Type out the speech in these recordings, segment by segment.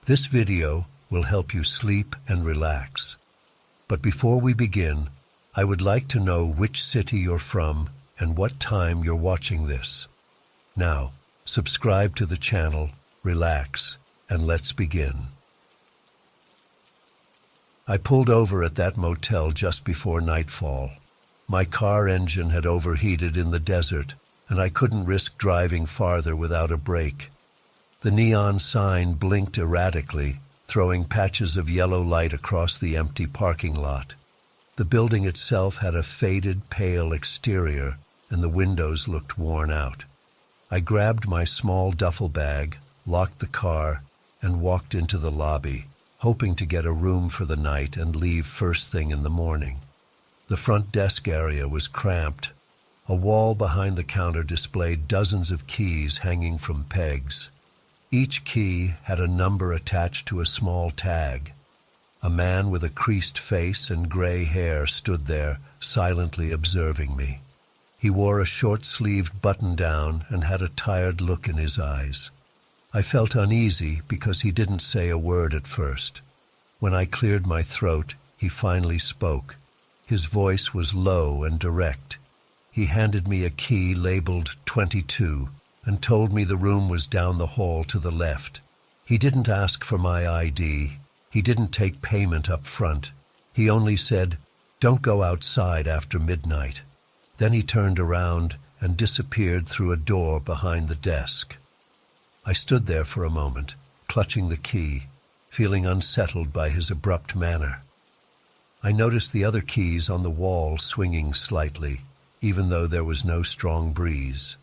This video will help you sleep and relax. But before we begin, I would like to know which city you're from and what time you're watching this. Now, subscribe to the channel, relax, and let's begin. I pulled over at that motel just before nightfall. My car engine had overheated in the desert, and I couldn't risk driving farther without a break. The neon sign blinked erratically, throwing patches of yellow light across the empty parking lot. The building itself had a faded, pale exterior, and the windows looked worn out. I grabbed my small duffel bag, locked the car, and walked into the lobby, hoping to get a room for the night and leave first thing in the morning. The front desk area was cramped. A wall behind the counter displayed dozens of keys hanging from pegs. Each key had a number attached to a small tag. A man with a creased face and gray hair stood there, silently observing me. He wore a short-sleeved button-down and had a tired look in his eyes. I felt uneasy because he didn't say a word at first. When I cleared my throat, he finally spoke. His voice was low and direct. He handed me a key labeled 22 and told me the room was down the hall to the left. He didn't ask for my ID. He didn't take payment up front. He only said, "Don't go outside after midnight." Then he turned around and disappeared through a door behind the desk. I stood there for a moment, clutching the key, feeling unsettled by his abrupt manner. I noticed the other keys on the wall swinging slightly, even though there was no strong breeze.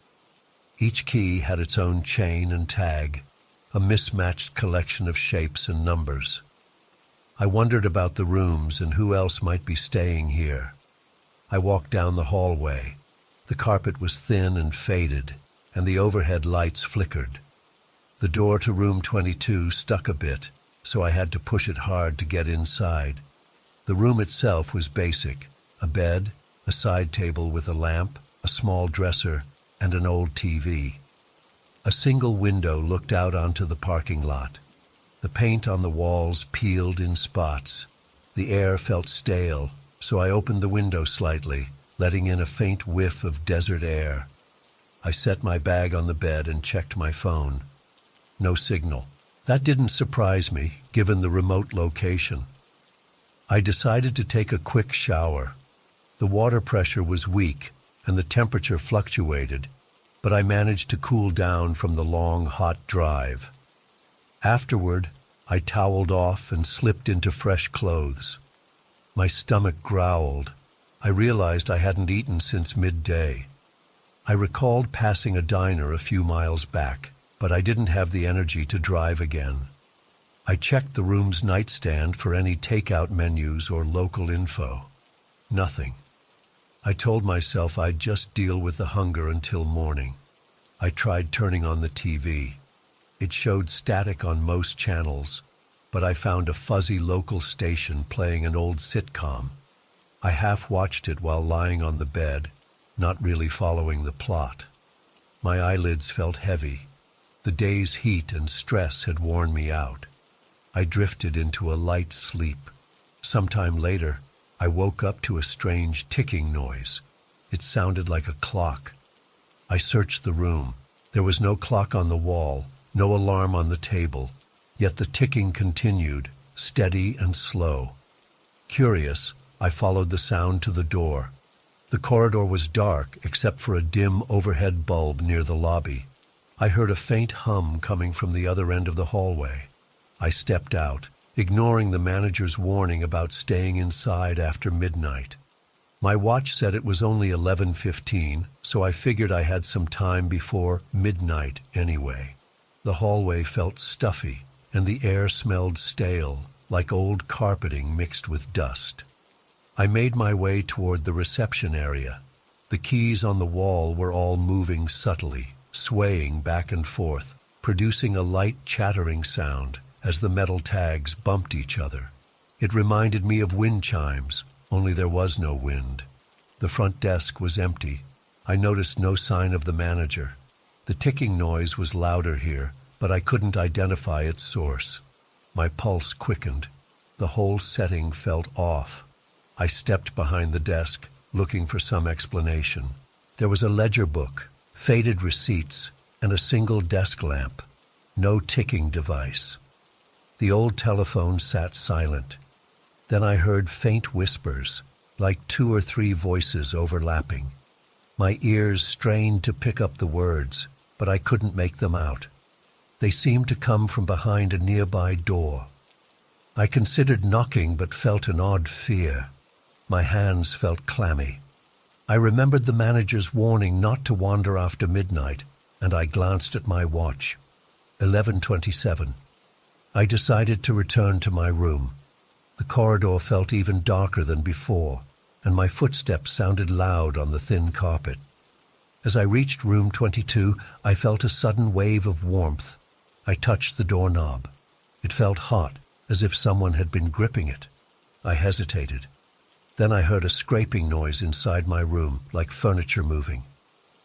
Each key had its own chain and tag, a mismatched collection of shapes and numbers. I wondered about the rooms and who else might be staying here. I walked down the hallway. The carpet was thin and faded, and the overhead lights flickered. The door to room 22 stuck a bit, so I had to push it hard to get inside. The room itself was basic: a bed, a side table with a lamp, a small dresser, and an old TV. A single window looked out onto the parking lot. The paint on the walls peeled in spots. The air felt stale, so I opened the window slightly, letting in a faint whiff of desert air. I set my bag on the bed and checked my phone. No signal. That didn't surprise me, given the remote location. I decided to take a quick shower. The water pressure was weak, and the temperature fluctuated, but I managed to cool down from the long, hot drive. Afterward, I toweled off and slipped into fresh clothes. My stomach growled. I realized I hadn't eaten since midday. I recalled passing a diner a few miles back, but I didn't have the energy to drive again. I checked the room's nightstand for any takeout menus or local info. Nothing. I told myself I'd just deal with the hunger until morning. I tried turning on the TV. It showed static on most channels, but I found a fuzzy local station playing an old sitcom. I half-watched it while lying on the bed, not really following the plot. My eyelids felt heavy. The day's heat and stress had worn me out. I drifted into a light sleep. Sometime later, I woke up to a strange ticking noise. It sounded like a clock. I searched the room. There was no clock on the wall, no alarm on the table, yet the ticking continued, steady and slow. Curious, I followed the sound to the door. The corridor was dark except for a dim overhead bulb near the lobby. I heard a faint hum coming from the other end of the hallway. I stepped out, ignoring the manager's warning about staying inside after midnight. My watch said it was only 11:15, so I figured I had some time before midnight anyway. The hallway felt stuffy, and the air smelled stale, like old carpeting mixed with dust. I made my way toward the reception area. The keys on the wall were all moving subtly, swaying back and forth, producing a light chattering sound as the metal tags bumped each other. It reminded me of wind chimes, only there was no wind. The front desk was empty. I noticed no sign of the manager. The ticking noise was louder here, but I couldn't identify its source. My pulse quickened. The whole setting felt off. I stepped behind the desk, looking for some explanation. There was a ledger book, faded receipts, and a single desk lamp. No ticking device. The old telephone sat silent. Then I heard faint whispers, like 2 or 3 voices overlapping. My ears strained to pick up the words, but I couldn't make them out. They seemed to come from behind a nearby door. I considered knocking but felt an odd fear. My hands felt clammy. I remembered the manager's warning not to wander after midnight, and I glanced at my watch. 11:27. I decided to return to my room. The corridor felt even darker than before, and my footsteps sounded loud on the thin carpet. As I reached room 22, I felt a sudden wave of warmth. I touched the doorknob. It felt hot, as if someone had been gripping it. I hesitated. Then I heard a scraping noise inside my room, like furniture moving.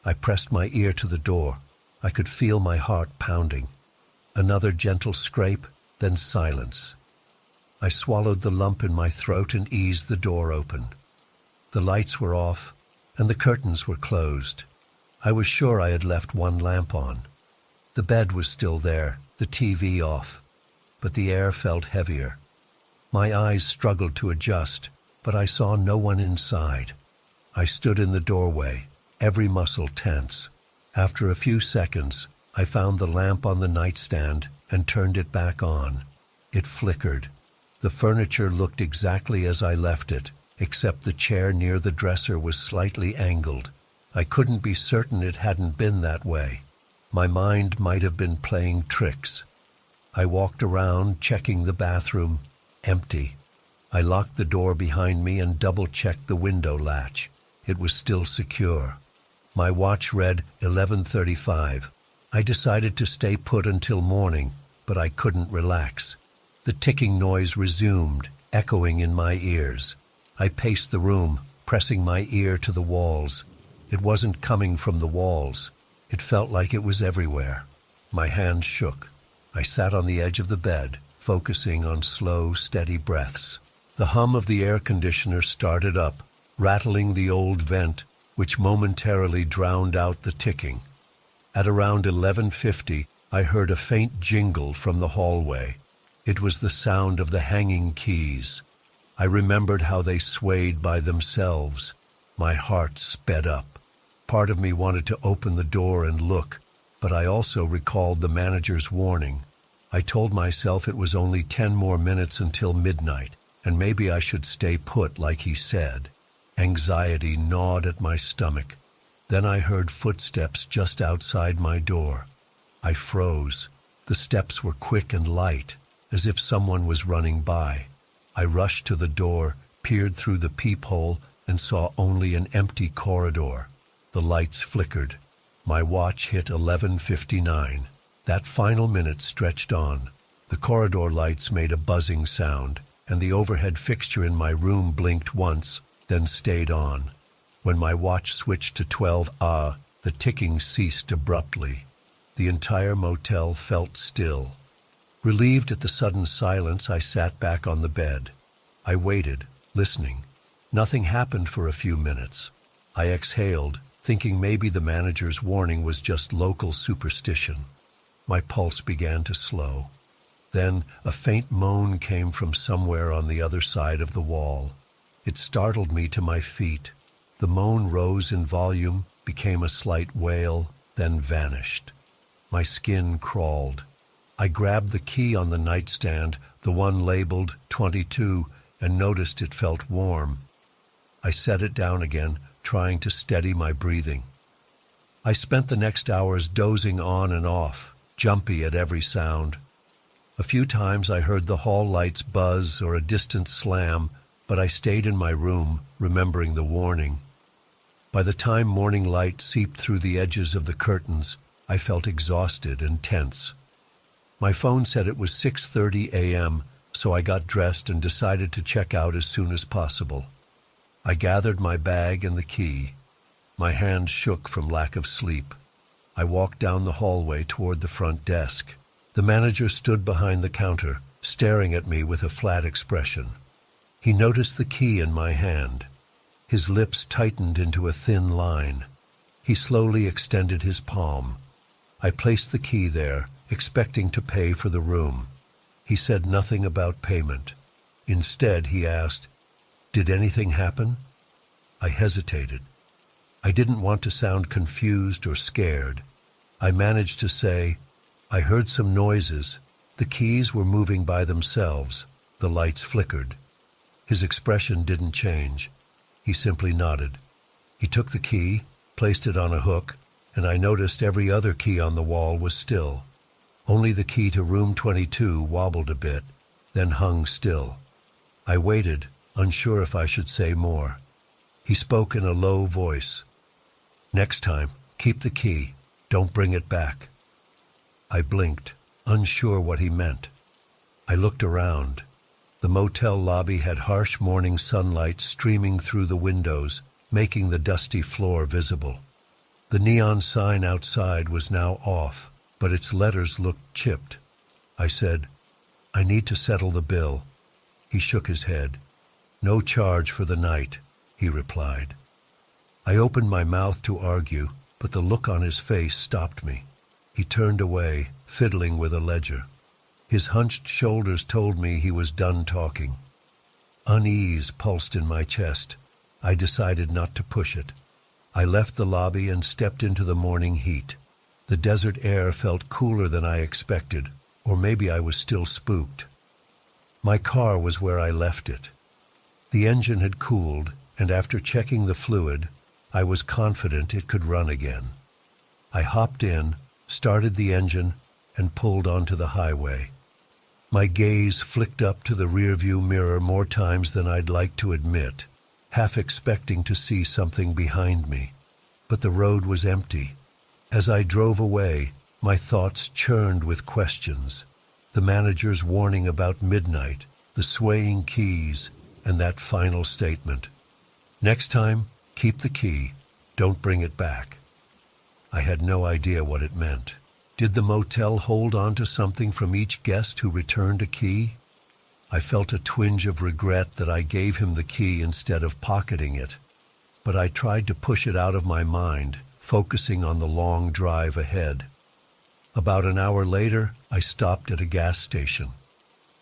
I pressed my ear to the door. I could feel my heart pounding. Another gentle scrape, then silence. I swallowed the lump in my throat and eased the door open. The lights were off, and the curtains were closed. I was sure I had left one lamp on. The bed was still there, the TV off, but the air felt heavier. My eyes struggled to adjust, but I saw no one inside. I stood in the doorway, every muscle tense. After a few seconds, I found the lamp on the nightstand and turned it back on. It flickered. The furniture looked exactly as I left it, except the chair near the dresser was slightly angled. I couldn't be certain it hadn't been that way. My mind might have been playing tricks. I walked around, checking the bathroom. Empty. I locked the door behind me and double-checked the window latch. It was still secure. My watch read 11:35. I decided to stay put until morning, but I couldn't relax. The ticking noise resumed, echoing in my ears. I paced the room, pressing my ear to the walls. It wasn't coming from the walls. It felt like it was everywhere. My hands shook. I sat on the edge of the bed, focusing on slow, steady breaths. The hum of the air conditioner started up, rattling the old vent, which momentarily drowned out the ticking. At around 11:50, I heard a faint jingle from the hallway. It was the sound of the hanging keys. I remembered how they swayed by themselves. My heart sped up. Part of me wanted to open the door and look, but I also recalled the manager's warning. I told myself it was only 10 more minutes until midnight, and maybe I should stay put like he said. Anxiety gnawed at my stomach. Then I heard footsteps just outside my door. I froze. The steps were quick and light, as if someone was running by. I rushed to the door, peered through the peephole, and saw only an empty corridor. The lights flickered. My watch hit 11:59. That final minute stretched on. The corridor lights made a buzzing sound, and the overhead fixture in my room blinked once, then stayed on. When my watch switched to 12 the ticking ceased abruptly. The entire motel felt still. Relieved at the sudden silence, I sat back on the bed. I waited, listening. Nothing happened for a few minutes. I exhaled, thinking maybe the manager's warning was just local superstition. My pulse began to slow. Then a faint moan came from somewhere on the other side of the wall. It startled me to my feet. The moan rose in volume, became a slight wail, then vanished. My skin crawled. I grabbed the key on the nightstand, the one labeled 22, and noticed it felt warm. I set it down again, trying to steady my breathing. I spent the next hours dozing on and off, jumpy at every sound. A few times I heard the hall lights buzz or a distant slam, but I stayed in my room, remembering the warning. By the time morning light seeped through the edges of the curtains, I felt exhausted and tense. My phone said it was 6:30 a.m., so I got dressed and decided to check out as soon as possible. I gathered my bag and the key. My hands shook from lack of sleep. I walked down the hallway toward the front desk. The manager stood behind the counter, staring at me with a flat expression. He noticed the key in my hand. His lips tightened into a thin line. He slowly extended his palm. I placed the key there, expecting to pay for the room. He said nothing about payment. Instead, he asked, "Did anything happen?" I hesitated. I didn't want to sound confused or scared. I managed to say, "I heard some noises. The keys were moving by themselves. The lights flickered." His expression didn't change. He simply nodded. He took the key, placed it on a hook, and I noticed every other key on the wall was still. Only the key to room 22 wobbled a bit, then hung still. I waited, unsure if I should say more. He spoke in a low voice. "Next time, keep the key. Don't bring it back." I blinked, unsure what he meant. I looked around. The motel lobby had harsh morning sunlight streaming through the windows, making the dusty floor visible. The neon sign outside was now off, but its letters looked chipped. I said, "I need to settle the bill." He shook his head. "No charge for the night," he replied. I opened my mouth to argue, but the look on his face stopped me. He turned away, fiddling with a ledger. His hunched shoulders told me he was done talking. Unease pulsed in my chest. I decided not to push it. I left the lobby and stepped into the morning heat. The desert air felt cooler than I expected, or maybe I was still spooked. My car was where I left it. The engine had cooled, and after checking the fluid, I was confident it could run again. I hopped in, started the engine, and pulled onto the highway. My gaze flicked up to the rearview mirror more times than I'd like to admit, half expecting to see something behind me. But the road was empty. As I drove away, my thoughts churned with questions. The manager's warning about midnight, the swaying keys, and that final statement. "Next time, keep the key. Don't bring it back." I had no idea what it meant. Did the motel hold on to something from each guest who returned a key? I felt a twinge of regret that I gave him the key instead of pocketing it, but I tried to push it out of my mind, focusing on the long drive ahead. About an hour later, I stopped at a gas station.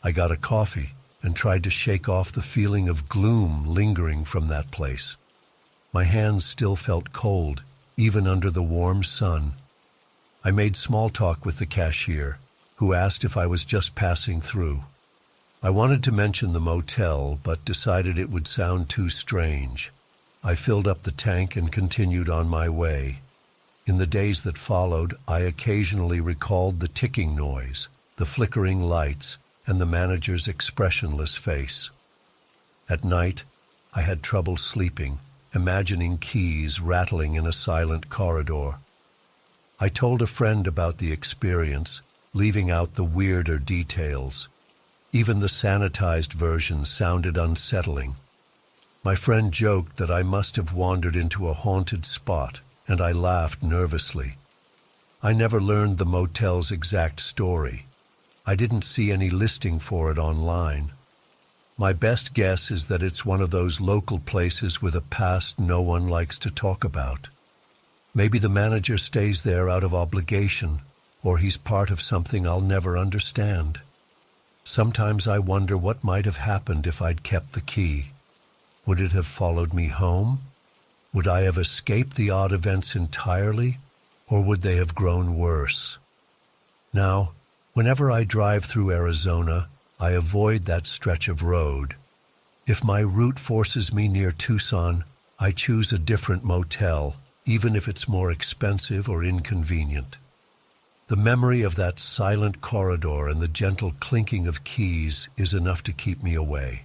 I got a coffee and tried to shake off the feeling of gloom lingering from that place. My hands still felt cold, even under the warm sun. I made small talk with the cashier, who asked if I was just passing through. I wanted to mention the motel, but decided it would sound too strange. I filled up the tank and continued on my way. In the days that followed, I occasionally recalled the ticking noise, the flickering lights, and the manager's expressionless face. At night, I had trouble sleeping, imagining keys rattling in a silent corridor. I told a friend about the experience, leaving out the weirder details. Even the sanitized version sounded unsettling. My friend joked that I must have wandered into a haunted spot, and I laughed nervously. I never learned the motel's exact story. I didn't see any listing for it online. My best guess is that it's one of those local places with a past no one likes to talk about. Maybe the manager stays there out of obligation, or he's part of something I'll never understand. Sometimes I wonder what might have happened if I'd kept the key. Would it have followed me home? Would I have escaped the odd events entirely, or would they have grown worse? Now, whenever I drive through Arizona, I avoid that stretch of road. If my route forces me near Tucson, I choose a different motel, even if it's more expensive or inconvenient. The memory of that silent corridor and the gentle clinking of keys is enough to keep me away.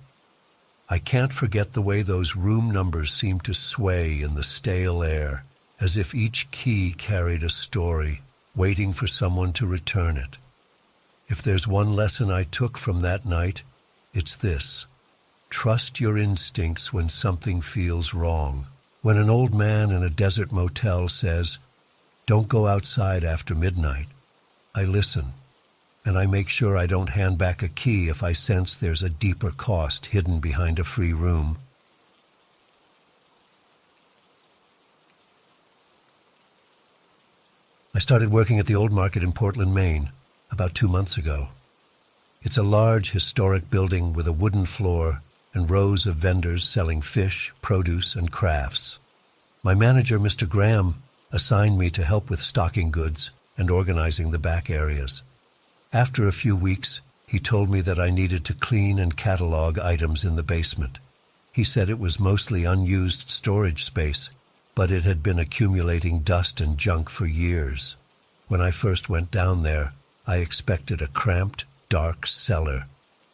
I can't forget the way those room numbers seemed to sway in the stale air, as if each key carried a story, waiting for someone to return it. If there's one lesson I took from that night, it's this: trust your instincts when something feels wrong. When an old man in a desert motel says, "Don't go outside after midnight," I listen. and I make sure I don't hand back a key if I sense there's a deeper cost hidden behind a free room. I started working at the Old Market in Portland, Maine, about 2 months ago. It's a large, historic building with a wooden floor and rows of vendors selling fish, produce, and crafts. My manager, Mr. Graham, assigned me to help with stocking goods and organizing the back areas. After a few weeks, he told me that I needed to clean and catalog items in the basement. He said it was mostly unused storage space, but it had been accumulating dust and junk for years. When I first went down there, I expected a cramped, dark cellar.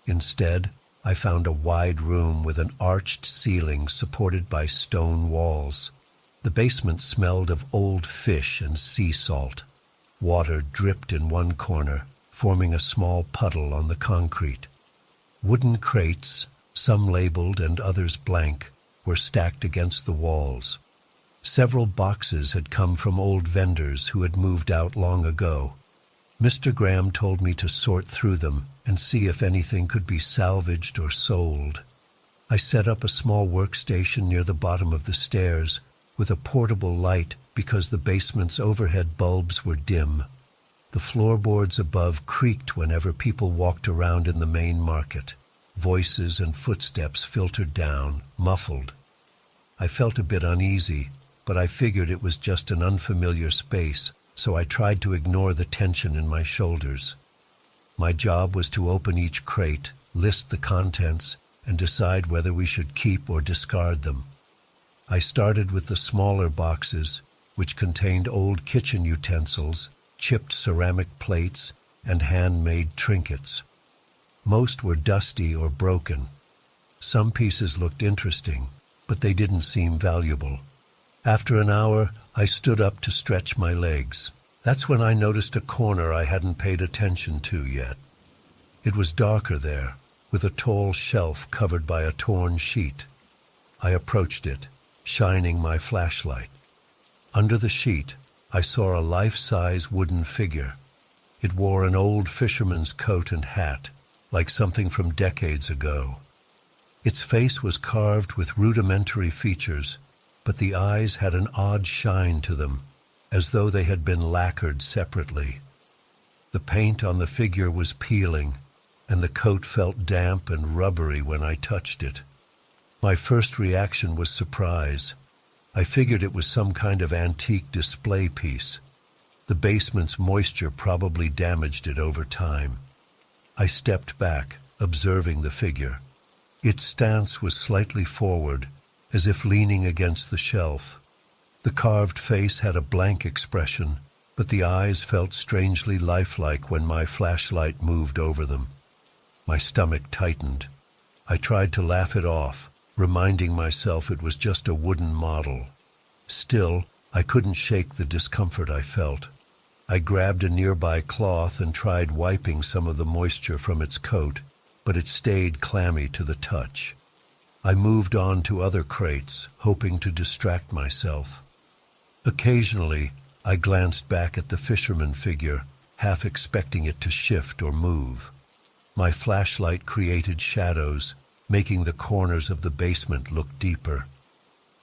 Instead, I found a wide room with an arched ceiling supported by stone walls. The basement smelled of old fish and sea salt. Water dripped in one corner, forming a small puddle on the concrete. Wooden crates, some labeled and others blank, were stacked against the walls. Several boxes had come from old vendors who had moved out long ago. Mr. Graham told me to sort through them and see if anything could be salvaged or sold. I set up a small workstation near the bottom of the stairs with a portable light because the basement's overhead bulbs were dim. The floorboards above creaked whenever people walked around in the main market. Voices and footsteps filtered down, muffled. I felt a bit uneasy, but I figured it was just an unfamiliar space, so I tried to ignore the tension in my shoulders. My job was to open each crate, list the contents, and decide whether we should keep or discard them. I started with the smaller boxes, which contained old kitchen utensils, chipped ceramic plates, and handmade trinkets. Most were dusty or broken. Some pieces looked interesting, but they didn't seem valuable. After an hour, I stood up to stretch my legs. That's when I noticed a corner I hadn't paid attention to yet. It was darker there, with a tall shelf covered by a torn sheet. I approached it, shining my flashlight. Under the sheet, I saw a life-size wooden figure. It wore an old fisherman's coat and hat, like something from decades ago. Its face was carved with rudimentary features, but the eyes had an odd shine to them, as though they had been lacquered separately. The paint on the figure was peeling, and the coat felt damp and rubbery when I touched it. My first reaction was surprise. I figured it was some kind of antique display piece. The basement's moisture probably damaged it over time. I stepped back, observing the figure. Its stance was slightly forward, as if leaning against the shelf. The carved face had a blank expression, but the eyes felt strangely lifelike when my flashlight moved over them. My stomach tightened. I tried to laugh it off, reminding myself it was just a wooden model. Still, I couldn't shake the discomfort I felt. I grabbed a nearby cloth and tried wiping some of the moisture from its coat, but it stayed clammy to the touch. I moved on to other crates, hoping to distract myself. Occasionally, I glanced back at the fisherman figure, half expecting it to shift or move. My flashlight created shadows, making the corners of the basement look deeper.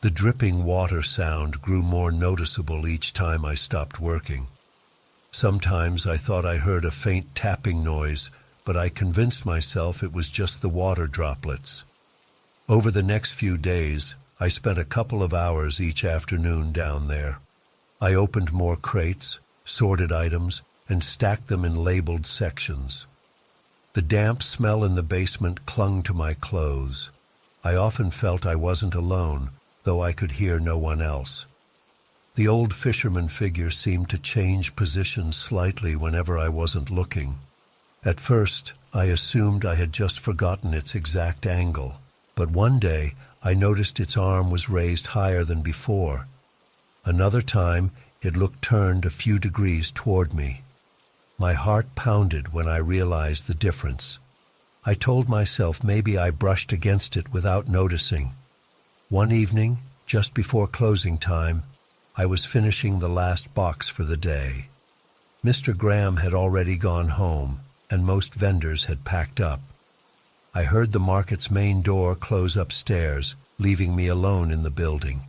The dripping water sound grew more noticeable each time I stopped working. Sometimes I thought I heard a faint tapping noise, but I convinced myself it was just the water droplets. Over the next few days, I spent a couple of hours each afternoon down there. I opened more crates, sorted items, and stacked them in labeled sections. The damp smell in the basement clung to my clothes. I often felt I wasn't alone, though I could hear no one else. The old fisherman figure seemed to change position slightly whenever I wasn't looking. At first, I assumed I had just forgotten its exact angle, but one day I noticed its arm was raised higher than before. Another time, it looked turned a few degrees toward me. My heart pounded when I realized the difference. I told myself maybe I brushed against it without noticing. One evening, just before closing time, I was finishing the last box for the day. Mr. Graham had already gone home, and most vendors had packed up. I heard the market's main door close upstairs, leaving me alone in the building.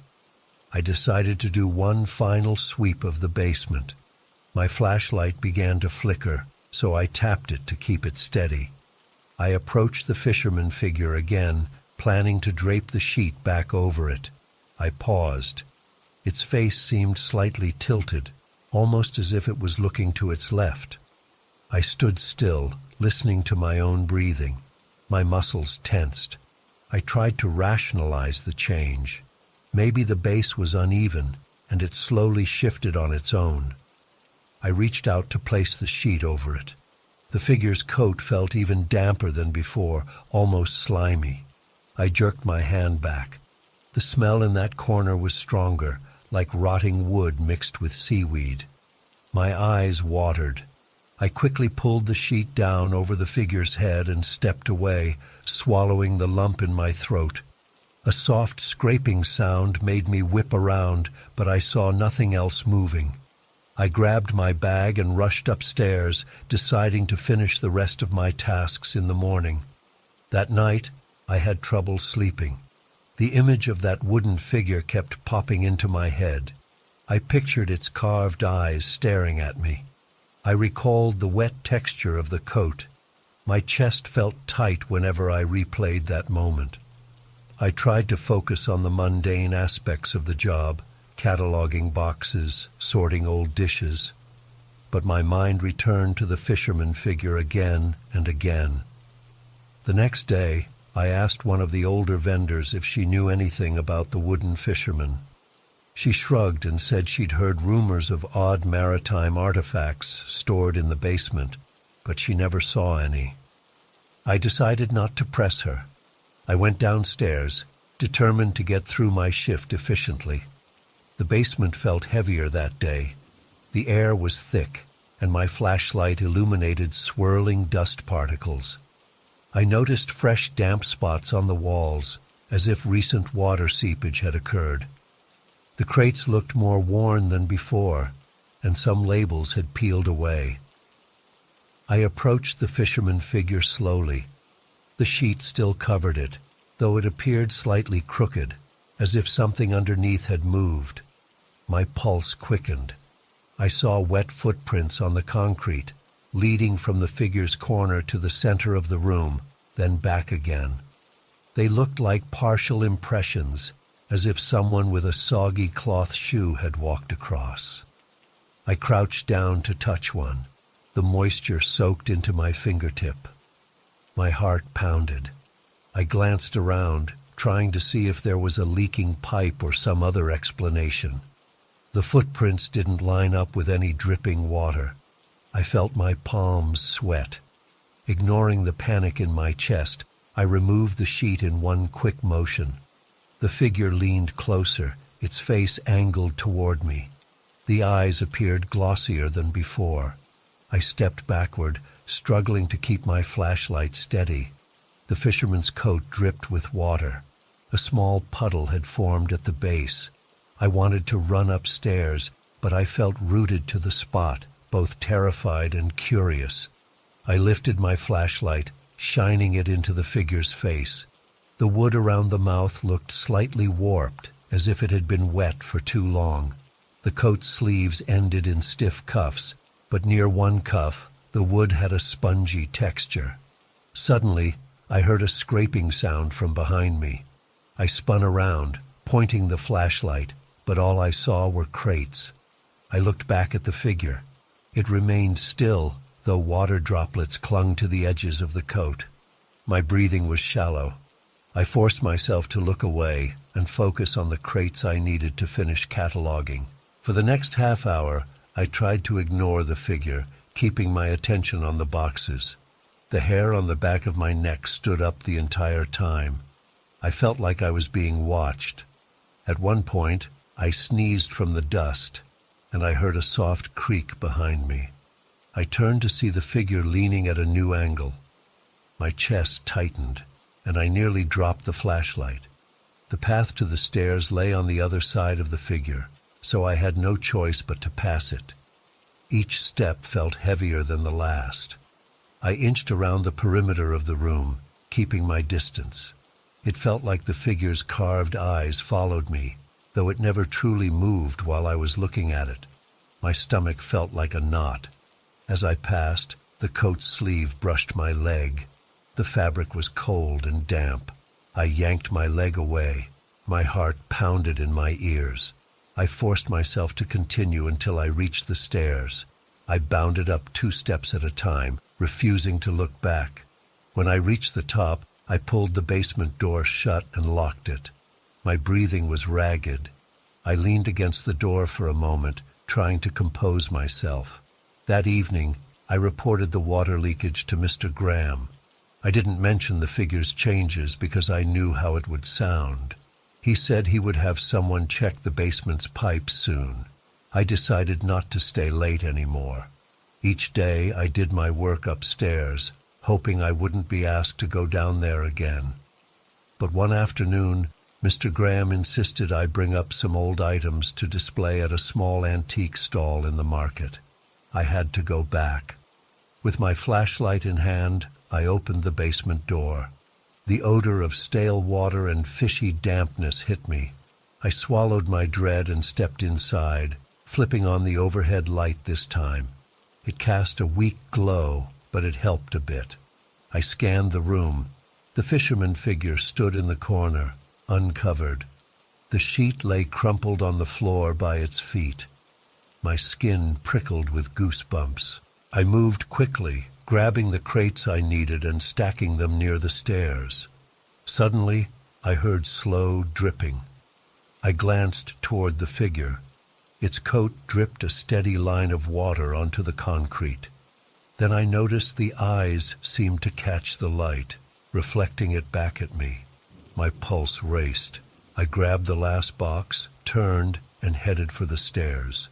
I decided to do one final sweep of the basement. My flashlight began to flicker, so I tapped it to keep it steady. I approached the fisherman figure again, planning to drape the sheet back over it. I paused. Its face seemed slightly tilted, almost as if it was looking to its left. I stood still, listening to my own breathing. My muscles tensed. I tried to rationalize the change. Maybe the base was uneven, and it slowly shifted on its own. I reached out to place the sheet over it. The figure's coat felt even damper than before, almost slimy. I jerked my hand back. The smell in that corner was stronger, like rotting wood mixed with seaweed. My eyes watered. I quickly pulled the sheet down over the figure's head and stepped away, swallowing the lump in my throat. A soft scraping sound made me whip around, but I saw nothing else moving. I grabbed my bag and rushed upstairs, deciding to finish the rest of my tasks in the morning. That night, I had trouble sleeping. The image of that wooden figure kept popping into my head. I pictured its carved eyes staring at me. I recalled the wet texture of the coat. My chest felt tight whenever I replayed that moment. I tried to focus on the mundane aspects of the job, cataloging boxes, sorting old dishes. But my mind returned to the fisherman figure again and again. The next day, I asked one of the older vendors if she knew anything about the wooden fisherman. She shrugged and said she'd heard rumors of odd maritime artifacts stored in the basement, but she never saw any. I decided not to press her. I went downstairs, determined to get through my shift efficiently. The basement felt heavier that day. The air was thick, and my flashlight illuminated swirling dust particles. I noticed fresh damp spots on the walls, as if recent water seepage had occurred. The crates looked more worn than before, and some labels had peeled away. I approached the fisherman figure slowly. The sheet still covered it, though it appeared slightly crooked, as if something underneath had moved. My pulse quickened. I saw wet footprints on the concrete, leading from the figure's corner to the center of the room, then back again. They looked like partial impressions, as if someone with a soggy cloth shoe had walked across. I crouched down to touch one. The moisture soaked into my fingertip. My heart pounded. I glanced around, trying to see if there was a leaking pipe or some other explanation. The footprints didn't line up with any dripping water. I felt my palms sweat. Ignoring the panic in my chest, I removed the sheet in one quick motion. The figure leaned closer, its face angled toward me. The eyes appeared glossier than before. I stepped backward, struggling to keep my flashlight steady. The fisherman's coat dripped with water. A small puddle had formed at the base. I wanted to run upstairs, but I felt rooted to the spot, both terrified and curious. I lifted my flashlight, shining it into the figure's face. The wood around the mouth looked slightly warped, as if it had been wet for too long. The coat's sleeves ended in stiff cuffs, but near one cuff, the wood had a spongy texture. Suddenly, I heard a scraping sound from behind me. I spun around, pointing the flashlight, but all I saw were crates. I looked back at the figure. It remained still, though water droplets clung to the edges of the coat. My breathing was shallow. I forced myself to look away and focus on the crates I needed to finish cataloging. For the next half hour, I tried to ignore the figure, keeping my attention on the boxes. The hair on the back of my neck stood up the entire time. I felt like I was being watched. At one point, I sneezed from the dust, and I heard a soft creak behind me. I turned to see the figure leaning at a new angle. My chest tightened, and I nearly dropped the flashlight. The path to the stairs lay on the other side of the figure, so I had no choice but to pass it. Each step felt heavier than the last. I inched around the perimeter of the room, keeping my distance. It felt like the figure's carved eyes followed me, though it never truly moved while I was looking at it. My stomach felt like a knot. As I passed, the coat's sleeve brushed my leg. The fabric was cold and damp. I yanked my leg away. My heart pounded in my ears. I forced myself to continue until I reached the stairs. I bounded up 2 steps at a time, refusing to look back. When I reached the top, I pulled the basement door shut and locked it. My breathing was ragged. I leaned against the door for a moment, trying to compose myself. That evening, I reported the water leakage to Mr. Graham. I didn't mention the figure's changes because I knew how it would sound. He said he would have someone check the basement's pipes soon. I decided not to stay late anymore. Each day I did my work upstairs, hoping I wouldn't be asked to go down there again. But one afternoon, Mr. Graham insisted I bring up some old items to display at a small antique stall in the market. I had to go back. With my flashlight in hand, I opened the basement door. The odor of stale water and fishy dampness hit me. I swallowed my dread and stepped inside, flipping on the overhead light this time. It cast a weak glow, but it helped a bit. I scanned the room. The fisherman figure stood in the corner, uncovered. The sheet lay crumpled on the floor by its feet. My skin prickled with goosebumps. I moved quickly, grabbing the crates I needed and stacking them near the stairs. Suddenly, I heard slow dripping. I glanced toward the figure. Its coat dripped a steady line of water onto the concrete. Then I noticed the eyes seemed to catch the light, reflecting it back at me. My pulse raced. I grabbed the last box, turned, and headed for the stairs.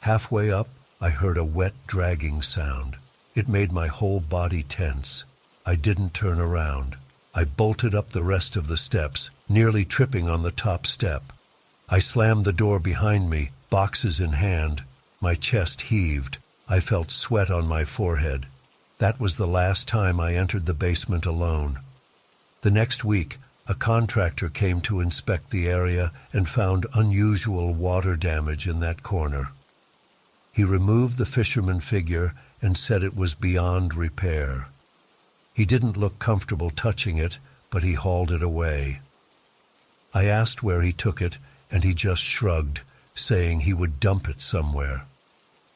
Halfway up, I heard a wet dragging sound. It made my whole body tense. I didn't turn around. I bolted up the rest of the steps, nearly tripping on the top step. I slammed the door behind me, boxes in hand. My chest heaved. I felt sweat on my forehead. That was the last time I entered the basement alone. The next week, a contractor came to inspect the area and found unusual water damage in that corner. He removed the fisherman figure and said it was beyond repair. He didn't look comfortable touching it, but he hauled it away. I asked where he took it, and he just shrugged, saying he would dump it somewhere.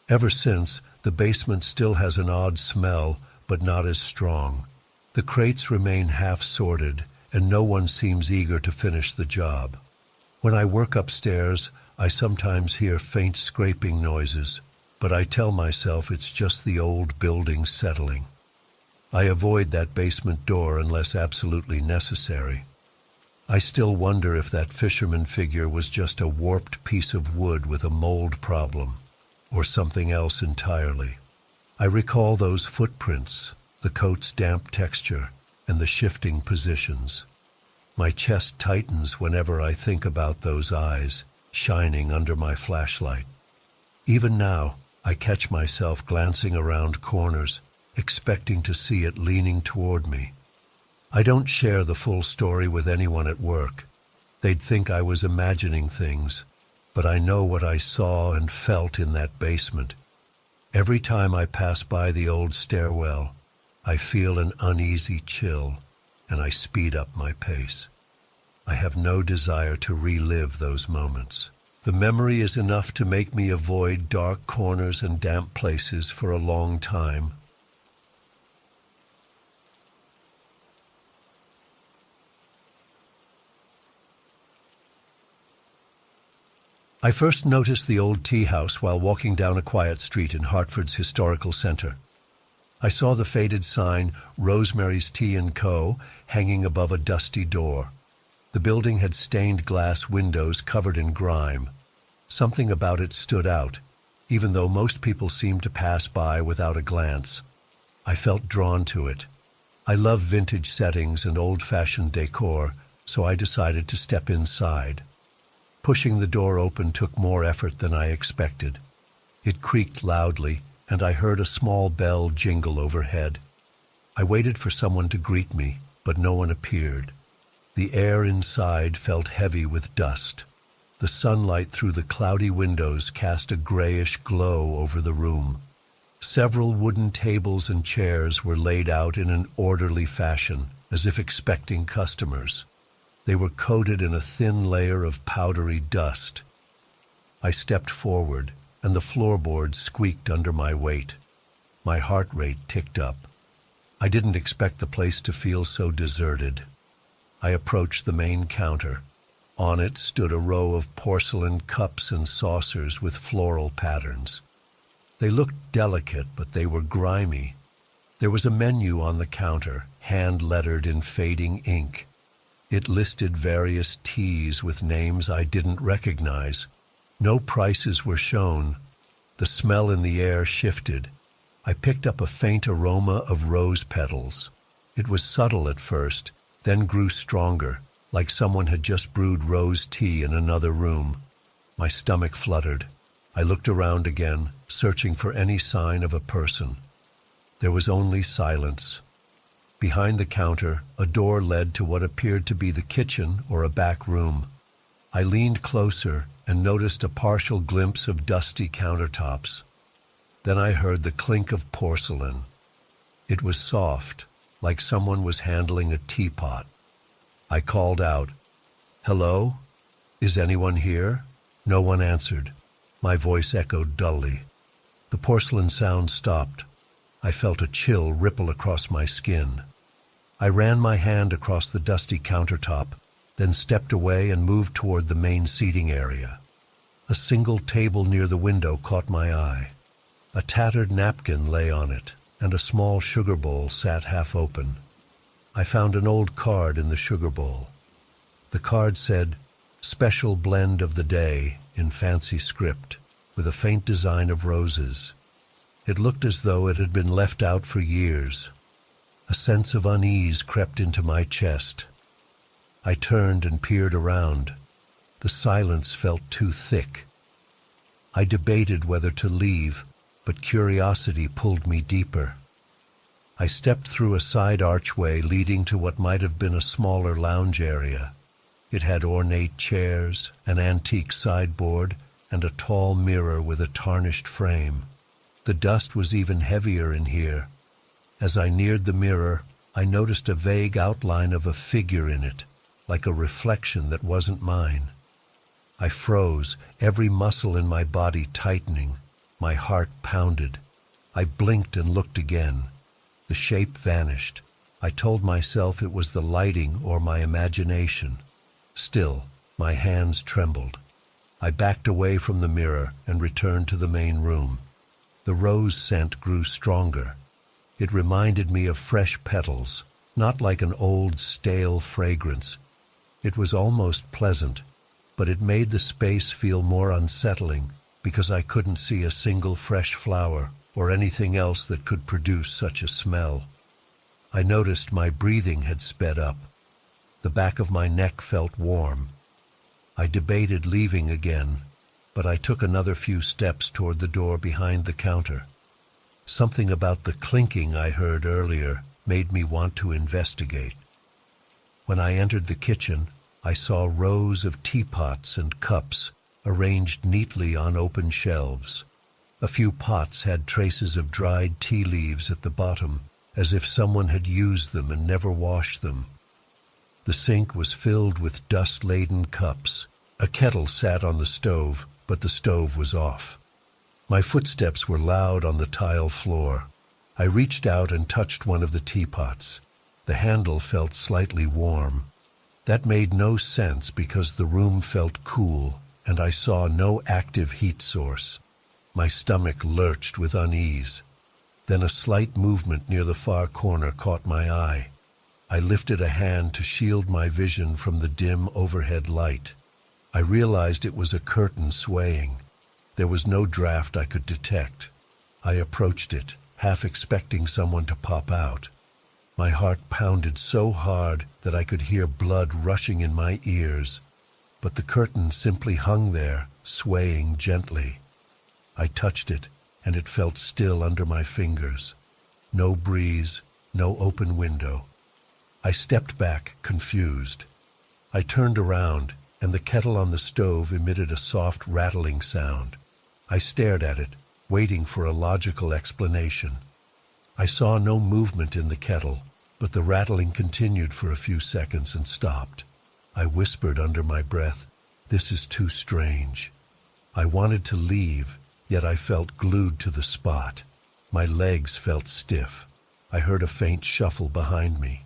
Ever since, the basement still has an odd smell, but not as strong. The crates remain half-sorted, and no one seems eager to finish the job. When I work upstairs, I sometimes hear faint scraping noises, but I tell myself it's just the old building settling. I avoid that basement door unless absolutely necessary. I still wonder if that fisherman figure was just a warped piece of wood with a mold problem, or something else entirely. I recall those footprints, the coat's damp texture, and the shifting positions. My chest tightens whenever I think about those eyes shining under my flashlight. Even now, I catch myself glancing around corners, expecting to see it leaning toward me. I don't share the full story with anyone at work. They'd think I was imagining things, but I know what I saw and felt in that basement. Every time I pass by the old stairwell, I feel an uneasy chill, and I speed up my pace. I have no desire to relive those moments. The memory is enough to make me avoid dark corners and damp places for a long time. I first noticed the old tea house while walking down a quiet street in Hartford's historical center. I saw the faded sign, Rosemary's Tea & Co., hanging above a dusty door. The building had stained glass windows covered in grime. Something about it stood out, even though most people seemed to pass by without a glance. I felt drawn to it. I love vintage settings and old-fashioned decor, so I decided to step inside. Pushing the door open took more effort than I expected. It creaked loudly, and I heard a small bell jingle overhead. I waited for someone to greet me, but no one appeared. The air inside felt heavy with dust. The sunlight through the cloudy windows cast a grayish glow over the room. Several wooden tables and chairs were laid out in an orderly fashion, as if expecting customers. They were coated in a thin layer of powdery dust. I stepped forward, and the floorboards squeaked under my weight. My heart rate ticked up. I didn't expect the place to feel so deserted. I approached the main counter. On it stood a row of porcelain cups and saucers with floral patterns. They looked delicate, but they were grimy. There was a menu on the counter, hand-lettered in fading ink. It listed various teas with names I didn't recognize. No prices were shown. The smell in the air shifted. I picked up a faint aroma of rose petals. It was subtle at first, then grew stronger, like someone had just brewed rose tea in another room. My stomach fluttered. I looked around again, searching for any sign of a person. There was only silence. Behind the counter, a door led to what appeared to be the kitchen or a back room. I leaned closer and noticed a partial glimpse of dusty countertops. Then I heard the clink of porcelain. It was soft, like someone was handling a teapot. I called out, "Hello? Is anyone here?" No one answered. My voice echoed dully. The porcelain sound stopped. I felt a chill ripple across my skin. I ran my hand across the dusty countertop, then stepped away and moved toward the main seating area. A single table near the window caught my eye. A tattered napkin lay on it, and a small sugar bowl sat half open. I found an old card in the sugar bowl. The card said, "Special blend of the day," in fancy script, with a faint design of roses. It looked as though it had been left out for years. A sense of unease crept into my chest. I turned and peered around. The silence felt too thick. I debated whether to leave, but curiosity pulled me deeper. I stepped through a side archway leading to what might have been a smaller lounge area. It had ornate chairs, an antique sideboard, and a tall mirror with a tarnished frame. The dust was even heavier in here. As I neared the mirror, I noticed a vague outline of a figure in it, like a reflection that wasn't mine. I froze, every muscle in my body tightening. My heart pounded. I blinked and looked again. The shape vanished. I told myself it was the lighting or my imagination. Still, my hands trembled. I backed away from the mirror and returned to the main room. The rose scent grew stronger. It reminded me of fresh petals, not like an old, stale fragrance. It was almost pleasant, but it made the space feel more unsettling because I couldn't see a single fresh flower or anything else that could produce such a smell. I noticed my breathing had sped up. The back of my neck felt warm. I debated leaving again, but I took another few steps toward the door behind the counter. Something about the clinking I heard earlier made me want to investigate. When I entered the kitchen, I saw rows of teapots and cups arranged neatly on open shelves. A few pots had traces of dried tea leaves at the bottom, as if someone had used them and never washed them. The sink was filled with dust-laden cups. A kettle sat on the stove, but the stove was off. My footsteps were loud on the tile floor. I reached out and touched one of the teapots. The handle felt slightly warm. That made no sense because the room felt cool, and I saw no active heat source. My stomach lurched with unease. Then a slight movement near the far corner caught my eye. I lifted a hand to shield my vision from the dim overhead light. I realized it was a curtain swaying. There was no draft I could detect. I approached it, half expecting someone to pop out. My heart pounded so hard that I could hear blood rushing in my ears. But the curtain simply hung there, swaying gently. I touched it, and it felt still under my fingers. No breeze, no open window. I stepped back, confused. I turned around, and the kettle on the stove emitted a soft rattling sound. I stared at it, waiting for a logical explanation. I saw no movement in the kettle, but the rattling continued for a few seconds and stopped. I whispered under my breath, "This is too strange." I wanted to leave, yet I felt glued to the spot. My legs felt stiff. I heard a faint shuffle behind me.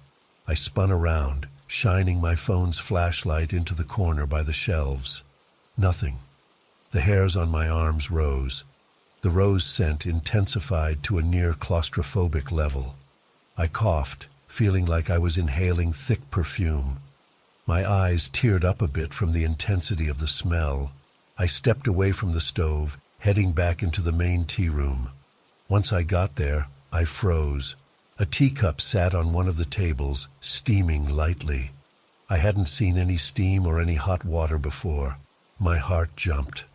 I spun around, shining my phone's flashlight into the corner by the shelves. Nothing. The hairs on my arms rose. The rose scent intensified to a near claustrophobic level. I coughed, feeling like I was inhaling thick perfume. My eyes teared up a bit from the intensity of the smell. I stepped away from the stove, heading back into the main tea room. Once I got there, I froze. A teacup sat on one of the tables, steaming lightly. I hadn't seen any steam or any hot water before. My heart jumped.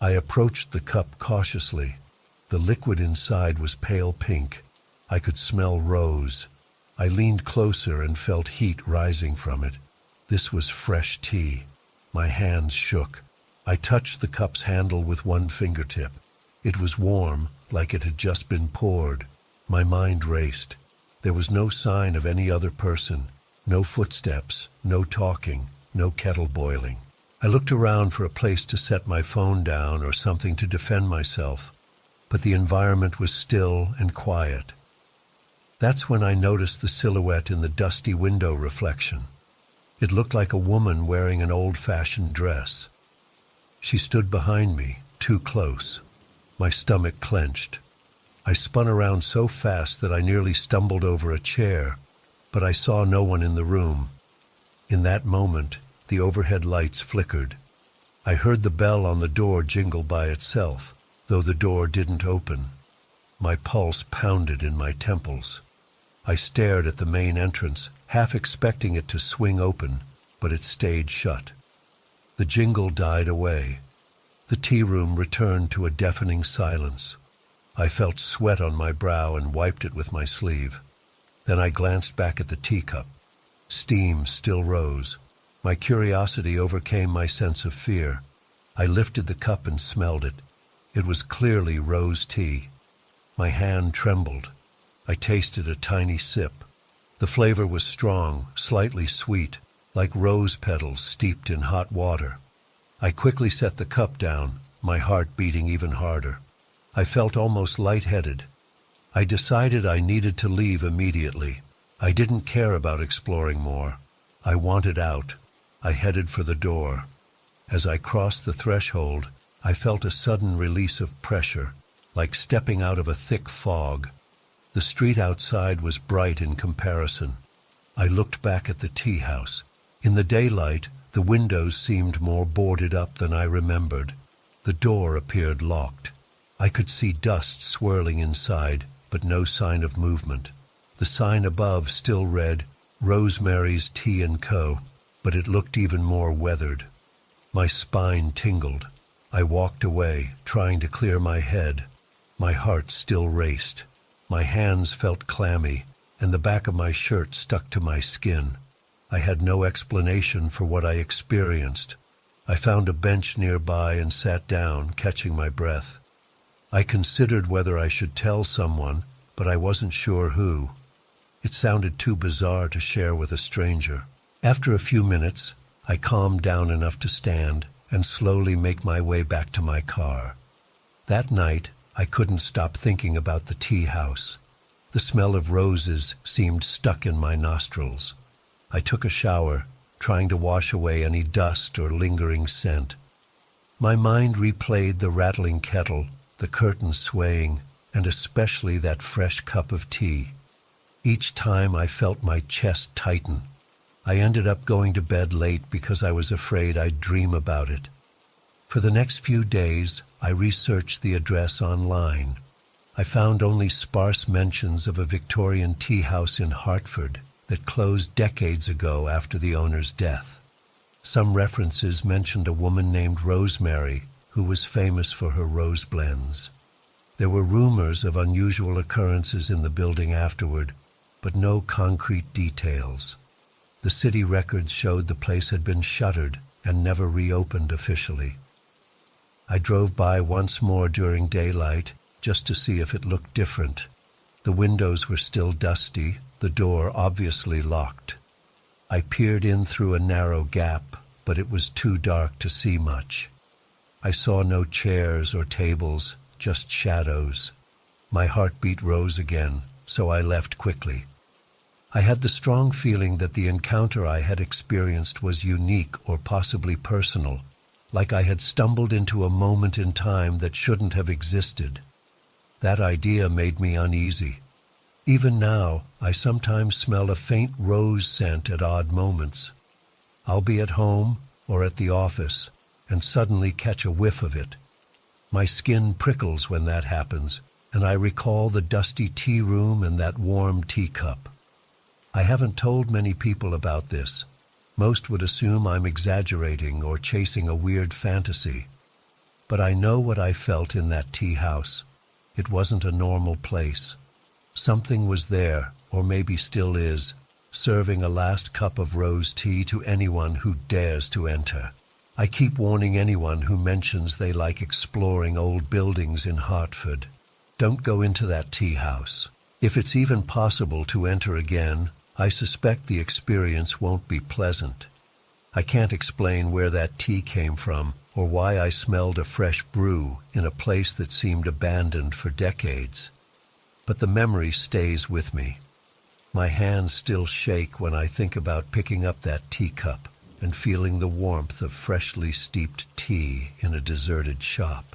I approached the cup cautiously. The liquid inside was pale pink. I could smell rose. I leaned closer and felt heat rising from it. This was fresh tea. My hands shook. I touched the cup's handle with one fingertip. It was warm, like it had just been poured. My mind raced. There was no sign of any other person, no footsteps, no talking, no kettle boiling. I looked around for a place to set my phone down or something to defend myself, but the environment was still and quiet. That's when I noticed the silhouette in the dusty window reflection. It looked like a woman wearing an old-fashioned dress. She stood behind me, too close. My stomach clenched. I spun around so fast that I nearly stumbled over a chair, but I saw no one in the room. In that moment, the overhead lights flickered. I heard the bell on the door jingle by itself, though the door didn't open. My pulse pounded in my temples. I stared at the main entrance, half expecting it to swing open, but it stayed shut. The jingle died away. The tea room returned to a deafening silence. I felt sweat on my brow and wiped it with my sleeve. Then I glanced back at the teacup. Steam still rose. My curiosity overcame my sense of fear. I lifted the cup and smelled it. It was clearly rose tea. My hand trembled. I tasted a tiny sip. The flavor was strong, slightly sweet, like rose petals steeped in hot water. I quickly set the cup down, my heart beating even harder. I felt almost lightheaded. I decided I needed to leave immediately. I didn't care about exploring more. I wanted out. I headed for the door. As I crossed the threshold, I felt a sudden release of pressure, like stepping out of a thick fog. The street outside was bright in comparison. I looked back at the tea house. In the daylight, the windows seemed more boarded up than I remembered. The door appeared locked. I could see dust swirling inside, but no sign of movement. The sign above still read, "Rosemary's Tea & Co., but it looked even more weathered. My spine tingled. I walked away, trying to clear my head. My heart still raced. My hands felt clammy, and the back of my shirt stuck to my skin. I had no explanation for what I experienced. I found a bench nearby and sat down, catching my breath. I considered whether I should tell someone, but I wasn't sure who. It sounded too bizarre to share with a stranger. After a few minutes, I calmed down enough to stand and slowly make my way back to my car. That night, I couldn't stop thinking about the tea house. The smell of roses seemed stuck in my nostrils. I took a shower, trying to wash away any dust or lingering scent. My mind replayed the rattling kettle, the curtains swaying, and especially that fresh cup of tea. Each time I felt my chest tighten. I ended up going to bed late because I was afraid I'd dream about it. For the next few days, I researched the address online. I found only sparse mentions of a Victorian tea house in Hartford that closed decades ago after the owner's death. Some references mentioned a woman named Rosemary, who was famous for her rose blends. There were rumors of unusual occurrences in the building afterward, but no concrete details. The city records showed the place had been shuttered and never reopened officially. I drove by once more during daylight, just to see if it looked different. The windows were still dusty, the door obviously locked. I peered in through a narrow gap, but it was too dark to see much. I saw no chairs or tables, just shadows. My heartbeat rose again, so I left quickly. I had the strong feeling that the encounter I had experienced was unique or possibly personal, like I had stumbled into a moment in time that shouldn't have existed. That idea made me uneasy. Even now, I sometimes smell a faint rose scent at odd moments. I'll be at home or at the office and suddenly catch a whiff of it. My skin prickles when that happens, and I recall the dusty tea room and that warm teacup. I haven't told many people about this. Most would assume I'm exaggerating or chasing a weird fantasy. But I know what I felt in that tea house. It wasn't a normal place. Something was there, or maybe still is, serving a last cup of rose tea to anyone who dares to enter. I keep warning anyone who mentions they like exploring old buildings in Hartford. Don't go into that tea house. If it's even possible to enter again, I suspect the experience won't be pleasant. I can't explain where that tea came from or why I smelled a fresh brew in a place that seemed abandoned for decades. But the memory stays with me. My hands still shake when I think about picking up that teacup and feeling the warmth of freshly steeped tea in a deserted shop.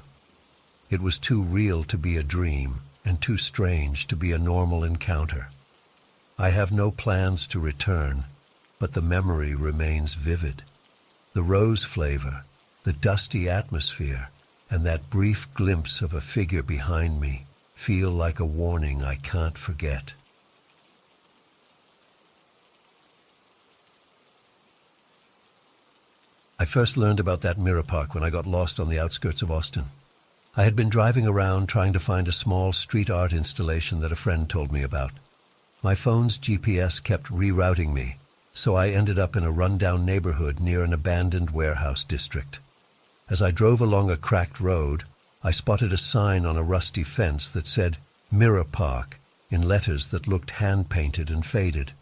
It was too real to be a dream and too strange to be a normal encounter. I have no plans to return, but the memory remains vivid. The rose flavor, the dusty atmosphere, and that brief glimpse of a figure behind me feel like a warning I can't forget. I first learned about that mirror park when I got lost on the outskirts of Austin. I had been driving around trying to find a small street art installation that a friend told me about. My phone's GPS kept rerouting me, so I ended up in a rundown neighborhood near an abandoned warehouse district. As I drove along a cracked road, I spotted a sign on a rusty fence that said Mirror Park in letters that looked hand-painted and faded.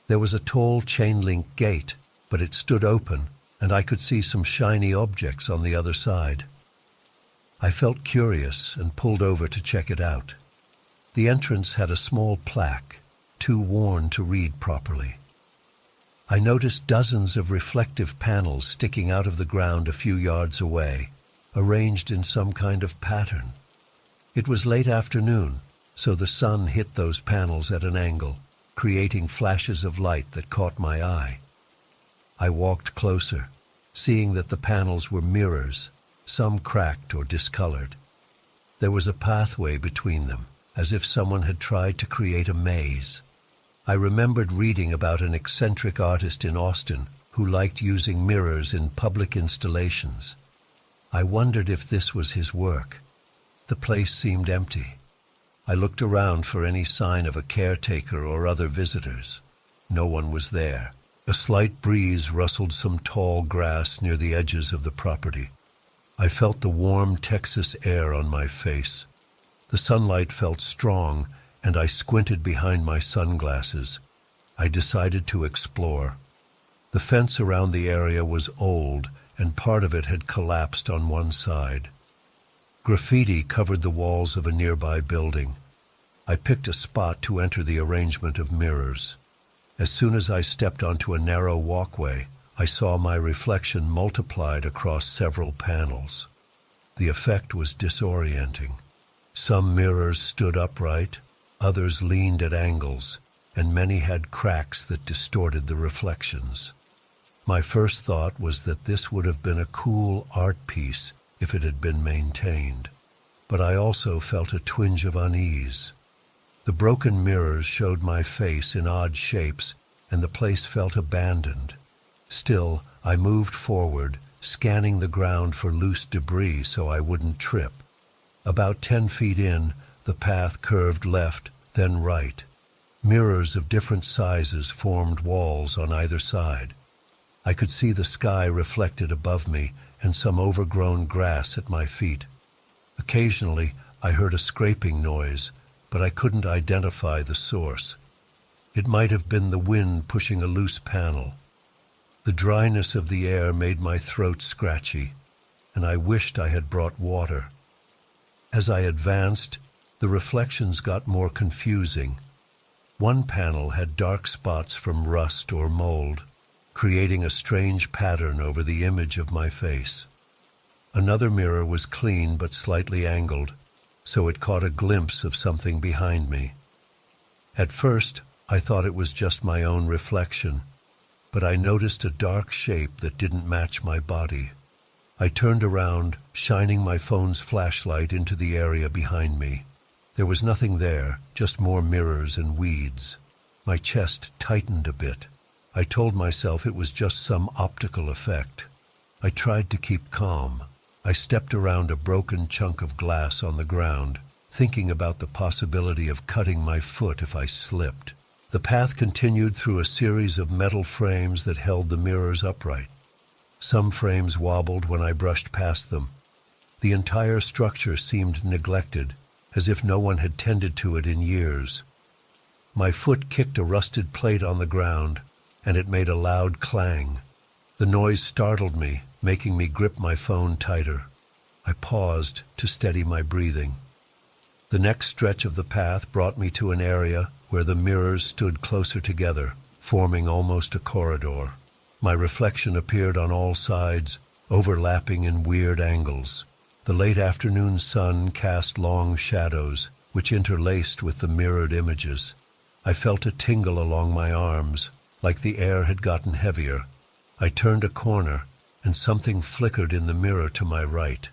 There was a tall chain-link gate, but it stood open, and I could see some shiny objects on the other side. I felt curious and pulled over to check it out. The entrance had a small plaque, too worn to read properly. I noticed dozens of reflective panels sticking out of the ground a few yards away, arranged in some kind of pattern. It was late afternoon, so the sun hit those panels at an angle, creating flashes of light that caught my eye. I walked closer, seeing that the panels were mirrors, some cracked or discolored. There was a pathway between them, as if someone had tried to create a maze. I remembered reading about an eccentric artist in Austin who liked using mirrors in public installations. I wondered if this was his work. The place seemed empty. I looked around for any sign of a caretaker or other visitors. No one was there. A slight breeze rustled some tall grass near the edges of the property. I felt the warm Texas air on my face. The sunlight felt strong, and I squinted behind my sunglasses. I decided to explore. The fence around the area was old, and part of it had collapsed on one side. Graffiti covered the walls of a nearby building. I picked a spot to enter the arrangement of mirrors. As soon as I stepped onto a narrow walkway, I saw my reflection multiplied across several panels. The effect was disorienting. Some mirrors stood upright, others leaned at angles, and many had cracks that distorted the reflections. My first thought was that this would have been a cool art piece if it had been maintained, but I also felt a twinge of unease. The broken mirrors showed my face in odd shapes, and the place felt abandoned. Still, I moved forward, scanning the ground for loose debris so I wouldn't trip. About 10 feet in, the path curved left, then right. Mirrors of different sizes formed walls on either side. I could see the sky reflected above me and some overgrown grass at my feet. Occasionally, I heard a scraping noise, but I couldn't identify the source. It might have been the wind pushing a loose panel. The dryness of the air made my throat scratchy, and I wished I had brought water. As I advanced, the reflections got more confusing. One panel had dark spots from rust or mold, creating a strange pattern over the image of my face. Another mirror was clean but slightly angled, so it caught a glimpse of something behind me. At first, I thought it was just my own reflection, but I noticed a dark shape that didn't match my body. I turned around, shining my phone's flashlight into the area behind me. There was nothing there, just more mirrors and weeds. My chest tightened a bit. I told myself it was just some optical effect. I tried to keep calm. I stepped around a broken chunk of glass on the ground, thinking about the possibility of cutting my foot if I slipped. The path continued through a series of metal frames that held the mirrors upright. Some frames wobbled when I brushed past them. The entire structure seemed neglected, as if no one had tended to it in years. My foot kicked a rusted plate on the ground, and it made a loud clang. The noise startled me, making me grip my phone tighter. I paused to steady my breathing. The next stretch of the path brought me to an area where the mirrors stood closer together, forming almost a corridor. My reflection appeared on all sides, overlapping in weird angles. The late afternoon sun cast long shadows, which interlaced with the mirrored images. I felt a tingle along my arms, like the air had gotten heavier. I turned a corner, and something flickered in the mirror to my right.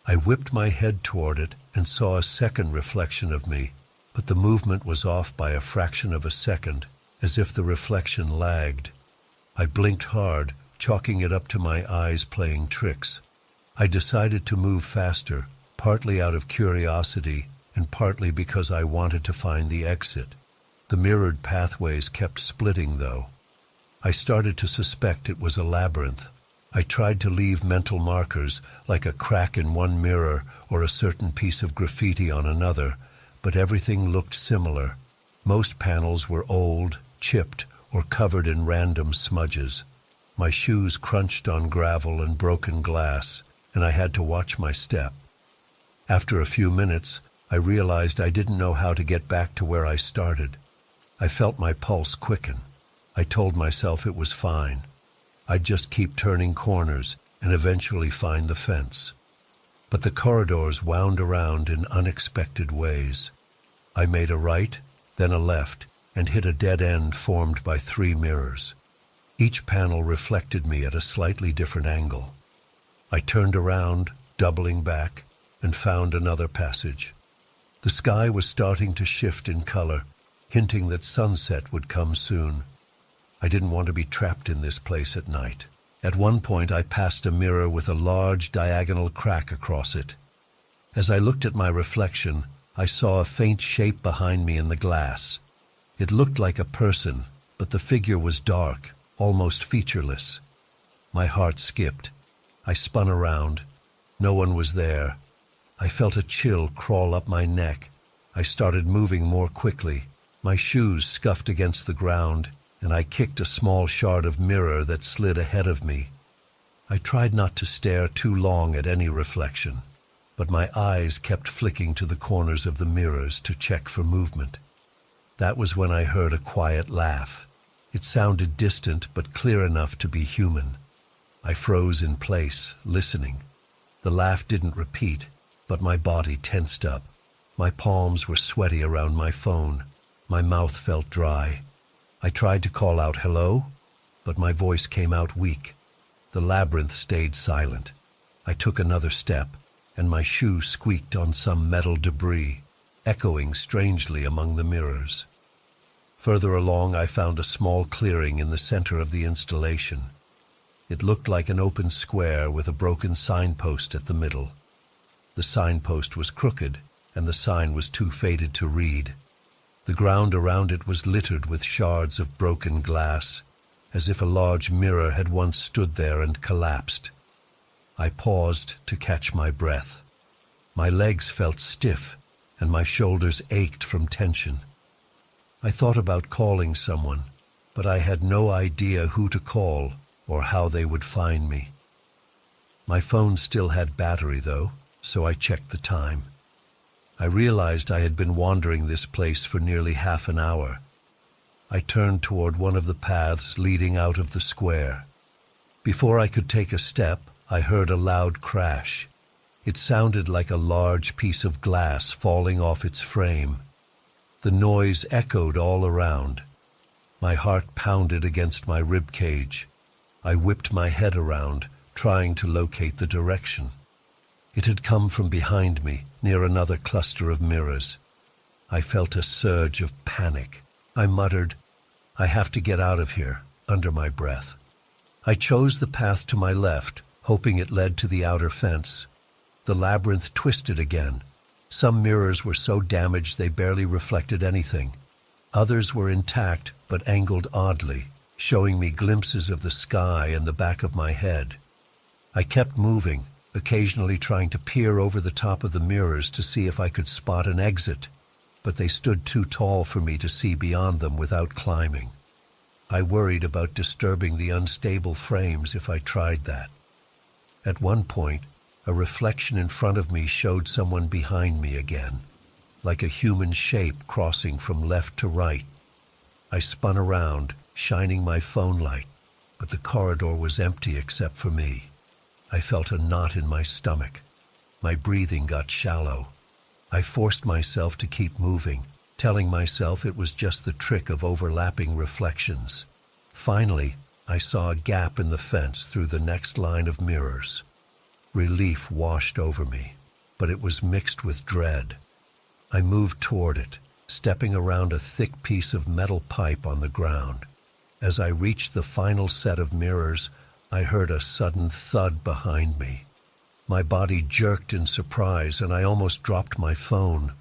I whipped my head toward it and saw a second reflection of me, but the movement was off by a fraction of a second, as if the reflection lagged. I blinked hard, chalking it up to my eyes playing tricks. I decided to move faster, partly out of curiosity and partly because I wanted to find the exit. The mirrored pathways kept splitting, though. I started to suspect it was a labyrinth. I tried to leave mental markers, like a crack in one mirror or a certain piece of graffiti on another, but everything looked similar. Most panels were old, chipped, or covered in random smudges. My shoes crunched on gravel and broken glass, and I had to watch my step. After a few minutes, I realized I didn't know how to get back to where I started. I felt my pulse quicken. I told myself it was fine. I'd just keep turning corners and eventually find the fence. But the corridors wound around in unexpected ways. I made a right, then a left, and hit a dead end formed by 3 mirrors. Each panel reflected me at a slightly different angle. I turned around, doubling back, and found another passage. The sky was starting to shift in color, hinting that sunset would come soon. I didn't want to be trapped in this place at night. At one point, I passed a mirror with a large diagonal crack across it. As I looked at my reflection, I saw a faint shape behind me in the glass. It looked like a person, but the figure was dark, almost featureless. My heart skipped. I spun around. No one was there. I felt a chill crawl up my neck. I started moving more quickly. My shoes scuffed against the ground, and I kicked a small shard of mirror that slid ahead of me. I tried not to stare too long at any reflection, but my eyes kept flicking to the corners of the mirrors to check for movement. That was when I heard a quiet laugh. It sounded distant but clear enough to be human. I froze in place, listening. The laugh didn't repeat, but my body tensed up. My palms were sweaty around my phone. My mouth felt dry. I tried to call out hello, but my voice came out weak. The labyrinth stayed silent. I took another step, and my shoe squeaked on some metal debris, echoing strangely among the mirrors. Further along, I found a small clearing in the center of the installation. It looked like an open square with a broken signpost at the middle. The signpost was crooked, and the sign was too faded to read. The ground around it was littered with shards of broken glass, as if a large mirror had once stood there and collapsed. I paused to catch my breath. My legs felt stiff, and my shoulders ached from tension. I thought about calling someone, but I had no idea who to call or how they would find me. My phone still had battery, though, so I checked the time. I realized I had been wandering this place for nearly half an hour. I turned toward one of the paths leading out of the square. Before I could take a step, I heard a loud crash. It sounded like a large piece of glass falling off its frame. The noise echoed all around. My heart pounded against my rib cage. I whipped my head around, trying to locate the direction. It had come from behind me, near another cluster of mirrors. I felt a surge of panic. I muttered, "I have to get out of here," under my breath. I chose the path to my left, hoping it led to the outer fence. The labyrinth twisted again. Some mirrors were so damaged they barely reflected anything. Others were intact but angled oddly, showing me glimpses of the sky and the back of my head. I kept moving, occasionally trying to peer over the top of the mirrors to see if I could spot an exit, but they stood too tall for me to see beyond them without climbing. I worried about disturbing the unstable frames if I tried that. At one point, a reflection in front of me showed someone behind me again, like a human shape crossing from left to right. I spun around, shining my phone light, but the corridor was empty except for me. I felt a knot in my stomach. My breathing got shallow. I forced myself to keep moving, telling myself it was just the trick of overlapping reflections. Finally, I saw a gap in the fence through the next line of mirrors. Relief washed over me, but it was mixed with dread. I moved toward it, stepping around a thick piece of metal pipe on the ground. As I reached the final set of mirrors, I heard a sudden thud behind me. My body jerked in surprise, and I almost dropped my phone.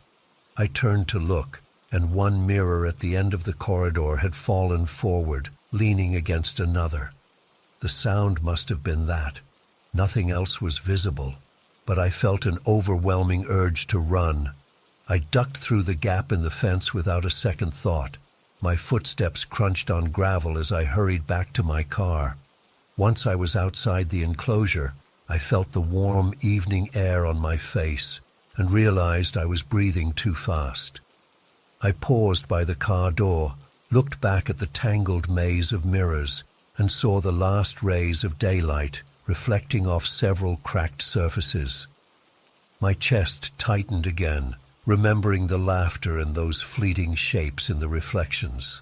I turned to look, and one mirror at the end of the corridor had fallen forward, leaning against another. The sound must have been that. Nothing else was visible, but I felt an overwhelming urge to run. I ducked through the gap in the fence without a second thought. My footsteps crunched on gravel as I hurried back to my car. Once I was outside the enclosure, I felt the warm evening air on my face and realized I was breathing too fast. I paused by the car door, looked back at the tangled maze of mirrors, and saw the last rays of daylight reflecting off several cracked surfaces. My chest tightened again, remembering the laughter and those fleeting shapes in the reflections.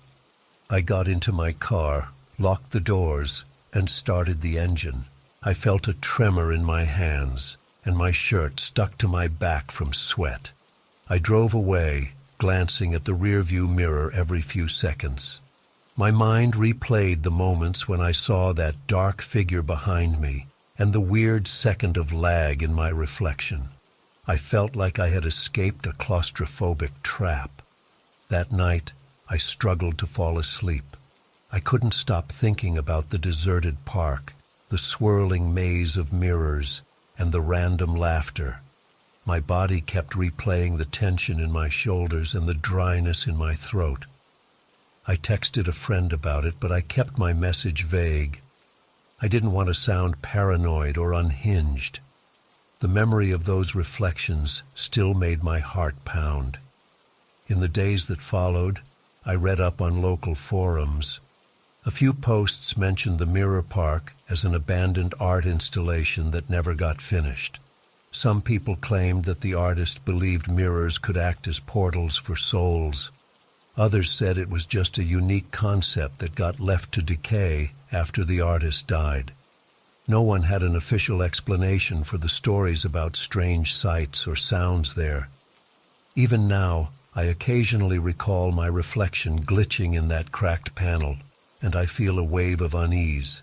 I got into my car, locked the doors, and started the engine. I felt a tremor in my hands, and my shirt stuck to my back from sweat. I drove away, glancing at the rearview mirror every few seconds. My mind replayed the moments when I saw that dark figure behind me and the weird second of lag in my reflection. I felt like I had escaped a claustrophobic trap. That night, I struggled to fall asleep. I couldn't stop thinking about the deserted park, the swirling maze of mirrors, and the random laughter. My body kept replaying the tension in my shoulders and the dryness in my throat. I texted a friend about it, but I kept my message vague. I didn't want to sound paranoid or unhinged. The memory of those reflections still made my heart pound. In the days that followed, I read up on local forums. A few posts mentioned the Mirror Park as an abandoned art installation that never got finished. Some people claimed that the artist believed mirrors could act as portals for souls. Others said it was just a unique concept that got left to decay after the artist died. No one had an official explanation for the stories about strange sights or sounds there. Even now, I occasionally recall my reflection glitching in that cracked panel, and I feel a wave of unease.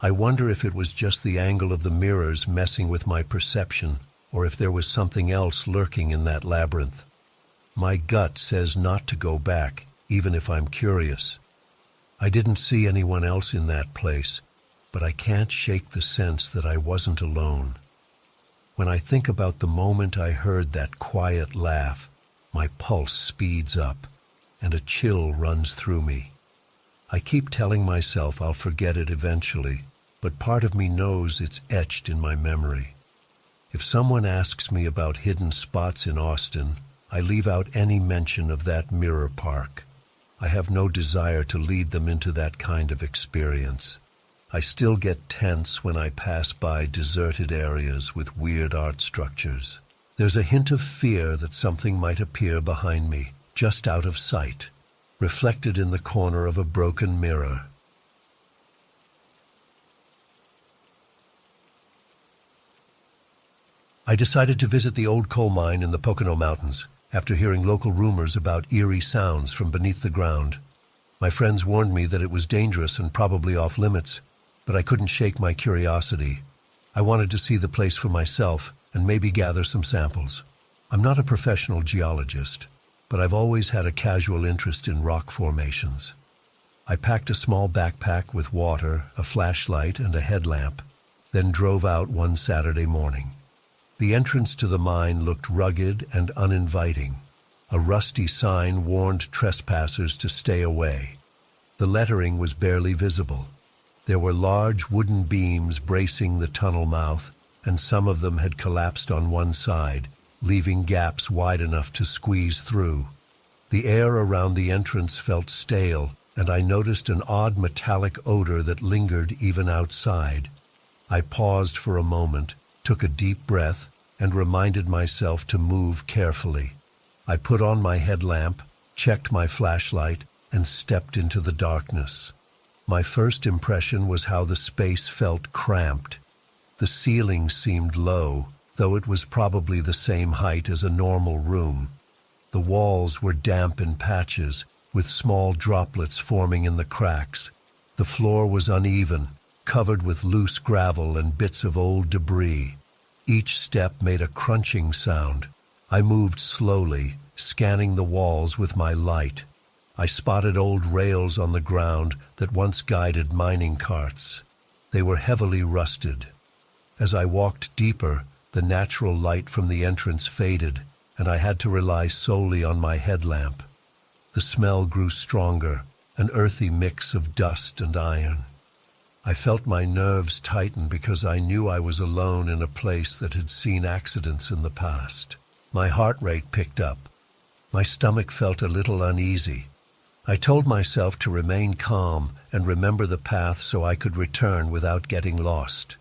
I wonder if it was just the angle of the mirrors messing with my perception, or if there was something else lurking in that labyrinth. My gut says not to go back, even if I'm curious. I didn't see anyone else in that place, but I can't shake the sense that I wasn't alone. When I think about the moment I heard that quiet laugh, my pulse speeds up, and a chill runs through me. I keep telling myself I'll forget it eventually, but part of me knows it's etched in my memory. If someone asks me about hidden spots in Austin, I leave out any mention of that mirror park. I have no desire to lead them into that kind of experience. I still get tense when I pass by deserted areas with weird art structures. There's a hint of fear that something might appear behind me, just out of sight, reflected in the corner of a broken mirror. I decided to visit the old coal mine in the Pocono Mountains after hearing local rumors about eerie sounds from beneath the ground. My friends warned me that it was dangerous and probably off limits, but I couldn't shake my curiosity. I wanted to see the place for myself and maybe gather some samples. I'm not a professional geologist, but I've always had a casual interest in rock formations. I packed a small backpack with water, a flashlight, and a headlamp, then drove out one Saturday morning. The entrance to the mine looked rugged and uninviting. A rusty sign warned trespassers to stay away. The lettering was barely visible. There were large wooden beams bracing the tunnel mouth, and some of them had collapsed on one side, leaving gaps wide enough to squeeze through. The air around the entrance felt stale, and I noticed an odd metallic odor that lingered even outside. I paused for a moment, took a deep breath, and reminded myself to move carefully. I put on my headlamp, checked my flashlight, and stepped into the darkness. My first impression was how the space felt cramped. The ceiling seemed low, though it was probably the same height as a normal room. The walls were damp in patches, with small droplets forming in the cracks. The floor was uneven, covered with loose gravel and bits of old debris. Each step made a crunching sound. I moved slowly, scanning the walls with my light. I spotted old rails on the ground that once guided mining carts. They were heavily rusted. As I walked deeper, the natural light from the entrance faded, and I had to rely solely on my headlamp. The smell grew stronger, an earthy mix of dust and iron. I felt my nerves tighten because I knew I was alone in a place that had seen accidents in the past. My heart rate picked up. My stomach felt a little uneasy. I told myself to remain calm and remember the path so I could return without getting lost.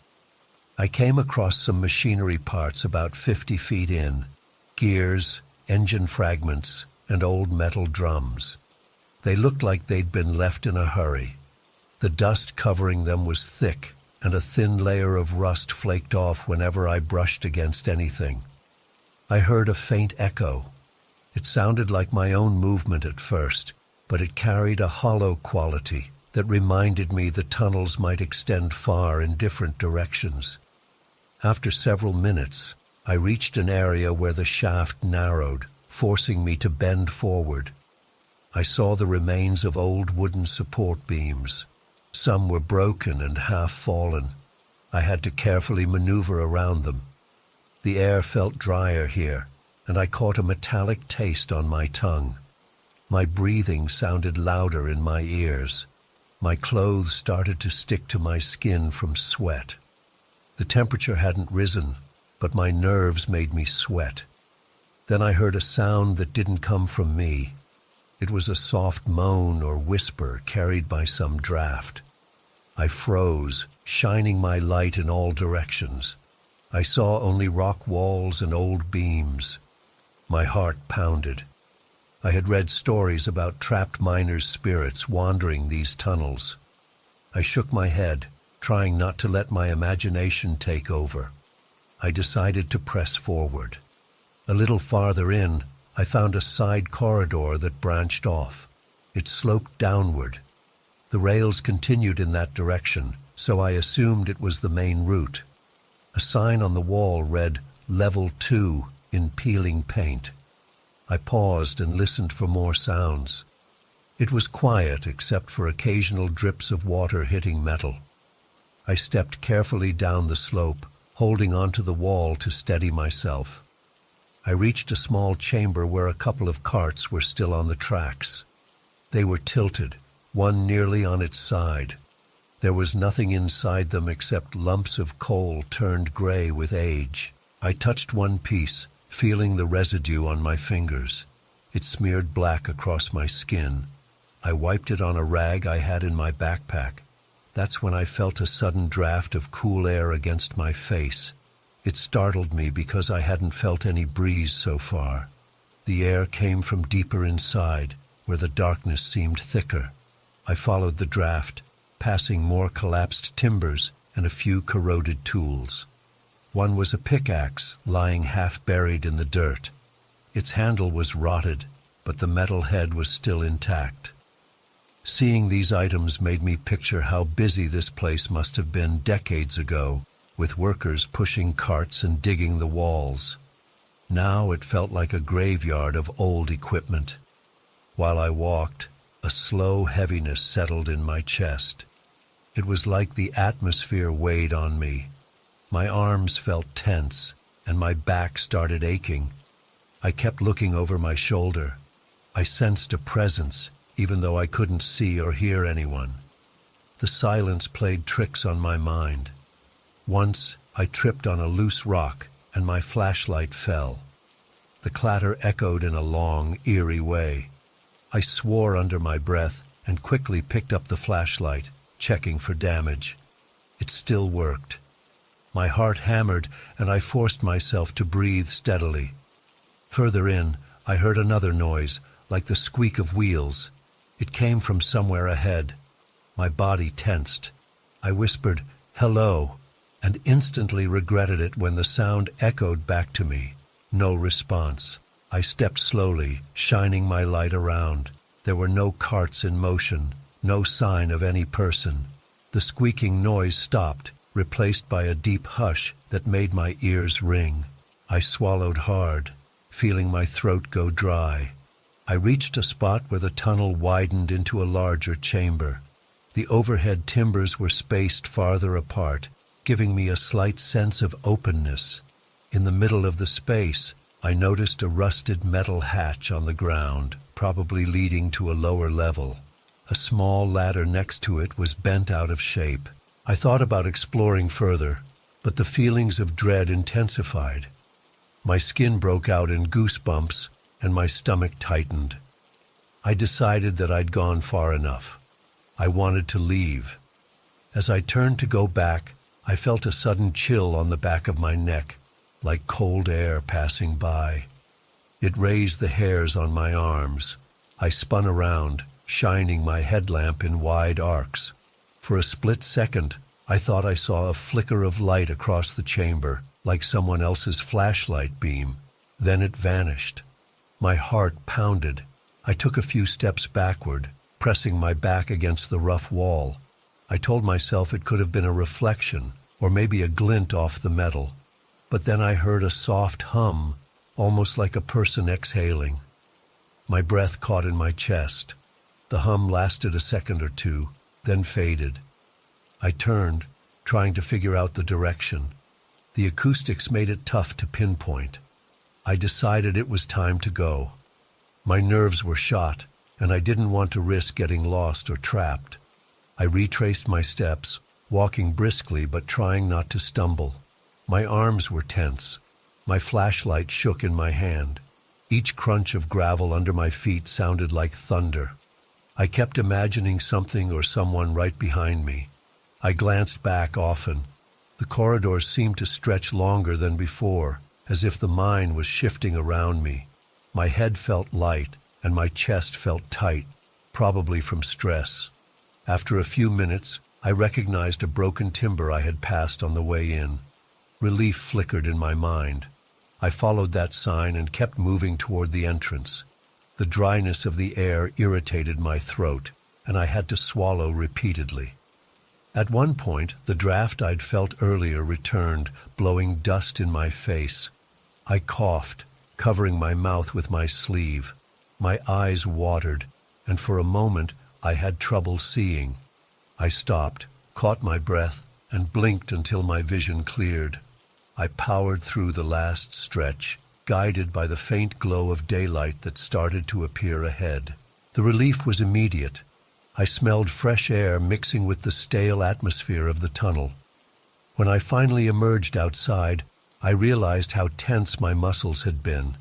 I came across some machinery parts about 50 feet in, gears, engine fragments, and old metal drums. They looked like they'd been left in a hurry. The dust covering them was thick, and a thin layer of rust flaked off whenever I brushed against anything. I heard a faint echo. It sounded like my own movement at first, but it carried a hollow quality that reminded me the tunnels might extend far in different directions. After several minutes, I reached an area where the shaft narrowed, forcing me to bend forward. I saw the remains of old wooden support beams. Some were broken and half fallen. I had to carefully maneuver around them. The air felt drier here, and I caught a metallic taste on my tongue. My breathing sounded louder in my ears. My clothes started to stick to my skin from sweat. The temperature hadn't risen, but my nerves made me sweat. Then I heard a sound that didn't come from me. It was a soft moan or whisper carried by some draft. I froze, shining my light in all directions. I saw only rock walls and old beams. My heart pounded. I had read stories about trapped miners' spirits wandering these tunnels. I shook my head, trying not to let my imagination take over. I decided to press forward. A little farther in, I found a side corridor that branched off. It sloped downward. The rails continued in that direction, so I assumed it was the main route. A sign on the wall read, "Level 2" in peeling paint. I paused and listened for more sounds. It was quiet except for occasional drips of water hitting metal. I stepped carefully down the slope, holding onto the wall to steady myself. I reached a small chamber where a couple of carts were still on the tracks. They were tilted, one nearly on its side. There was nothing inside them except lumps of coal turned gray with age. I touched one piece, feeling the residue on my fingers. It smeared black across my skin. I wiped it on a rag I had in my backpack. That's when I felt a sudden draft of cool air against my face. It startled me because I hadn't felt any breeze so far. The air came from deeper inside, where the darkness seemed thicker. I followed the draft, passing more collapsed timbers and a few corroded tools. One was a pickaxe lying half buried in the dirt. Its handle was rotted, but the metal head was still intact. Seeing these items made me picture how busy this place must have been decades ago, with workers pushing carts and digging the walls. Now it felt like a graveyard of old equipment. While I walked, a slow heaviness settled in my chest. It was like the atmosphere weighed on me. My arms felt tense, and my back started aching. I kept looking over my shoulder. I sensed a presence, even though I couldn't see or hear anyone. The silence played tricks on my mind. Once, I tripped on a loose rock, and my flashlight fell. The clatter echoed in a long, eerie way. I swore under my breath and quickly picked up the flashlight, checking for damage. It still worked. My heart hammered, and I forced myself to breathe steadily. Further in, I heard another noise, like the squeak of wheels. It came from somewhere ahead. My body tensed. I whispered, "Hello," and instantly regretted it when the sound echoed back to me. No response. I stepped slowly, shining my light around. There were no carts in motion, no sign of any person. The squeaking noise stopped, replaced by a deep hush that made my ears ring. I swallowed hard, feeling my throat go dry. I reached a spot where the tunnel widened into a larger chamber. The overhead timbers were spaced farther apart, giving me a slight sense of openness. In the middle of the space, I noticed a rusted metal hatch on the ground, probably leading to a lower level. A small ladder next to it was bent out of shape. I thought about exploring further, but the feelings of dread intensified. My skin broke out in goosebumps, and my stomach tightened. I decided that I'd gone far enough. I wanted to leave. As I turned to go back, I felt a sudden chill on the back of my neck, like cold air passing by. It raised the hairs on my arms. I spun around, shining my headlamp in wide arcs. For a split second, I thought I saw a flicker of light across the chamber, like someone else's flashlight beam. Then it vanished. My heart pounded. I took a few steps backward, pressing my back against the rough wall. I told myself it could have been a reflection, or maybe a glint off the metal. But then I heard a soft hum, almost like a person exhaling. My breath caught in my chest. The hum lasted a second or two, then faded. I turned, trying to figure out the direction. The acoustics made it tough to pinpoint. I decided it was time to go. My nerves were shot, and I didn't want to risk getting lost or trapped. I retraced my steps, walking briskly but trying not to stumble. My arms were tense. My flashlight shook in my hand. Each crunch of gravel under my feet sounded like thunder. I kept imagining something or someone right behind me. I glanced back often. The corridors seemed to stretch longer than before, as if the mine was shifting around me. My head felt light, and my chest felt tight, probably from stress. After a few minutes, I recognized a broken timber I had passed on the way in. Relief flickered in my mind. I followed that sign and kept moving toward the entrance. The dryness of the air irritated my throat, and I had to swallow repeatedly. At one point, the draft I'd felt earlier returned, blowing dust in my face. I coughed, covering my mouth with my sleeve. My eyes watered, and for a moment I had trouble seeing. I stopped, caught my breath, and blinked until my vision cleared. I powered through the last stretch, guided by the faint glow of daylight that started to appear ahead. The relief was immediate. I smelled fresh air mixing with the stale atmosphere of the tunnel. When I finally emerged outside, I realized how tense my muscles had been.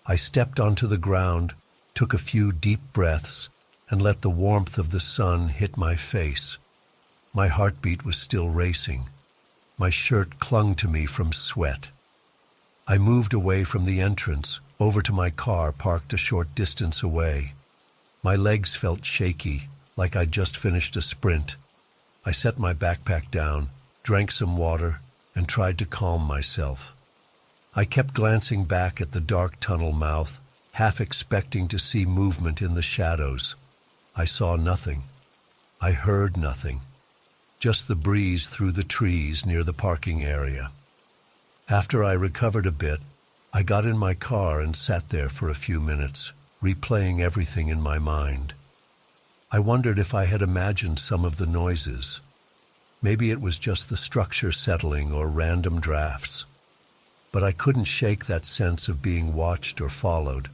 I stepped onto the ground, took a few deep breaths, and let the warmth of the sun hit my face. My heartbeat was still racing. My shirt clung to me from sweat. I moved away from the entrance, over to my car parked a short distance away. My legs felt shaky, like I'd just finished a sprint. I set my backpack down, drank some water, and tried to calm myself. I kept glancing back at the dark tunnel mouth, half expecting to see movement in the shadows. I saw nothing. I heard nothing. Just the breeze through the trees near the parking area. After I recovered a bit, I got in my car and sat there for a few minutes, replaying everything in my mind. I wondered if I had imagined some of the noises. Maybe it was just the structure settling or random drafts. But I couldn't shake that sense of being watched or followed.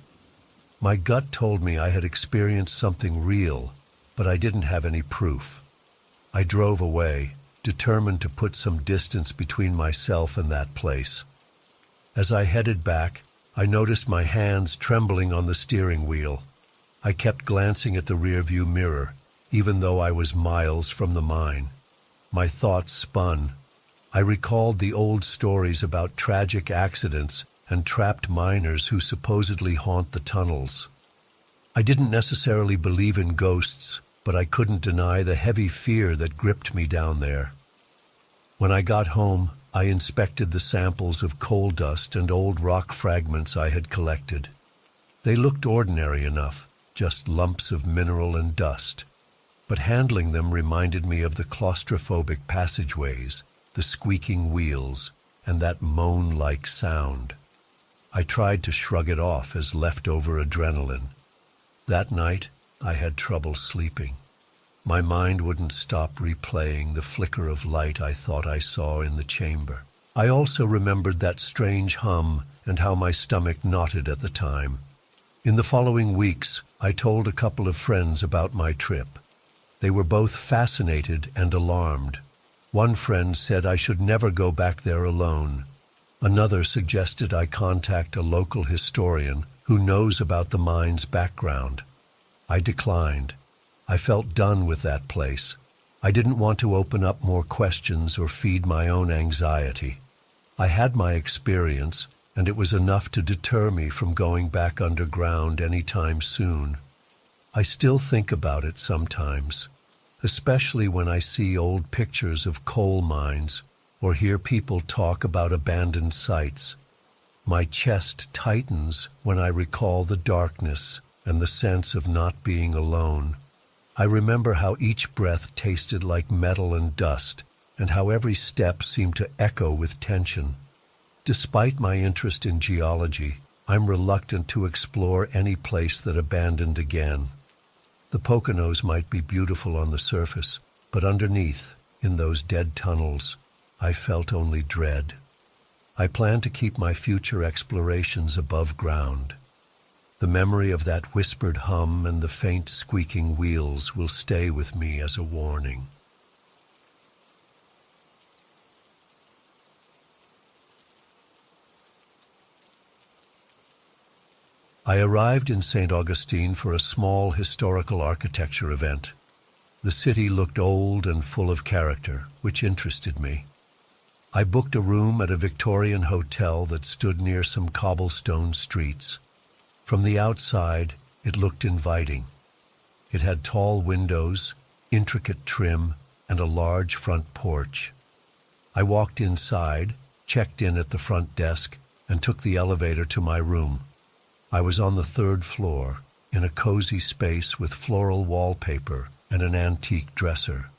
My gut told me I had experienced something real, but I didn't have any proof. I drove away, determined to put some distance between myself and that place. As I headed back, I noticed my hands trembling on the steering wheel. I kept glancing at the rearview mirror, even though I was miles from the mine. My thoughts spun. I recalled the old stories about tragic accidents and trapped miners who supposedly haunt the tunnels. I didn't necessarily believe in ghosts, but I couldn't deny the heavy fear that gripped me down there. When I got home, I inspected the samples of coal dust and old rock fragments I had collected. They looked ordinary enough, just lumps of mineral and dust. But handling them reminded me of the claustrophobic passageways, the squeaking wheels, and that moan-like sound. I tried to shrug it off as leftover adrenaline. That night, I had trouble sleeping. My mind wouldn't stop replaying the flicker of light I thought I saw in the chamber. I also remembered that strange hum and how my stomach knotted at the time. In the following weeks, I told a couple of friends about my trip. They were both fascinated and alarmed. One friend said I should never go back there alone. Another suggested I contact a local historian who knows about the mine's background. I declined. I felt done with that place. I didn't want to open up more questions or feed my own anxiety. I had my experience, and it was enough to deter me from going back underground anytime soon. I still think about it sometimes, especially when I see old pictures of coal mines or hear people talk about abandoned sites. My chest tightens when I recall the darkness and the sense of not being alone. I remember how each breath tasted like metal and dust, and how every step seemed to echo with tension. Despite my interest in geology, I'm reluctant to explore any place that abandoned again. The Poconos might be beautiful on the surface, but underneath, in those dead tunnels, I felt only dread. I plan to keep my future explorations above ground. The memory of that whispered hum and the faint squeaking wheels will stay with me as a warning. I arrived in St. Augustine for a small historical architecture event. The city looked old and full of character, which interested me. I booked a room at a Victorian hotel that stood near some cobblestone streets. From the outside, it looked inviting. It had tall windows, intricate trim, and a large front porch. I walked inside, checked in at the front desk, and took the elevator to my room. I was on the 3rd floor, in a cozy space with floral wallpaper and an antique dresser.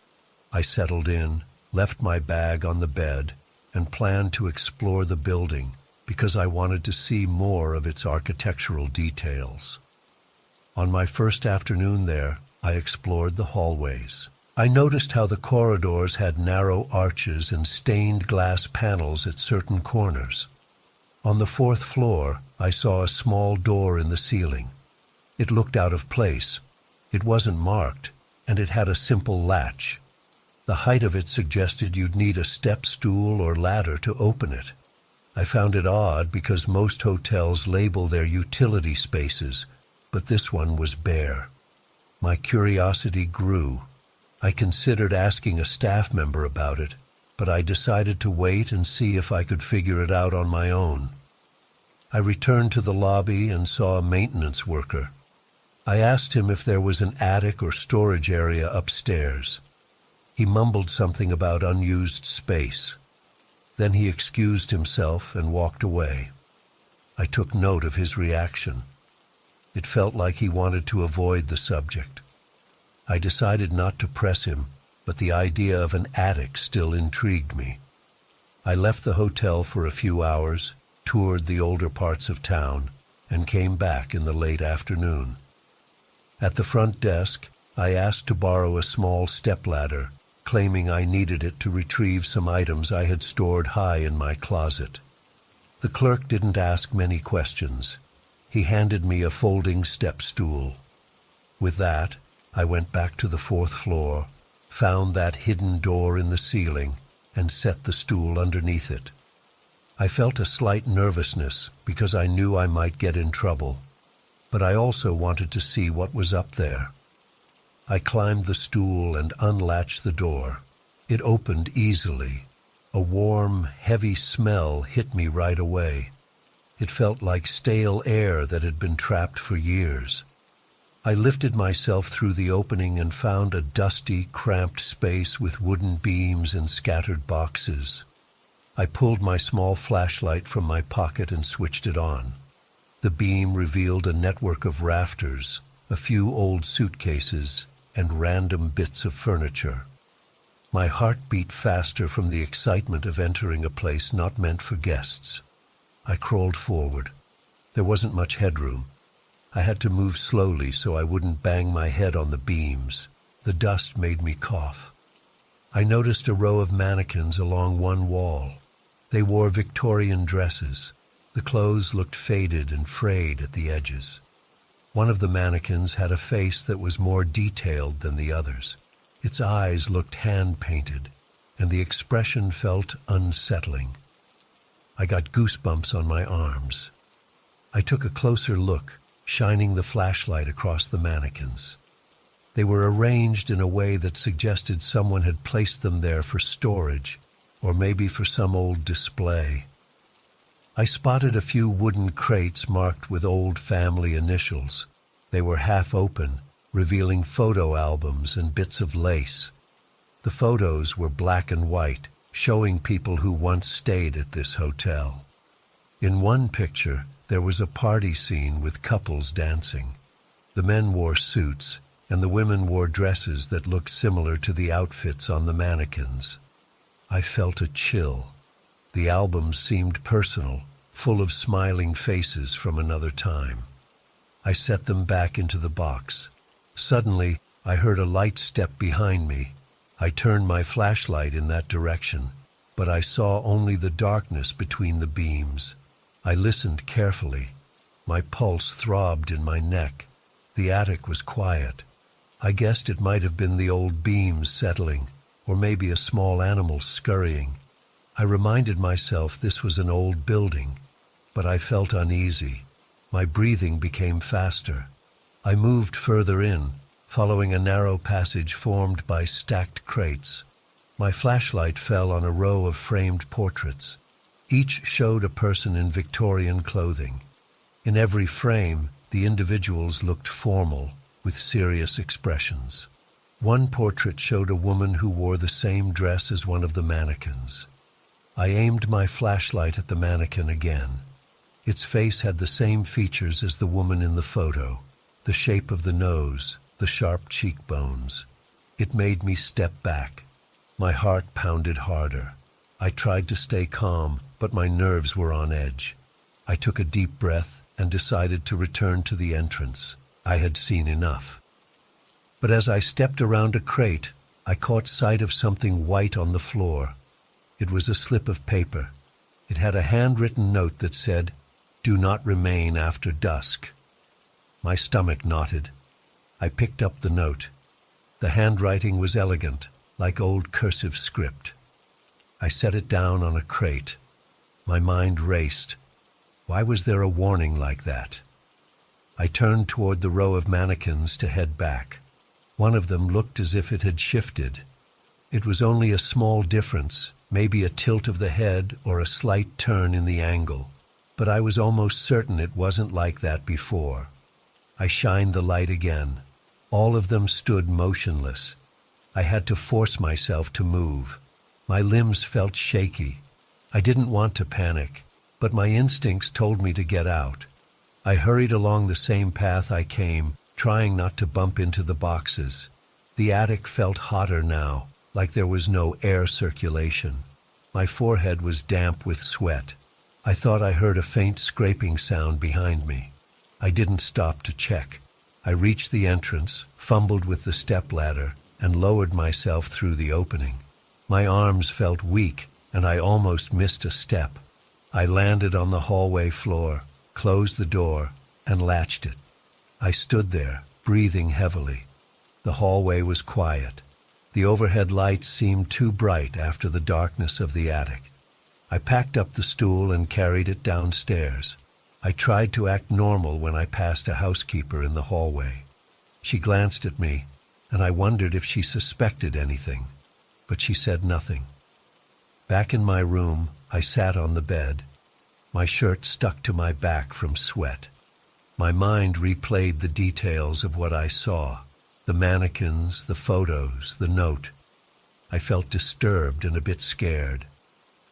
I settled in, left my bag on the bed, and planned to explore the building, because I wanted to see more of its architectural details. On my first afternoon there, I explored the hallways. I noticed how the corridors had narrow arches and stained glass panels at certain corners. On the fourth floor, I saw a small door in the ceiling. It looked out of place. It wasn't marked, and it had a simple latch. The height of it suggested you'd need a step stool or ladder to open it. I found it odd because most hotels label their utility spaces, but this one was bare. My curiosity grew. I considered asking a staff member about it, but I decided to wait and see if I could figure it out on my own. I returned to the lobby and saw a maintenance worker. I asked him if there was an attic or storage area upstairs. He mumbled something about unused space. Then he excused himself and walked away. I took note of his reaction. It felt like he wanted to avoid the subject. I decided not to press him, but the idea of an attic still intrigued me. I left the hotel for a few hours, toured the older parts of town, and came back in the late afternoon. At the front desk, I asked to borrow a small stepladder, claiming I needed it to retrieve some items I had stored high in my closet. The clerk didn't ask many questions. He handed me a folding step stool. With that, I went back to the fourth floor, found that hidden door in the ceiling, and set the stool underneath it. I felt a slight nervousness because I knew I might get in trouble, but I also wanted to see what was up there. I climbed the stool and unlatched the door. It opened easily. A warm, heavy smell hit me right away. It felt like stale air that had been trapped for years. I lifted myself through the opening and found a dusty, cramped space with wooden beams and scattered boxes. I pulled my small flashlight from my pocket and switched it on. The beam revealed a network of rafters, a few old suitcases, and random bits of furniture. My heart beat faster from the excitement of entering a place not meant for guests. I crawled forward. There wasn't much headroom. I had to move slowly so I wouldn't bang my head on the beams. The dust made me cough. I noticed a row of mannequins along one wall. They wore Victorian dresses. The clothes looked faded and frayed at the edges. One of the mannequins had a face that was more detailed than the others. Its eyes looked hand-painted, and the expression felt unsettling. I got goosebumps on my arms. I took a closer look, shining the flashlight across the mannequins. They were arranged in a way that suggested someone had placed them there for storage, or maybe for some old display. I spotted a few wooden crates marked with old family initials. They were half open, revealing photo albums and bits of lace. The photos were black and white, showing people who once stayed at this hotel. In one picture, there was a party scene with couples dancing. The men wore suits, and the women wore dresses that looked similar to the outfits on the mannequins. I felt a chill. The albums seemed personal, full of smiling faces from another time. I set them back into the box. Suddenly, I heard a light step behind me. I turned my flashlight in that direction, but I saw only the darkness between the beams. I listened carefully. My pulse throbbed in my neck. The attic was quiet. I guessed it might have been the old beams settling, or maybe a small animal scurrying. I reminded myself this was an old building, but I felt uneasy. My breathing became faster. I moved further in, following a narrow passage formed by stacked crates. My flashlight fell on a row of framed portraits. Each showed a person in Victorian clothing. In every frame, the individuals looked formal, with serious expressions. One portrait showed a woman who wore the same dress as one of the mannequins. I aimed my flashlight at the mannequin again. Its face had the same features as the woman in the photo, the shape of the nose, the sharp cheekbones. It made me step back. My heart pounded harder. I tried to stay calm, but my nerves were on edge. I took a deep breath and decided to return to the entrance. I had seen enough. But as I stepped around a crate, I caught sight of something white on the floor. It was a slip of paper. It had a handwritten note that said, "Do not remain after dusk." My stomach knotted. I picked up the note. The handwriting was elegant, like old cursive script. I set it down on a crate. My mind raced. Why was there a warning like that? I turned toward the row of mannequins to head back. One of them looked as if it had shifted. It was only a small difference, maybe a tilt of the head or a slight turn in the angle, but I was almost certain it wasn't like that before. I shined the light again. All of them stood motionless. I had to force myself to move. My limbs felt shaky. I didn't want to panic, but my instincts told me to get out. I hurried along the same path I came, trying not to bump into the boxes. The attic felt hotter now, like there was no air circulation. My forehead was damp with sweat. I thought I heard a faint scraping sound behind me. I didn't stop to check. I reached the entrance, fumbled with the stepladder, and lowered myself through the opening. My arms felt weak, and I almost missed a step. I landed on the hallway floor, closed the door, and latched it. I stood there, breathing heavily. The hallway was quiet. The overhead lights seemed too bright after the darkness of the attic. I packed up the stool and carried it downstairs. I tried to act normal when I passed a housekeeper in the hallway. She glanced at me, and I wondered if she suspected anything, but she said nothing. Back in my room, I sat on the bed. My shirt stuck to my back from sweat. My mind replayed the details of what I saw, the mannequins, the photos, the note. I felt disturbed and a bit scared.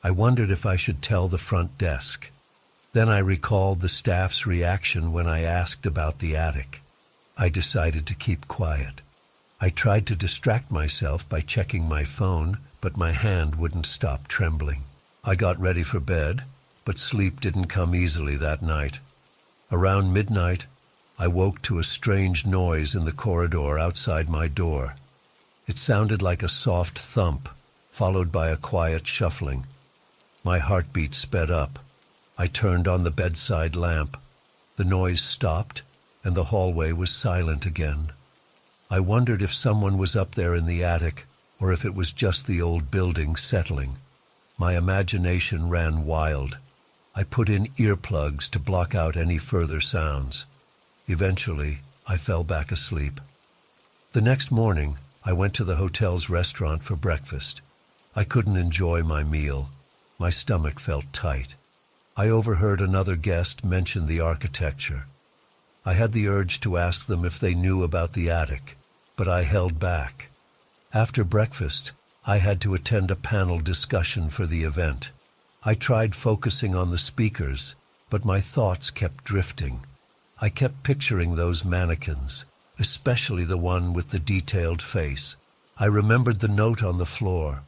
I wondered if I should tell the front desk. Then I recalled the staff's reaction when I asked about the attic. I decided to keep quiet. I tried to distract myself by checking my phone, but my hand wouldn't stop trembling. I got ready for bed, but sleep didn't come easily that night. Around midnight, I woke to a strange noise in the corridor outside my door. It sounded like a soft thump, followed by a quiet shuffling. My heartbeat sped up. I turned on the bedside lamp. The noise stopped, and the hallway was silent again. I wondered if someone was up there in the attic, or if it was just the old building settling. My imagination ran wild. I put in earplugs to block out any further sounds. Eventually, I fell back asleep. The next morning, I went to the hotel's restaurant for breakfast. I couldn't enjoy my meal. My stomach felt tight. I overheard another guest mention the architecture. I had the urge to ask them if they knew about the attic, but I held back. After breakfast, I had to attend a panel discussion for the event. I tried focusing on the speakers, but my thoughts kept drifting. I kept picturing those mannequins, especially the one with the detailed face. I remembered the note on the floor.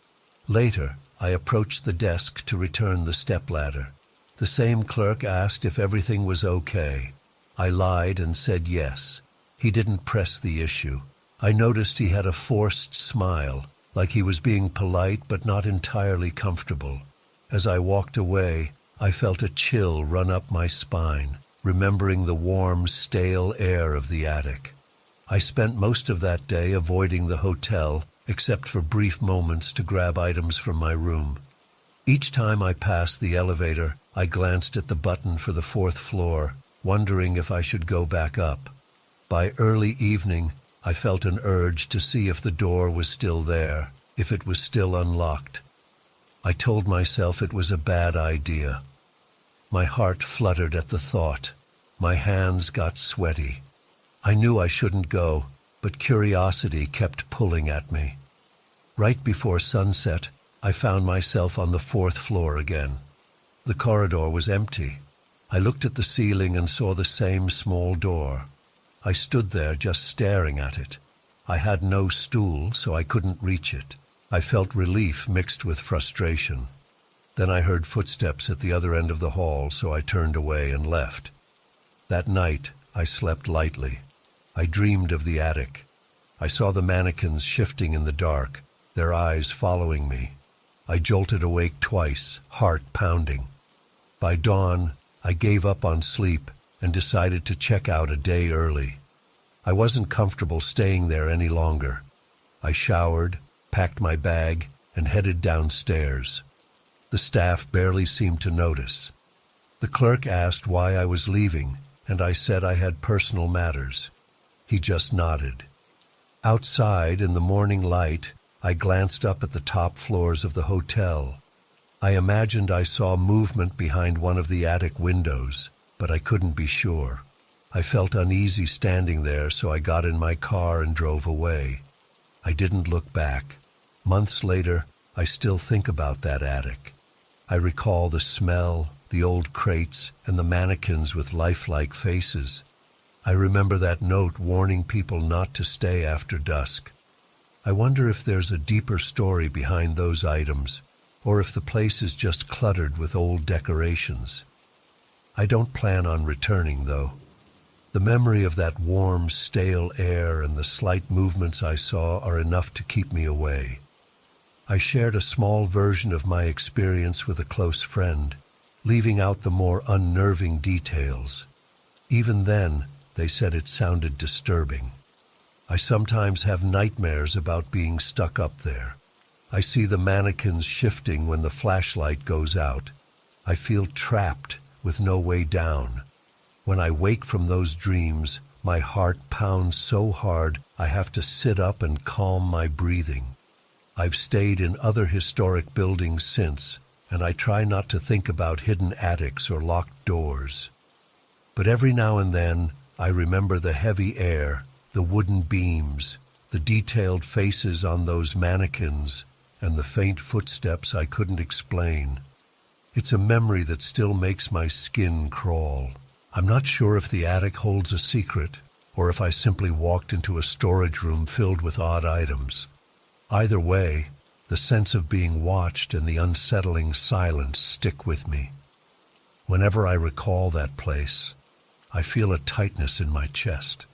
Later, I approached the desk to return the stepladder. The same clerk asked if everything was okay. I lied and said yes. He didn't press the issue. I noticed he had a forced smile, like he was being polite but not entirely comfortable. As I walked away, I felt a chill run up my spine, remembering the warm, stale air of the attic. I spent most of that day avoiding the hotel, except for brief moments to grab items from my room. Each time I passed the elevator, I glanced at the button for the 4th floor, wondering if I should go back up. By early evening, I felt an urge to see if the door was still there, if it was still unlocked. I told myself it was a bad idea. My heart fluttered at the thought. My hands got sweaty. I knew I shouldn't go, but curiosity kept pulling at me. Right before sunset, I found myself on the 4th floor again. The corridor was empty. I looked at the ceiling and saw the same small door. I stood there just staring at it. I had no stool, so I couldn't reach it. I felt relief mixed with frustration. Then I heard footsteps at the other end of the hall, so I turned away and left. That night, I slept lightly. I dreamed of the attic. I saw the mannequins shifting in the dark, their eyes following me. I jolted awake twice, heart pounding. By dawn, I gave up on sleep and decided to check out a day early. I wasn't comfortable staying there any longer. I showered, packed my bag, and headed downstairs. The staff barely seemed to notice. The clerk asked why I was leaving, and I said I had personal matters. He just nodded. Outside, in the morning light, I glanced up at the top floors of the hotel. I imagined I saw movement behind one of the attic windows, but I couldn't be sure. I felt uneasy standing there, so I got in my car and drove away. I didn't look back. Months later, I still think about that attic. I recall the smell, the old crates, and the mannequins with lifelike faces. I remember that note warning people not to stay after dusk. I wonder if there's a deeper story behind those items, or if the place is just cluttered with old decorations. I don't plan on returning, though. The memory of that warm, stale air and the slight movements I saw are enough to keep me away. I shared a small version of my experience with a close friend, leaving out the more unnerving details. Even then, they said it sounded disturbing. I sometimes have nightmares about being stuck up there. I see the mannequins shifting when the flashlight goes out. I feel trapped with no way down. When I wake from those dreams, my heart pounds so hard I have to sit up and calm my breathing. I've stayed in other historic buildings since, and I try not to think about hidden attics or locked doors. But every now and then, I remember the heavy air, the wooden beams, the detailed faces on those mannequins, and the faint footsteps I couldn't explain. It's a memory that still makes my skin crawl. I'm not sure if the attic holds a secret, or if I simply walked into a storage room filled with odd items. Either way, the sense of being watched and the unsettling silence stick with me. Whenever I recall that place, I feel a tightness in my chest.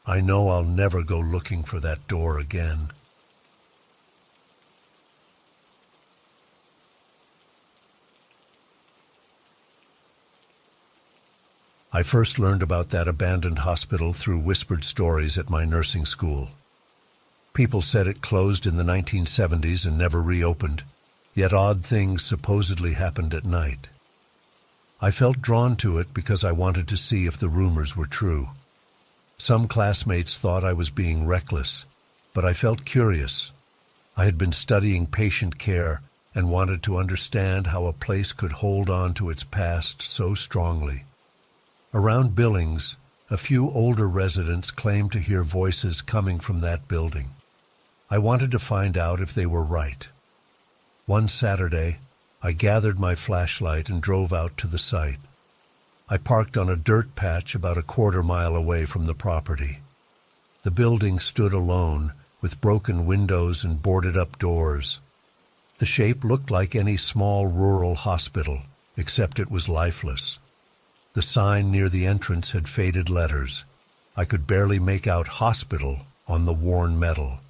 I know I'll never go looking for that door again. I first learned about that abandoned hospital through whispered stories at my nursing school. People said it closed in the 1970s and never reopened, yet odd things supposedly happened at night. I felt drawn to it because I wanted to see if the rumors were true. Some classmates thought I was being reckless, but I felt curious. I had been studying patient care and wanted to understand how a place could hold on to its past so strongly. Around Billings, a few older residents claimed to hear voices coming from that building. I wanted to find out if they were right. One Saturday, I gathered my flashlight and drove out to the site. I parked on a dirt patch about a quarter-mile away from the property. The building stood alone, with broken windows and boarded-up doors. The shape looked like any small rural hospital, except it was lifeless. The sign near the entrance had faded letters. I could barely make out "hospital" on the worn metal.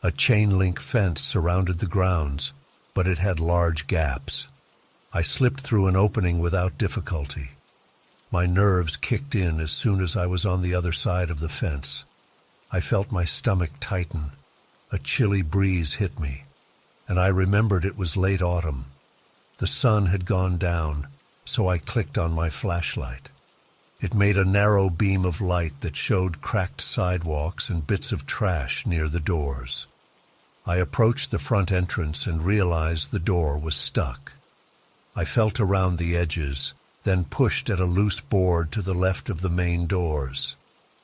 A chain-link fence surrounded the grounds, but it had large gaps. I slipped through an opening without difficulty. My nerves kicked in as soon as I was on the other side of the fence. I felt my stomach tighten. A chilly breeze hit me, and I remembered it was late autumn. The sun had gone down, so I clicked on my flashlight. It made a narrow beam of light that showed cracked sidewalks and bits of trash near the doors. I approached the front entrance and realized the door was stuck. I felt around the edges, then pushed at a loose board to the left of the main doors.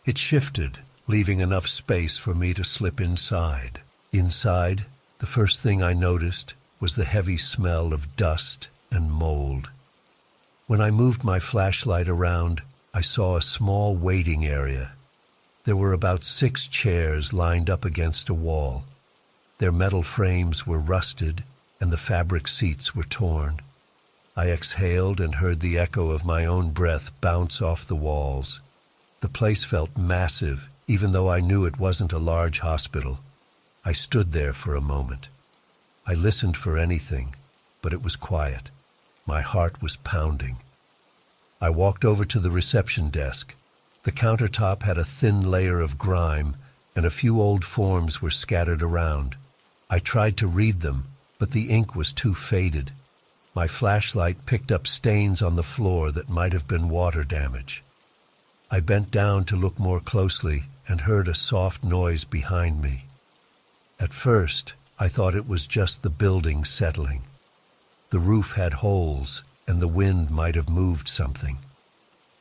It shifted, leaving enough space for me to slip inside. Inside, the first thing I noticed was the heavy smell of dust and mold. When I moved my flashlight around, I saw a small waiting area. There were about 6 chairs lined up against a wall. Their metal frames were rusted, and the fabric seats were torn. I exhaled and heard the echo of my own breath bounce off the walls. The place felt massive, even though I knew it wasn't a large hospital. I stood there for a moment. I listened for anything, but it was quiet. My heart was pounding. I walked over to the reception desk. The countertop had a thin layer of grime, and a few old forms were scattered around. I tried to read them, but the ink was too faded. My flashlight picked up stains on the floor that might have been water damage. I bent down to look more closely and heard a soft noise behind me. At first, I thought it was just the building settling. The roof had holes, and the wind might have moved something.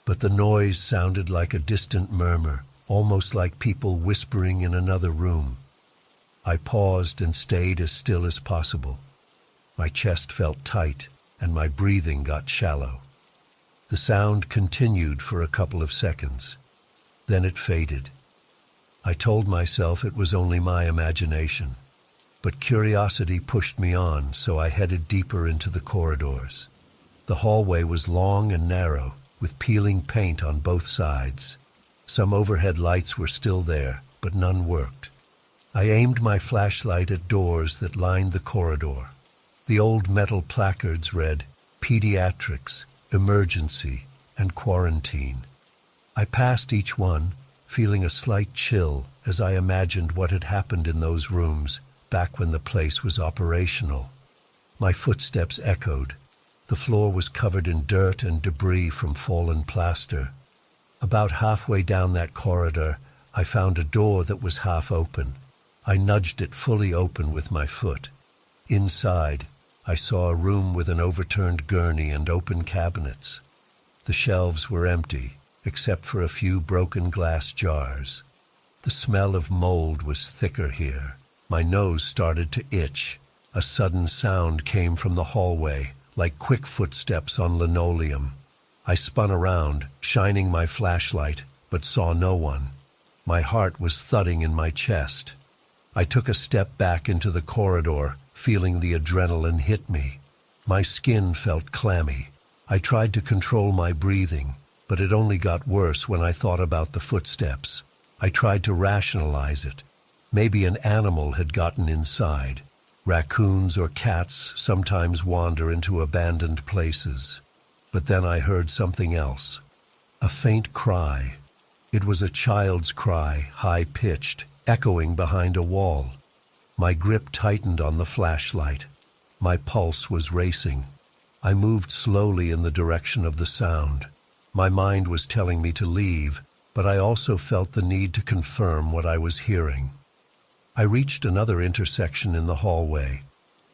But the noise sounded like a distant murmur, almost like people whispering in another room. I paused and stayed as still as possible. My chest felt tight, and my breathing got shallow. The sound continued for a couple of seconds. Then it faded. I told myself it was only my imagination, but curiosity pushed me on, so I headed deeper into the corridors. The hallway was long and narrow, with peeling paint on both sides. Some overhead lights were still there, but none worked. I aimed my flashlight at doors that lined the corridor. The old metal placards read, "Pediatrics, Emergency, and Quarantine." I passed each one, feeling a slight chill as I imagined what had happened in those rooms back when the place was operational. My footsteps echoed. The floor was covered in dirt and debris from fallen plaster. About halfway down that corridor, I found a door that was half open. I nudged it fully open with my foot. Inside, I saw a room with an overturned gurney and open cabinets. The shelves were empty, except for a few broken glass jars. The smell of mold was thicker here. My nose started to itch. A sudden sound came from the hallway, like quick footsteps on linoleum. I spun around, shining my flashlight, but saw no one. My heart was thudding in my chest. I took a step back into the corridor, feeling the adrenaline hit me. My skin felt clammy. I tried to control my breathing, but it only got worse when I thought about the footsteps. I tried to rationalize it. Maybe an animal had gotten inside. Raccoons or cats sometimes wander into abandoned places. But then I heard something else. A faint cry. It was a child's cry, high-pitched, echoing behind a wall. My grip tightened on the flashlight. My pulse was racing. I moved slowly in the direction of the sound. My mind was telling me to leave, but I also felt the need to confirm what I was hearing. I reached another intersection in the hallway.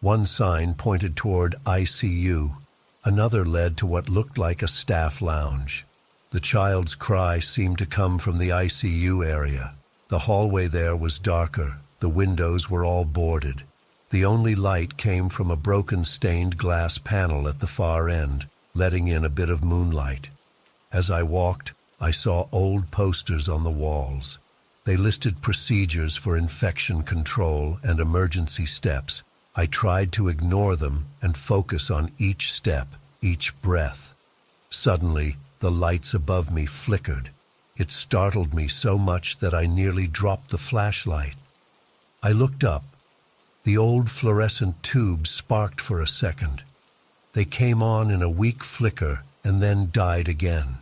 One sign pointed toward ICU. Another led to what looked like a staff lounge. The child's cry seemed to come from the ICU area. The hallway there was darker. The windows were all boarded. The only light came from a broken stained glass panel at the far end, letting in a bit of moonlight. As I walked, I saw old posters on the walls. They listed procedures for infection control and emergency steps. I tried to ignore them and focus on each step, each breath. Suddenly, the lights above me flickered. It startled me so much that I nearly dropped the flashlight. I looked up. The old fluorescent tubes sparked for a second. They came on in a weak flicker and then died again.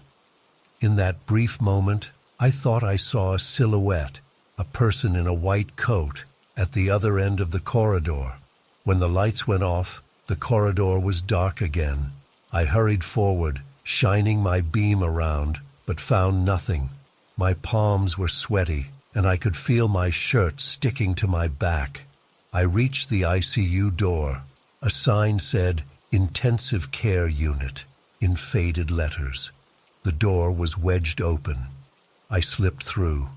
In that brief moment, I thought I saw a silhouette, a person in a white coat, at the other end of the corridor. When the lights went off, the corridor was dark again. I hurried forward, shining my beam around, but found nothing. My palms were sweaty, and I could feel my shirt sticking to my back. I reached the ICU door. A sign said, "Intensive Care Unit," in faded letters. The door was wedged open. I slipped through.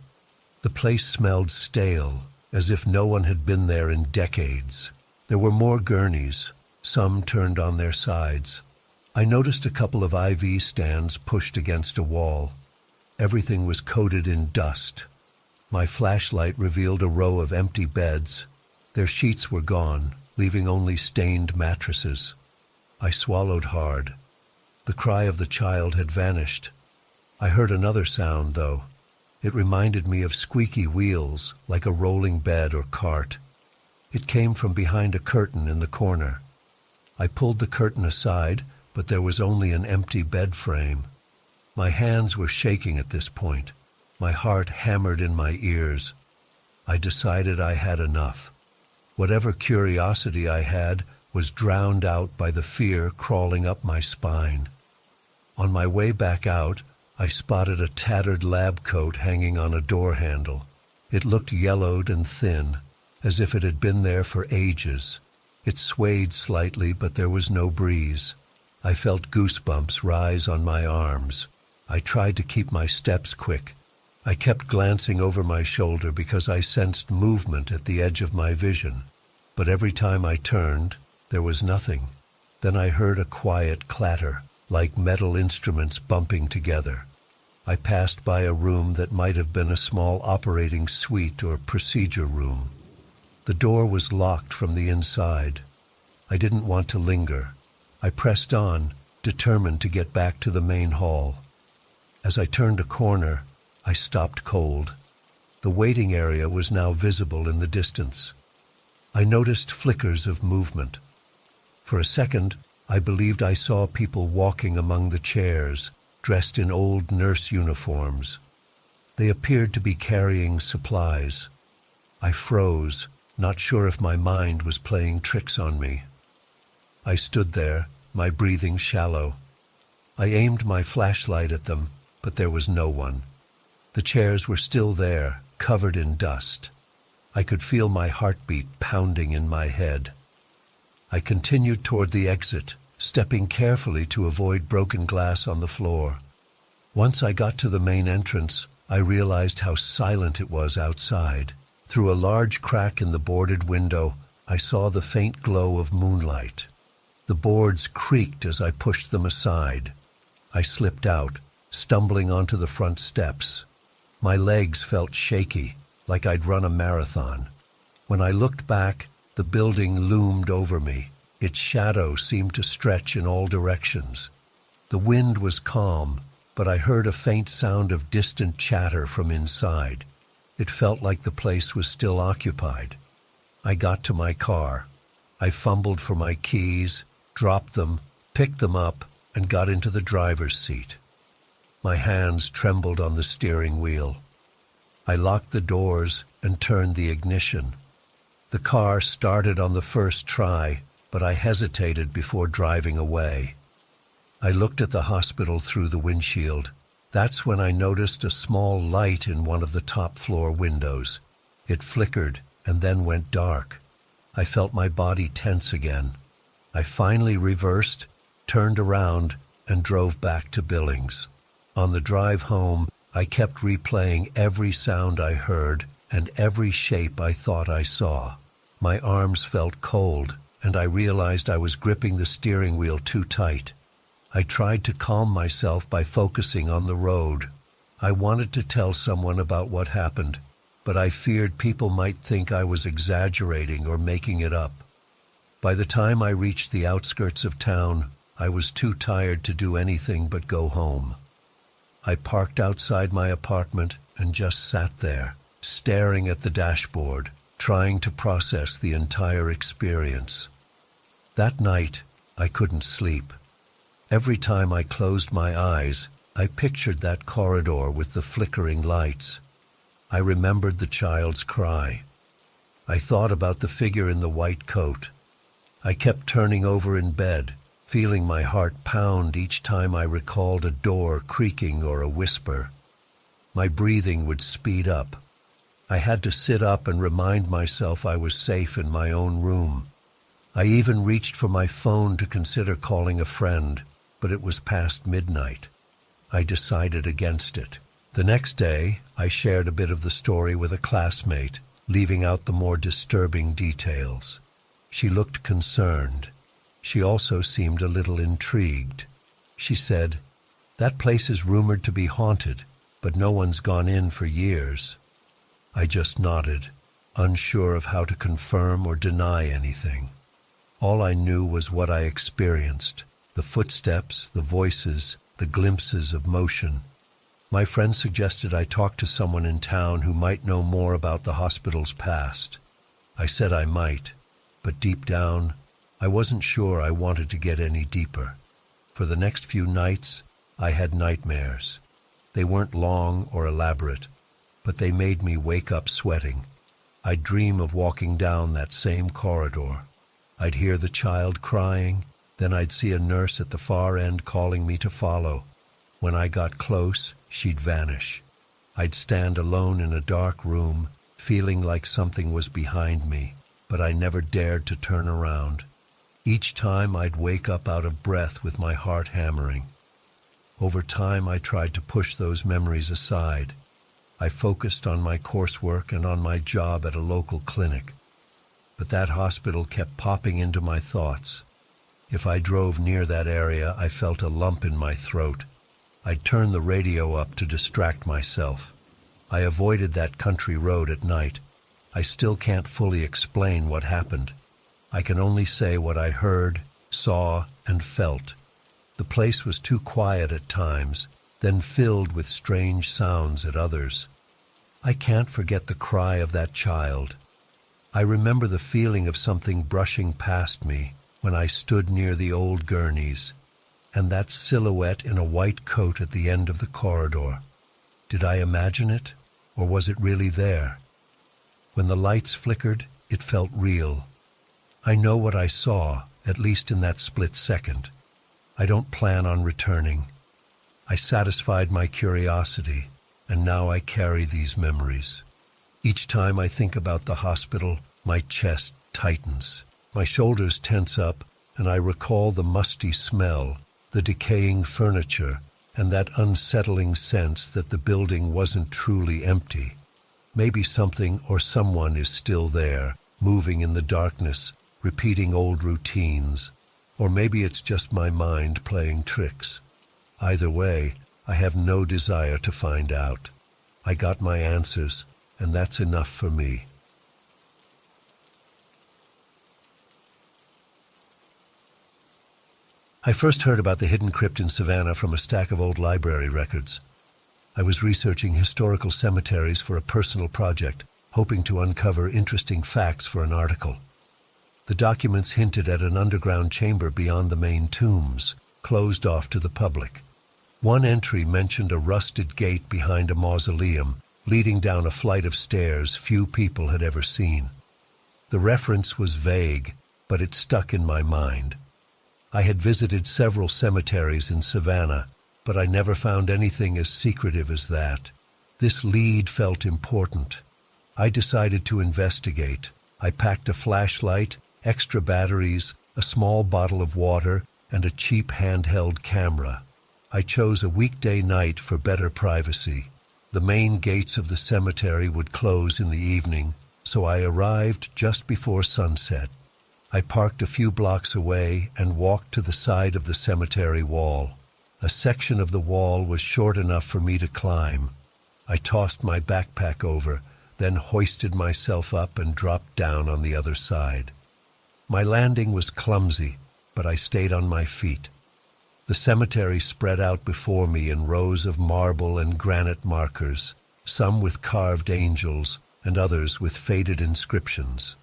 The place smelled stale, as if no one had been there in decades. There were more gurneys, some turned on their sides. I noticed a couple of IV stands pushed against a wall. Everything was coated in dust. My flashlight revealed a row of empty beds. Their sheets were gone, leaving only stained mattresses. I swallowed hard. The cry of the child had vanished. I heard another sound, though. It reminded me of squeaky wheels, like a rolling bed or cart. It came from behind a curtain in the corner. I pulled the curtain aside, but there was only an empty bed frame. My hands were shaking at this point. My heart hammered in my ears. I decided I had enough. Whatever curiosity I had was drowned out by the fear crawling up my spine. On my way back out, I spotted a tattered lab coat hanging on a door handle. It looked yellowed and thin, as if it had been there for ages. It swayed slightly, but there was no breeze. I felt goosebumps rise on my arms. I tried to keep my steps quick. I kept glancing over my shoulder because I sensed movement at the edge of my vision. But every time I turned, there was nothing. Then I heard a quiet clatter, like metal instruments bumping together. I passed by a room that might have been a small operating suite or procedure room. The door was locked from the inside. I didn't want to linger. I pressed on, determined to get back to the main hall. As I turned a corner, I stopped cold. The waiting area was now visible in the distance. I noticed flickers of movement. For a second, I believed I saw people walking among the chairs, dressed in old nurse uniforms. They appeared to be carrying supplies. I froze, not sure if my mind was playing tricks on me. I stood there, my breathing shallow. I aimed my flashlight at them, but there was no one. The chairs were still there, covered in dust. I could feel my heartbeat pounding in my head. I continued toward the exit, stepping carefully to avoid broken glass on the floor. Once I got to the main entrance, I realized how silent it was outside. Through a large crack in the boarded window, I saw the faint glow of moonlight. The boards creaked as I pushed them aside. I slipped out, stumbling onto the front steps. My legs felt shaky, like I'd run a marathon. When I looked back, the building loomed over me. Its shadow seemed to stretch in all directions. The wind was calm, but I heard a faint sound of distant chatter from inside. It felt like the place was still occupied. I got to my car. I fumbled for my keys, dropped them, picked them up, and got into the driver's seat. My hands trembled on the steering wheel. I locked the doors and turned the ignition. The car started on the first try, but I hesitated before driving away. I looked at the hospital through the windshield. That's when I noticed a small light in one of the top floor windows. It flickered and then went dark. I felt my body tense again. I finally reversed, turned around, and drove back to Billings. On the drive home, I kept replaying every sound I heard and every shape I thought I saw. My arms felt cold, and I realized I was gripping the steering wheel too tight. I tried to calm myself by focusing on the road. I wanted to tell someone about what happened, but I feared people might think I was exaggerating or making it up. By the time I reached the outskirts of town, I was too tired to do anything but go home. I parked outside my apartment and just sat there, staring at the dashboard, trying to process the entire experience. That night, I couldn't sleep. Every time I closed my eyes, I pictured that corridor with the flickering lights. I remembered the child's cry. I thought about the figure in the white coat. I kept turning over in bed, feeling my heart pound each time I recalled a door creaking or a whisper. My breathing would speed up. I had to sit up and remind myself I was safe in my own room. I even reached for my phone to consider calling a friend, but it was past midnight. I decided against it. The next day, I shared a bit of the story with a classmate, leaving out the more disturbing details. She looked concerned. She also seemed a little intrigued. She said, "That place is rumored to be haunted, but no one's gone in for years." I just nodded, unsure of how to confirm or deny anything. All I knew was what I experienced, the footsteps, the voices, the glimpses of motion. My friend suggested I talk to someone in town who might know more about the hospital's past. I said I might, but deep down, I wasn't sure I wanted to get any deeper. For the next few nights, I had nightmares. They weren't long or elaborate, but they made me wake up sweating. I'd dream of walking down that same corridor. I'd hear the child crying, then I'd see a nurse at the far end calling me to follow. When I got close, she'd vanish. I'd stand alone in a dark room, feeling like something was behind me, but I never dared to turn around. Each time I'd wake up out of breath with my heart hammering. Over time, I tried to push those memories aside. I focused on my coursework and on my job at a local clinic. But that hospital kept popping into my thoughts. If I drove near that area, I felt a lump in my throat. I'd turn the radio up to distract myself. I avoided that country road at night. I still can't fully explain what happened. I can only say what I heard, saw, and felt. The place was too quiet at times, then filled with strange sounds at others. I can't forget the cry of that child. I remember the feeling of something brushing past me when I stood near the old gurneys, and that silhouette in a white coat at the end of the corridor. Did I imagine it, or was it really there? When the lights flickered, it felt real. I know what I saw, at least in that split second. I don't plan on returning. I satisfied my curiosity, and now I carry these memories. Each time I think about the hospital, my chest tightens. My shoulders tense up, and I recall the musty smell, the decaying furniture, and that unsettling sense that the building wasn't truly empty. Maybe something or someone is still there, moving in the darkness, repeating old routines. Or maybe it's just my mind playing tricks. Either way, I have no desire to find out. I got my answers, and that's enough for me. I first heard about the hidden crypt in Savannah from a stack of old library records. I was researching historical cemeteries for a personal project, hoping to uncover interesting facts for an article. The documents hinted at an underground chamber beyond the main tombs, closed off to the public. One entry mentioned a rusted gate behind a mausoleum, leading down a flight of stairs few people had ever seen. The reference was vague, but it stuck in my mind. I had visited several cemeteries in Savannah, but I never found anything as secretive as that. This lead felt important. I decided to investigate. I packed a flashlight, extra batteries, a small bottle of water, and a cheap handheld camera. I chose a weekday night for better privacy. The main gates of the cemetery would close in the evening, so I arrived just before sunset. I parked a few blocks away and walked to the side of the cemetery wall. A section of the wall was short enough for me to climb. I tossed my backpack over, then hoisted myself up and dropped down on the other side. My landing was clumsy, but I stayed on my feet. The cemetery spread out before me in rows of marble and granite markers, some with carved angels and others with faded inscriptions.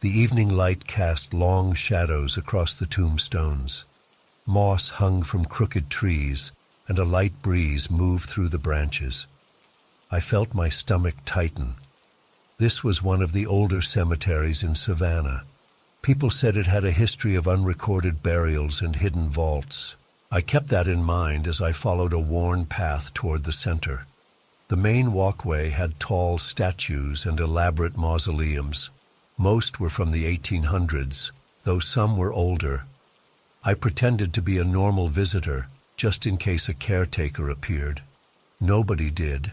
The evening light cast long shadows across the tombstones. Moss hung from crooked trees, and a light breeze moved through the branches. I felt my stomach tighten. This was one of the older cemeteries in Savannah. People said it had a history of unrecorded burials and hidden vaults. I kept that in mind as I followed a worn path toward the center. The main walkway had tall statues and elaborate mausoleums. Most were from the 1800s, though some were older. I pretended to be a normal visitor, just in case a caretaker appeared. Nobody did.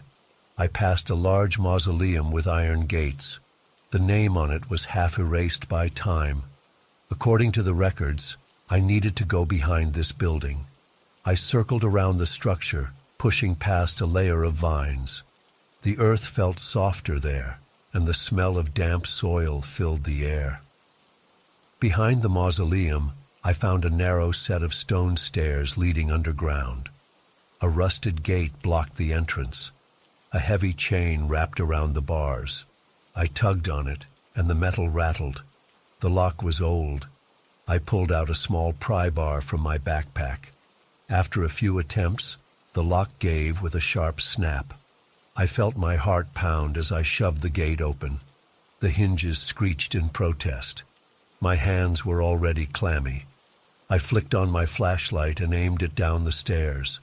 I passed a large mausoleum with iron gates. The name on it was half erased by time. According to the records, I needed to go behind this building. I circled around the structure, pushing past a layer of vines. The earth felt softer there, and the smell of damp soil filled the air. Behind the mausoleum, I found a narrow set of stone stairs leading underground. A rusted gate blocked the entrance. A heavy chain wrapped around the bars. I tugged on it, and the metal rattled. The lock was old. I pulled out a small pry bar from my backpack. After a few attempts, the lock gave with a sharp snap. I felt my heart pound as I shoved the gate open. The hinges screeched in protest. My hands were already clammy. I flicked on my flashlight and aimed it down the stairs.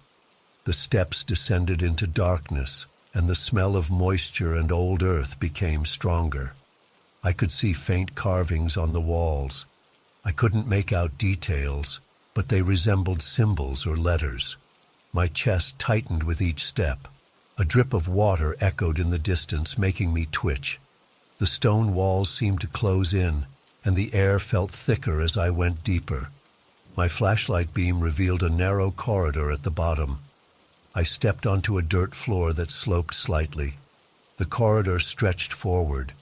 The steps descended into darkness, and the smell of moisture and old earth became stronger. I could see faint carvings on the walls. I couldn't make out details, but they resembled symbols or letters. My chest tightened with each step. A drip of water echoed in the distance, making me twitch. The stone walls seemed to close in, and the air felt thicker as I went deeper. My flashlight beam revealed a narrow corridor at the bottom. I stepped onto a dirt floor that sloped slightly. The corridor stretched forward.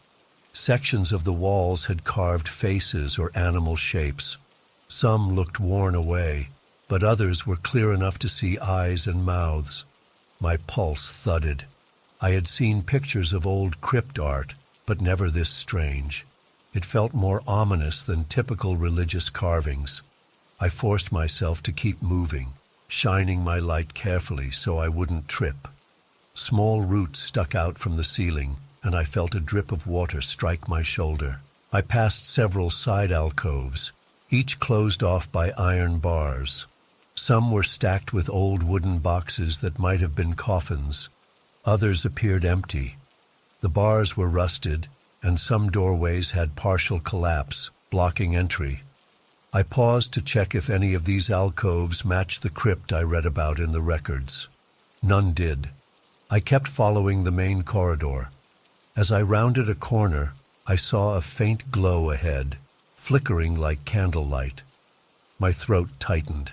Sections of the walls had carved faces or animal shapes. Some looked worn away, but others were clear enough to see eyes and mouths. My pulse thudded. I had seen pictures of old crypt art, but never this strange. It felt more ominous than typical religious carvings. I forced myself to keep moving, shining my light carefully so I wouldn't trip. Small roots stuck out from the ceiling, and I felt a drip of water strike my shoulder. I passed several side alcoves, each closed off by iron bars. Some were stacked with old wooden boxes that might have been coffins. Others appeared empty. The bars were rusted, and some doorways had partial collapse, blocking entry. I paused to check if any of these alcoves matched the crypt I read about in the records. None did. I kept following the main corridor. As I rounded a corner, I saw a faint glow ahead, flickering like candlelight. My throat tightened.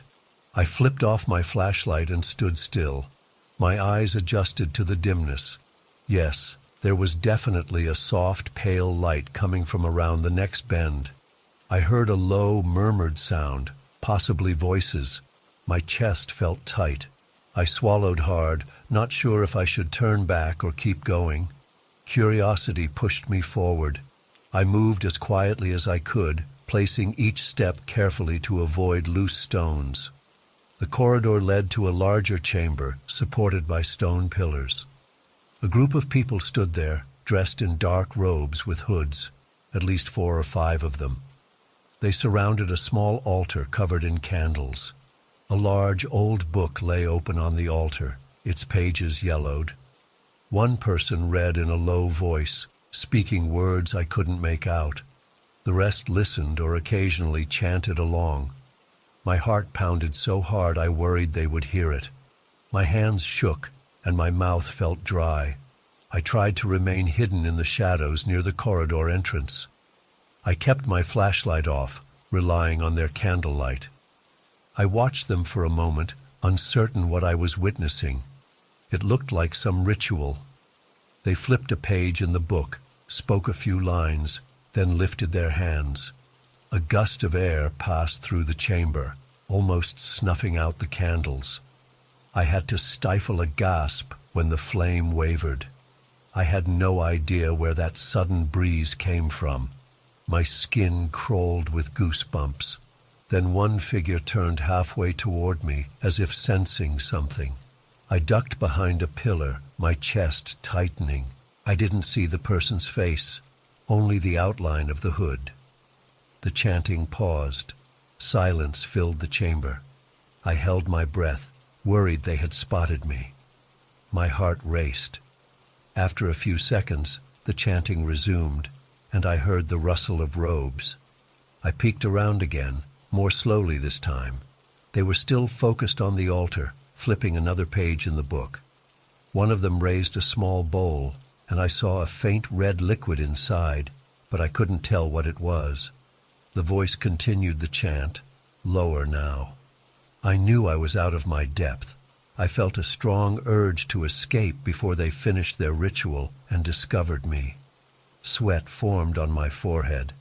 I flipped off my flashlight and stood still. My eyes adjusted to the dimness. Yes, there was definitely a soft, pale light coming from around the next bend. I heard a low, murmured sound, possibly voices. My chest felt tight. I swallowed hard, not sure if I should turn back or keep going. Curiosity pushed me forward. I moved as quietly as I could, placing each step carefully to avoid loose stones. The corridor led to a larger chamber, supported by stone pillars. A group of people stood there, dressed in dark robes with hoods, at least 4 or 5 of them. They surrounded a small altar covered in candles. A large old book lay open on the altar, its pages yellowed. One person read in a low voice, speaking words I couldn't make out. The rest listened or occasionally chanted along. My heart pounded so hard I worried they would hear it. My hands shook, and my mouth felt dry. I tried to remain hidden in the shadows near the corridor entrance. I kept my flashlight off, relying on their candlelight. I watched them for a moment, uncertain what I was witnessing. It looked like some ritual. They flipped a page in the book, spoke a few lines, then lifted their hands. A gust of air passed through the chamber, almost snuffing out the candles. I had to stifle a gasp when the flame wavered. I had no idea where that sudden breeze came from. My skin crawled with goosebumps. Then one figure turned halfway toward me, as if sensing something. I ducked behind a pillar, my chest tightening. I didn't see the person's face, only the outline of the hood. The chanting paused. Silence filled the chamber. I held my breath, worried they had spotted me. My heart raced. After a few seconds, the chanting resumed, and I heard the rustle of robes. I peeked around again, more slowly this time. They were still focused on the altar, flipping another page in the book. One of them raised a small bowl, and I saw a faint red liquid inside, but I couldn't tell what it was. The voice continued the chant, lower now. I knew I was out of my depth. I felt a strong urge to escape before they finished their ritual and discovered me. Sweat formed on my forehead.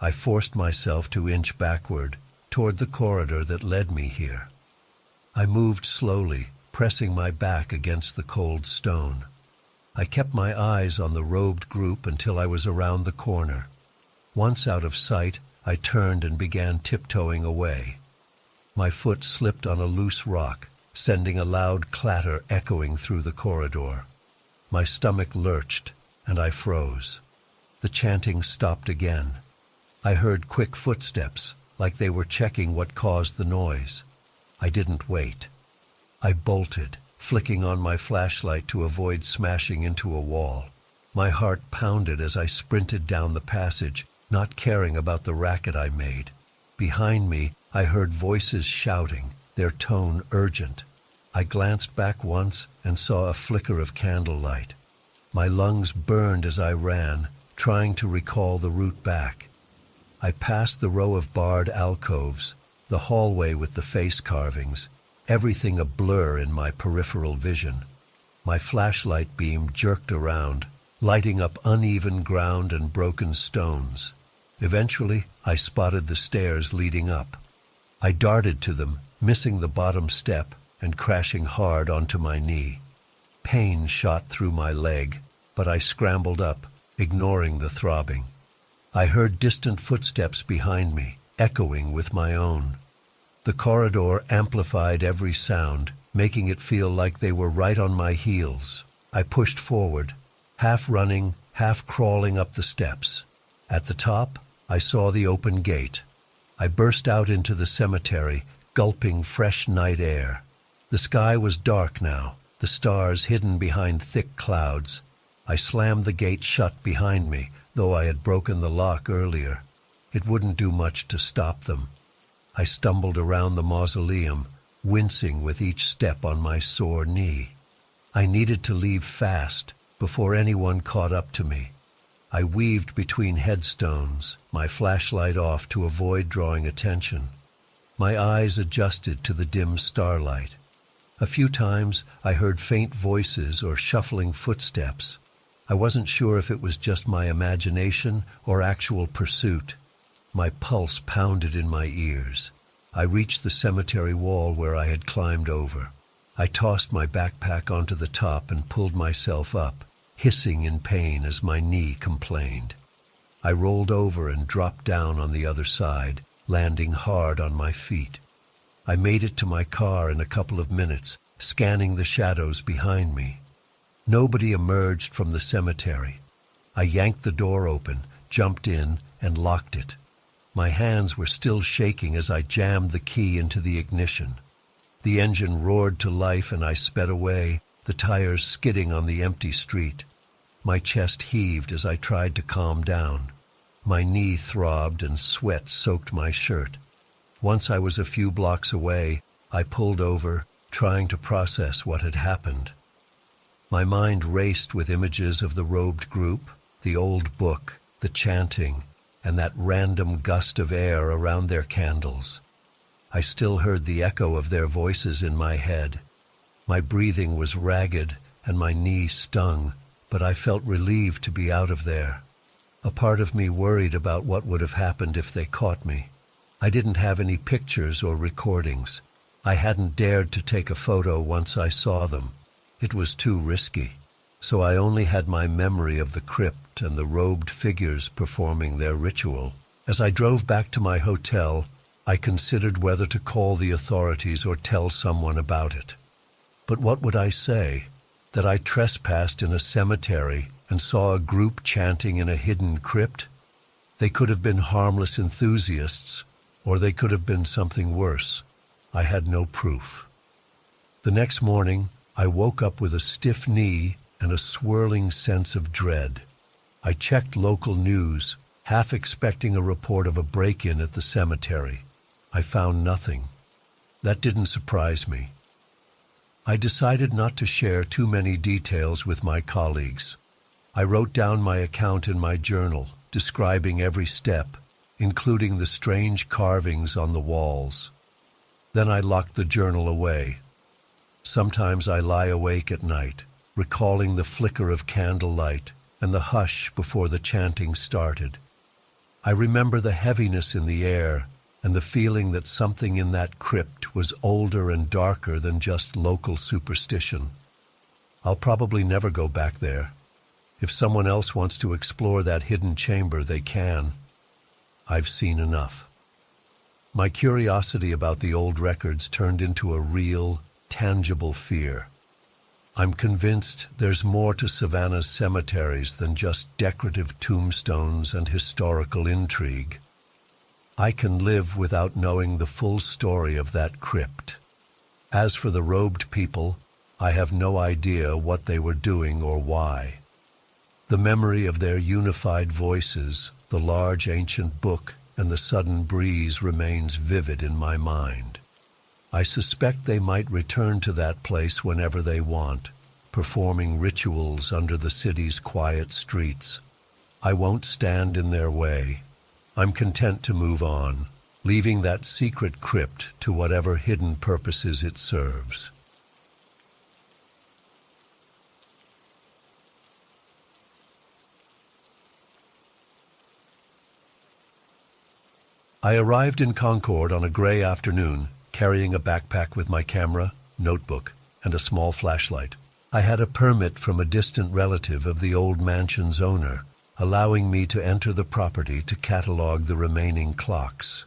I forced myself to inch backward, toward the corridor that led me here. I moved slowly, pressing my back against the cold stone. I kept my eyes on the robed group until I was around the corner. Once out of sight, I turned and began tiptoeing away. My foot slipped on a loose rock, sending a loud clatter echoing through the corridor. My stomach lurched, and I froze. The chanting stopped again. I heard quick footsteps, like they were checking what caused the noise. I didn't wait. I bolted, flicking on my flashlight to avoid smashing into a wall. My heart pounded as I sprinted down the passage, not caring about the racket I made. Behind me, I heard voices shouting, their tone urgent. I glanced back once and saw a flicker of candlelight. My lungs burned as I ran, trying to recall the route back. I passed the row of barred alcoves, the hallway with the face carvings, everything a blur in my peripheral vision. My flashlight beam jerked around, lighting up uneven ground and broken stones. Eventually, I spotted the stairs leading up. I darted to them, missing the bottom step and crashing hard onto my knee. Pain shot through my leg, but I scrambled up, ignoring the throbbing. I heard distant footsteps behind me, echoing with my own. The corridor amplified every sound, making it feel like they were right on my heels. I pushed forward, half running, half crawling up the steps. At the top, I saw the open gate. I burst out into the cemetery, gulping fresh night air. The sky was dark now, the stars hidden behind thick clouds. I slammed the gate shut behind me, though I had broken the lock earlier. It wouldn't do much to stop them. I stumbled around the mausoleum, wincing with each step on my sore knee. I needed to leave fast, before anyone caught up to me. I weaved between headstones, my flashlight off to avoid drawing attention. My eyes adjusted to the dim starlight. A few times I heard faint voices or shuffling footsteps. I wasn't sure if it was just my imagination or actual pursuit. My pulse pounded in my ears. I reached the cemetery wall where I had climbed over. I tossed my backpack onto the top and pulled myself up, hissing in pain as my knee complained. I rolled over and dropped down on the other side, landing hard on my feet. I made it to my car in a couple of minutes, scanning the shadows behind me. Nobody emerged from the cemetery. I yanked the door open, jumped in, and locked it. My hands were still shaking as I jammed the key into the ignition. The engine roared to life and I sped away, the tires skidding on the empty street. My chest heaved as I tried to calm down. My knee throbbed and sweat soaked my shirt. Once I was a few blocks away, I pulled over, trying to process what had happened. My mind raced with images of the robed group, the old book, the chanting, and that random gust of air around their candles. I still heard the echo of their voices in my head. My breathing was ragged and my knee stung, but I felt relieved to be out of there. A part of me worried about what would have happened if they caught me. I didn't have any pictures or recordings. I hadn't dared to take a photo once I saw them. It was too risky, so I only had my memory of the crypt and the robed figures performing their ritual. As I drove back to my hotel, I considered whether to call the authorities or tell someone about it. But what would I say? That I trespassed in a cemetery and saw a group chanting in a hidden crypt? They could have been harmless enthusiasts, or they could have been something worse. I had no proof. The next morning, I woke up with a stiff knee and a swirling sense of dread. I checked local news, half expecting a report of a break-in at the cemetery. I found nothing. That didn't surprise me. I decided not to share too many details with my colleagues. I wrote down my account in my journal, describing every step, including the strange carvings on the walls. Then I locked the journal away. Sometimes I lie awake at night, recalling the flicker of candlelight and the hush before the chanting started. I remember the heaviness in the air and the feeling that something in that crypt was older and darker than just local superstition. I'll probably never go back there. If someone else wants to explore that hidden chamber, they can. I've seen enough. My curiosity about the old records turned into a real, tangible fear. I'm convinced there's more to Savannah's cemeteries than just decorative tombstones and historical intrigue. I can live without knowing the full story of that crypt. As for the robed people, I have no idea what they were doing or why. The memory of their unified voices, the large ancient book, and the sudden breeze remains vivid in my mind. I suspect they might return to that place whenever they want, performing rituals under the city's quiet streets. I won't stand in their way. I'm content to move on, leaving that secret crypt to whatever hidden purposes it serves. I arrived in Concord on a gray afternoon, carrying a backpack with my camera, notebook, and a small flashlight. I had a permit from a distant relative of the old mansion's owner, allowing me to enter the property to catalog the remaining clocks.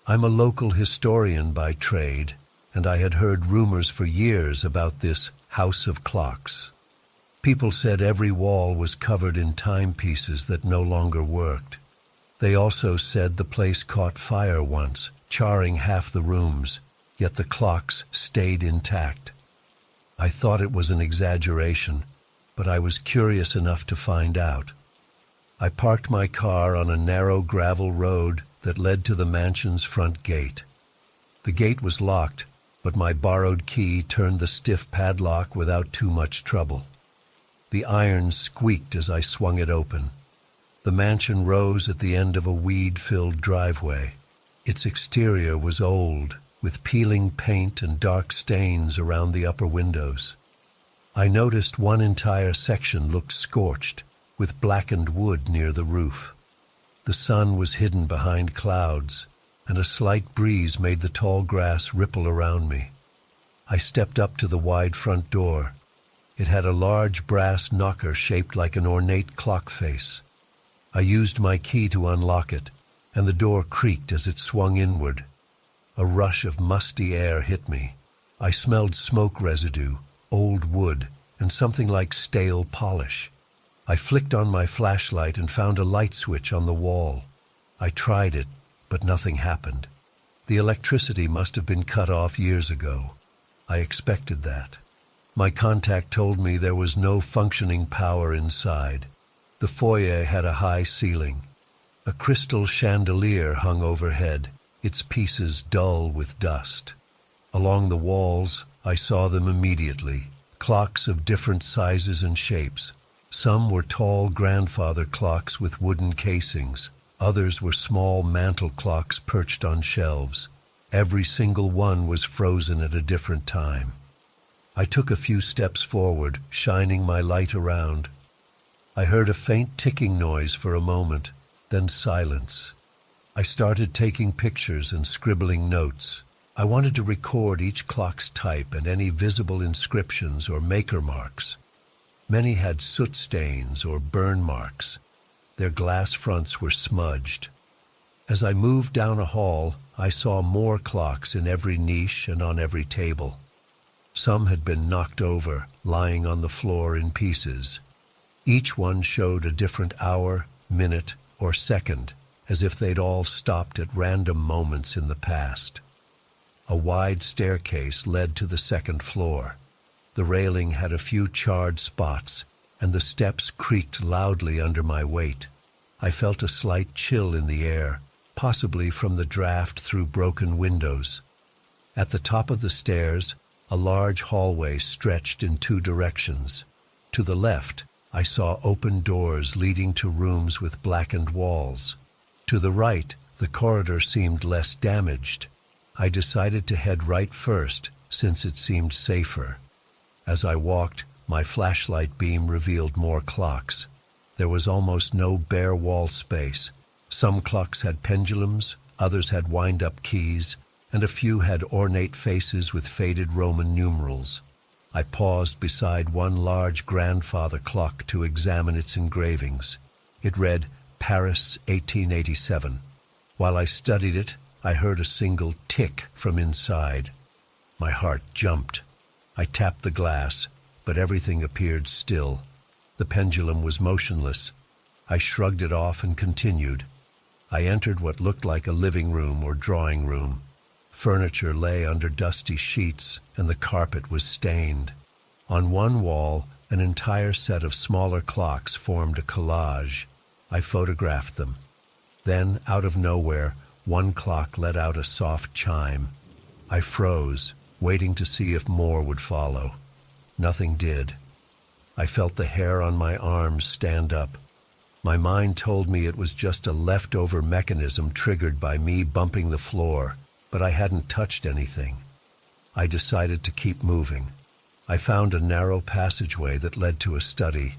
I'm a local historian by trade, and I had heard rumors for years about this house of clocks. People said every wall was covered in timepieces that no longer worked. They also said the place caught fire once, charring half the rooms, yet the clocks stayed intact. I thought it was an exaggeration, but I was curious enough to find out. I parked my car on a narrow gravel road that led to the mansion's front gate. The gate was locked, but my borrowed key turned the stiff padlock without too much trouble. The iron squeaked as I swung it open. The mansion rose at the end of a weed-filled driveway. Its exterior was old, with peeling paint and dark stains around the upper windows. I noticed one entire section looked scorched, with blackened wood near the roof. The sun was hidden behind clouds, and a slight breeze made the tall grass ripple around me. I stepped up to the wide front door. It had a large brass knocker shaped like an ornate clock face. I used my key to unlock it, and the door creaked as it swung inward. A rush of musty air hit me. I smelled smoke residue, old wood, and something like stale polish. I flicked on my flashlight and found a light switch on the wall. I tried it, but nothing happened. The electricity must have been cut off years ago. I expected that. My contact told me there was no functioning power inside. The foyer had a high ceiling. A crystal chandelier hung overhead, its pieces dull with dust. Along the walls, I saw them immediately, clocks of different sizes and shapes. Some were tall grandfather clocks with wooden casings. Others were small mantel clocks perched on shelves. Every single one was frozen at a different time. I took a few steps forward, shining my light around. I heard a faint ticking noise for a moment, then silence. I started taking pictures and scribbling notes. I wanted to record each clock's type and any visible inscriptions or maker marks. Many had soot stains or burn marks. Their glass fronts were smudged. As I moved down a hall, I saw more clocks in every niche and on every table. Some had been knocked over, lying on the floor in pieces. Each one showed a different hour, minute, or second, as if they'd all stopped at random moments in the past. A wide staircase led to the second floor. The railing had a few charred spots, and the steps creaked loudly under my weight. I felt a slight chill in the air, possibly from the draft through broken windows. At the top of the stairs, a large hallway stretched in two directions. To the left, I saw open doors leading to rooms with blackened walls. To the right, the corridor seemed less damaged. I decided to head right first, since it seemed safer. As I walked, my flashlight beam revealed more clocks. There was almost no bare wall space. Some clocks had pendulums, others had wind-up keys, and a few had ornate faces with faded Roman numerals. I paused beside one large grandfather clock to examine its engravings. It read, Paris, 1887. While I studied it, I heard a single tick from inside. My heart jumped. I tapped the glass, but everything appeared still. The pendulum was motionless. I shrugged it off and continued. I entered what looked like a living room or drawing room. Furniture lay under dusty sheets, and the carpet was stained. On one wall, an entire set of smaller clocks formed a collage. I photographed them. Then, out of nowhere, one clock let out a soft chime. I froze, waiting to see if more would follow. Nothing did. I felt the hair on my arms stand up. My mind told me it was just a leftover mechanism triggered by me bumping the floor, but I hadn't touched anything. I decided to keep moving. I found a narrow passageway that led to a study.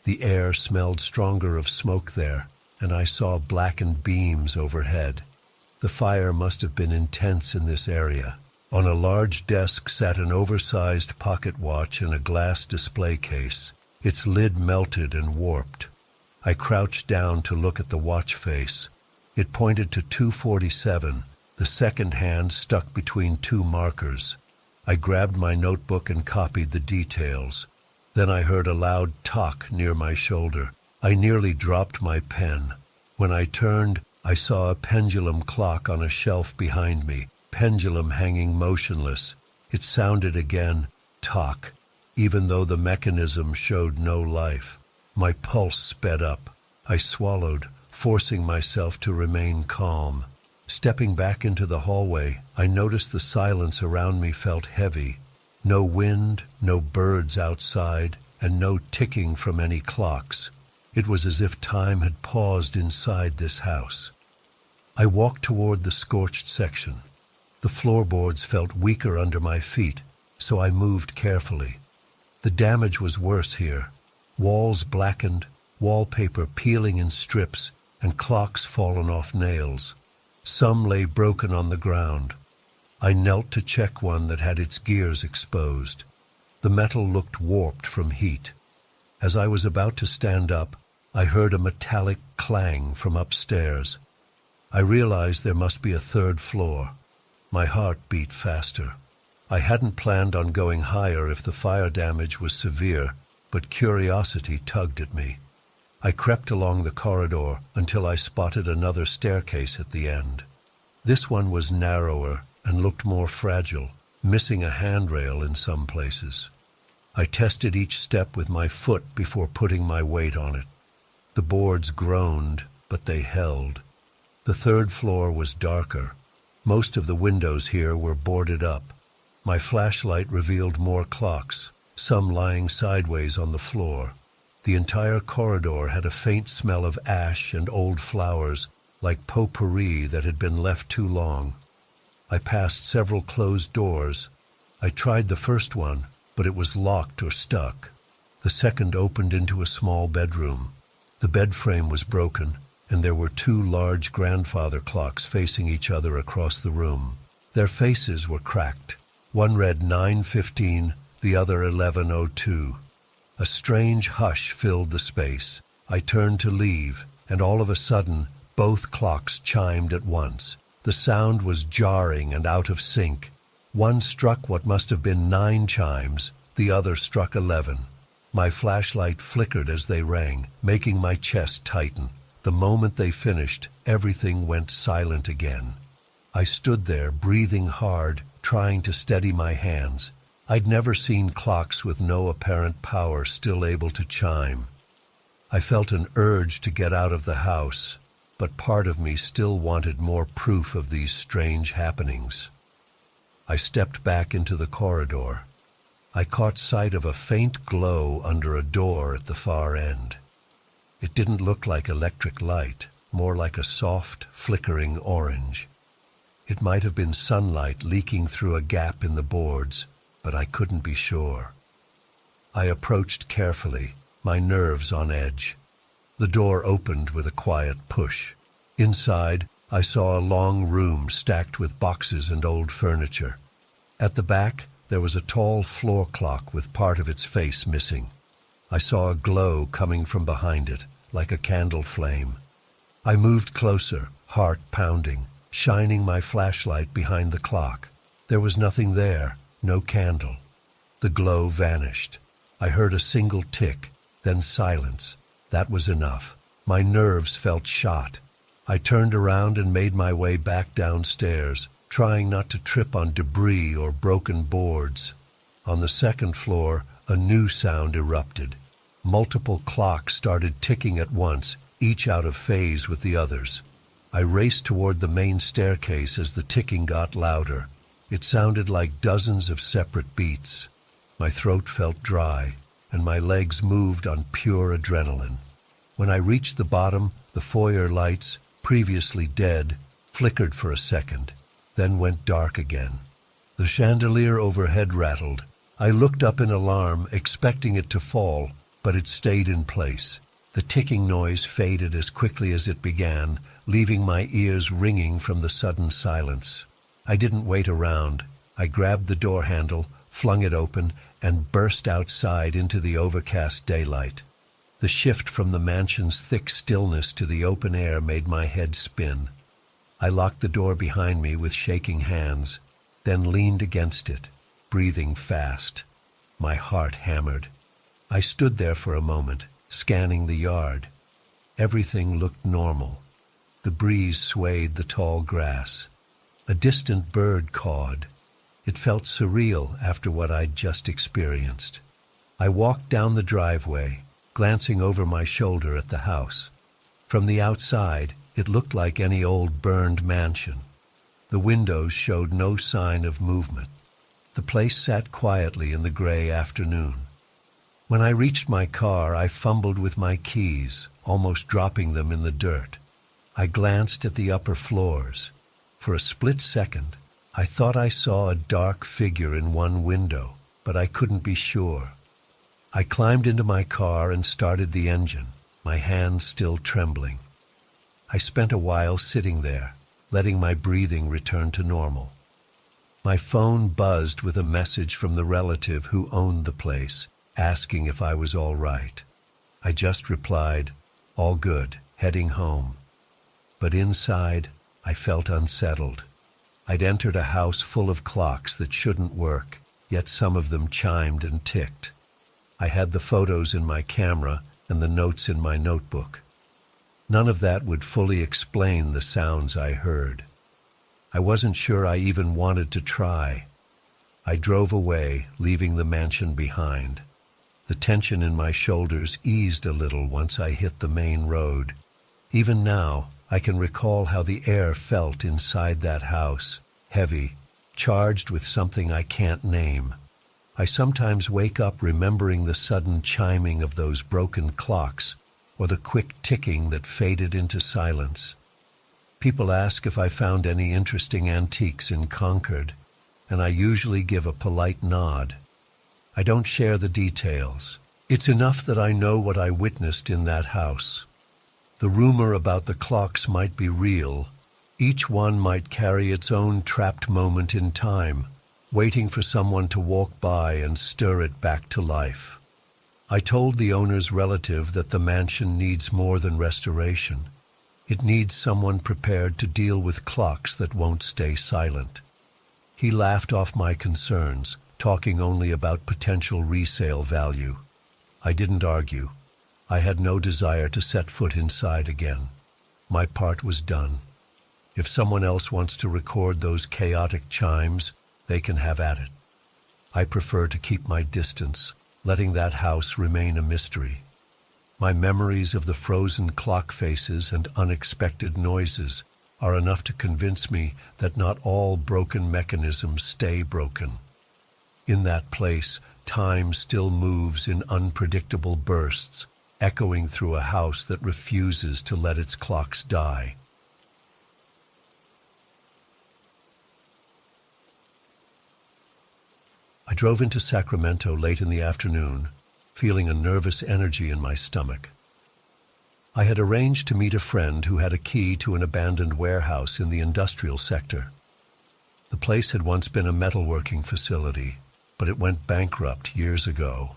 The air smelled stronger of smoke there, and I saw blackened beams overhead. The fire must have been intense in this area. On a large desk sat an oversized pocket watch in a glass display case. Its lid melted and warped. I crouched down to look at the watch face. It pointed to 2:47, the second hand stuck between two markers. I grabbed my notebook and copied the details. Then I heard a loud tock near my shoulder. I nearly dropped my pen. When I turned, I saw a pendulum clock on a shelf behind me, pendulum hanging motionless. It sounded again, tock, even though the mechanism showed no life. My pulse sped up. I swallowed, forcing myself to remain calm. Stepping back into the hallway, I noticed the silence around me felt heavy. No wind, no birds outside, and no ticking from any clocks. It was as if time had paused inside this house. I walked toward the scorched section. The floorboards felt weaker under my feet, so I moved carefully. The damage was worse here. Walls blackened, wallpaper peeling in strips, and clocks fallen off nails. Some lay broken on the ground. I knelt to check one that had its gears exposed. The metal looked warped from heat. As I was about to stand up, I heard a metallic clang from upstairs. I realized there must be a third floor. My heart beat faster. I hadn't planned on going higher if the fire damage was severe, but curiosity tugged at me. I crept along the corridor until I spotted another staircase at the end. This one was narrower and looked more fragile, missing a handrail in some places. I tested each step with my foot before putting my weight on it. The boards groaned, but they held. The third floor was darker. Most of the windows here were boarded up. My flashlight revealed more clocks, some lying sideways on the floor. The entire corridor had a faint smell of ash and old flowers, like potpourri that had been left too long. I passed several closed doors. I tried the first one, but it was locked or stuck. The second opened into a small bedroom. The bed frame was broken, and there were two large grandfather clocks facing each other across the room. Their faces were cracked. One read 9:15, the other 11:02. A strange hush filled the space. I turned to leave, and all of a sudden, both clocks chimed at once. The sound was jarring and out of sync. One struck what must have been 9 chimes, the other struck 11. My flashlight flickered as they rang, making my chest tighten. The moment they finished, everything went silent again. I stood there, breathing hard, trying to steady my hands. I'd never seen clocks with no apparent power still able to chime. I felt an urge to get out of the house, but part of me still wanted more proof of these strange happenings. I stepped back into the corridor. I caught sight of a faint glow under a door at the far end. It didn't look like electric light, more like a soft, flickering orange. It might have been sunlight leaking through a gap in the boards, but I couldn't be sure. I approached carefully, my nerves on edge. The door opened with a quiet push. Inside, I saw a long room stacked with boxes and old furniture. At the back, there was a tall floor clock with part of its face missing. I saw a glow coming from behind it, like a candle flame. I moved closer, heart pounding, shining my flashlight behind the clock. There was nothing there, no candle. The glow vanished. I heard a single tick, then silence. That was enough. My nerves felt shot. I turned around and made my way back downstairs, trying not to trip on debris or broken boards. On the second floor, a new sound erupted. Multiple clocks started ticking at once, each out of phase with the others. I raced toward the main staircase as the ticking got louder. It sounded like dozens of separate beats. My throat felt dry, and my legs moved on pure adrenaline. When I reached the bottom, the foyer lights, previously dead, flickered for a second, then went dark again. The chandelier overhead rattled. I looked up in alarm, expecting it to fall, but it stayed in place. The ticking noise faded as quickly as it began, leaving my ears ringing from the sudden silence. I didn't wait around. I grabbed the door handle, flung it open, and burst outside into the overcast daylight. The shift from the mansion's thick stillness to the open air made my head spin. I locked the door behind me with shaking hands, then leaned against it, breathing fast. My heart hammered. I stood there for a moment, scanning the yard. Everything looked normal. The breeze swayed the tall grass. A distant bird cawed. It felt surreal after what I'd just experienced. I walked down the driveway, glancing over my shoulder at the house. From the outside, it looked like any old burned mansion. The windows showed no sign of movement. The place sat quietly in the gray afternoon. When I reached my car, I fumbled with my keys, almost dropping them in the dirt. I glanced at the upper floors. For a split second, I thought I saw a dark figure in one window, but I couldn't be sure. I climbed into my car and started the engine, my hands still trembling. I spent a while sitting there, letting my breathing return to normal. My phone buzzed with a message from the relative who owned the place, asking if I was all right. I just replied, "All good, heading home." But inside, I felt unsettled. I'd entered a house full of clocks that shouldn't work, yet some of them chimed and ticked. I had the photos in my camera and the notes in my notebook. None of that would fully explain the sounds I heard. I wasn't sure I even wanted to try. I drove away, leaving the mansion behind. The tension in my shoulders eased a little once I hit the main road. Even now, I can recall how the air felt inside that house, heavy, charged with something I can't name. I sometimes wake up remembering the sudden chiming of those broken clocks, or the quick ticking that faded into silence. People ask if I found any interesting antiques in Concord, and I usually give a polite nod. I don't share the details. It's enough that I know what I witnessed in that house. The rumor about the clocks might be real. Each one might carry its own trapped moment in time, waiting for someone to walk by and stir it back to life. I told the owner's relative that the mansion needs more than restoration. It needs someone prepared to deal with clocks that won't stay silent. He laughed off my concerns, talking only about potential resale value. I didn't argue. I had no desire to set foot inside again. My part was done. If someone else wants to record those chaotic chimes, they can have at it. I prefer to keep my distance, letting that house remain a mystery. My memories of the frozen clock faces and unexpected noises are enough to convince me that not all broken mechanisms stay broken. In that place, time still moves in unpredictable bursts, echoing through a house that refuses to let its clocks die. I drove into Sacramento late in the afternoon, feeling a nervous energy in my stomach. I had arranged to meet a friend who had a key to an abandoned warehouse in the industrial sector. The place had once been a metalworking facility, but it went bankrupt years ago.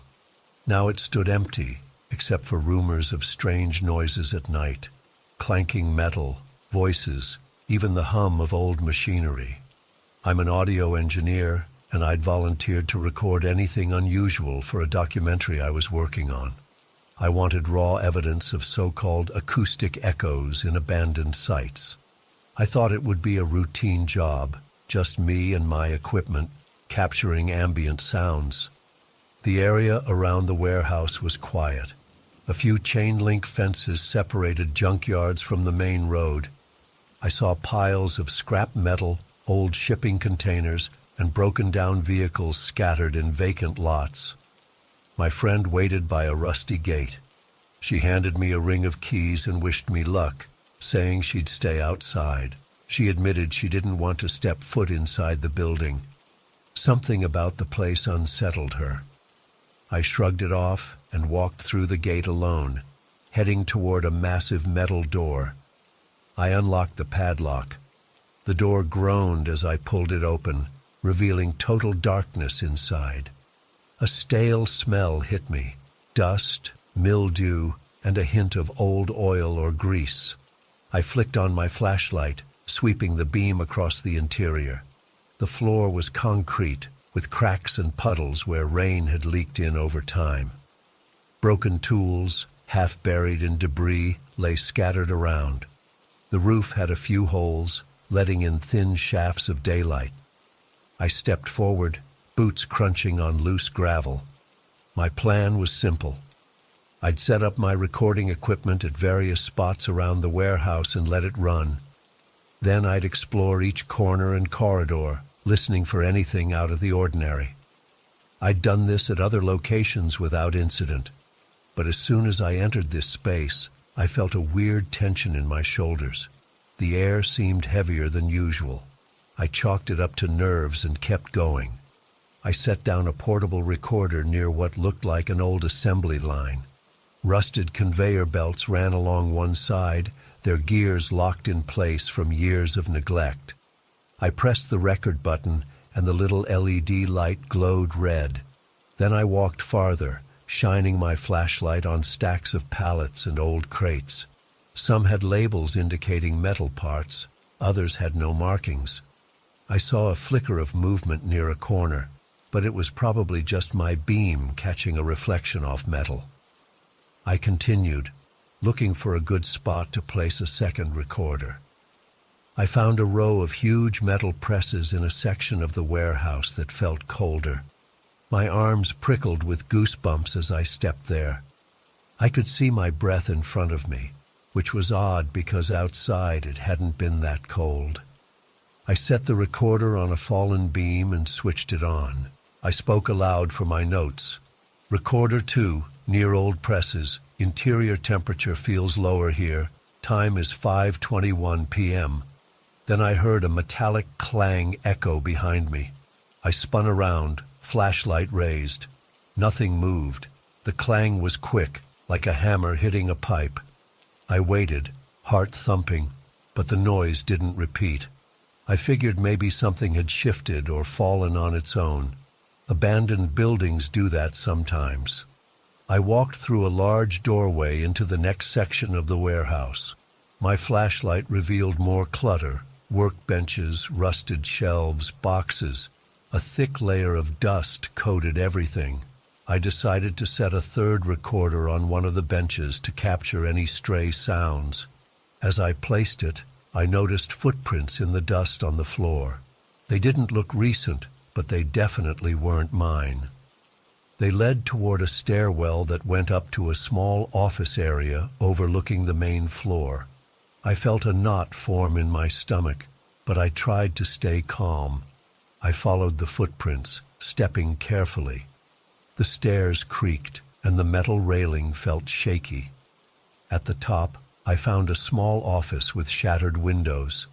Now it stood empty, except for rumors of strange noises at night, clanking metal, voices, even the hum of old machinery. I'm an audio engineer, and I'd volunteered to record anything unusual for a documentary I was working on. I wanted raw evidence of so-called acoustic echoes in abandoned sites. I thought it would be a routine job, just me and my equipment, capturing ambient sounds. The area around the warehouse was quiet. A few chain-link fences separated junkyards from the main road. I saw piles of scrap metal, old shipping containers, and broken-down vehicles scattered in vacant lots. My friend waited by a rusty gate. She handed me a ring of keys and wished me luck, saying she'd stay outside. She admitted she didn't want to step foot inside the building. Something about the place unsettled her. I shrugged it off and walked through the gate alone, heading toward a massive metal door. I unlocked the padlock. The door groaned as I pulled it open, revealing total darkness inside. A stale smell hit me, dust, mildew, and a hint of old oil or grease. I flicked on my flashlight, sweeping the beam across the interior. The floor was concrete, with cracks and puddles where rain had leaked in over time. Broken tools, half buried in debris, lay scattered around. The roof had a few holes, letting in thin shafts of daylight. I stepped forward, boots crunching on loose gravel. My plan was simple. I'd set up my recording equipment at various spots around the warehouse and let it run. Then I'd explore each corner and corridor, listening for anything out of the ordinary. I'd done this at other locations without incident, but as soon as I entered this space, I felt a weird tension in my shoulders. The air seemed heavier than usual. I chalked it up to nerves and kept going. I set down a portable recorder near what looked like an old assembly line. Rusted conveyor belts ran along one side, their gears locked in place from years of neglect. I pressed the record button, and the little LED light glowed red. Then I walked farther, shining my flashlight on stacks of pallets and old crates. Some had labels indicating metal parts, others had no markings. I saw a flicker of movement near a corner, but it was probably just my beam catching a reflection off metal. I continued, looking for a good spot to place a second recorder. I found a row of huge metal presses in a section of the warehouse that felt colder. My arms prickled with goosebumps as I stepped there. I could see my breath in front of me, which was odd because outside it hadn't been that cold. I set the recorder on a fallen beam and switched it on. I spoke aloud for my notes. Recorder 2, near old presses. Interior temperature feels lower here. Time is 5:21 p.m. Then I heard a metallic clang echo behind me. I spun around, flashlight raised. Nothing moved. The clang was quick, like a hammer hitting a pipe. I waited, heart thumping, but the noise didn't repeat. I figured maybe something had shifted or fallen on its own. Abandoned buildings do that sometimes. I walked through a large doorway into the next section of the warehouse. My flashlight revealed more clutter. Workbenches, rusted shelves, boxes. A thick layer of dust coated everything. I decided to set a third recorder on one of the benches to capture any stray sounds. As I placed it, I noticed footprints in the dust on the floor. They didn't look recent, but they definitely weren't mine. They led toward a stairwell that went up to a small office area overlooking the main floor. I felt a knot form in my stomach, but I tried to stay calm. I followed the footprints, stepping carefully. The stairs creaked, and the metal railing felt shaky. At the top, I found a small office with shattered windows.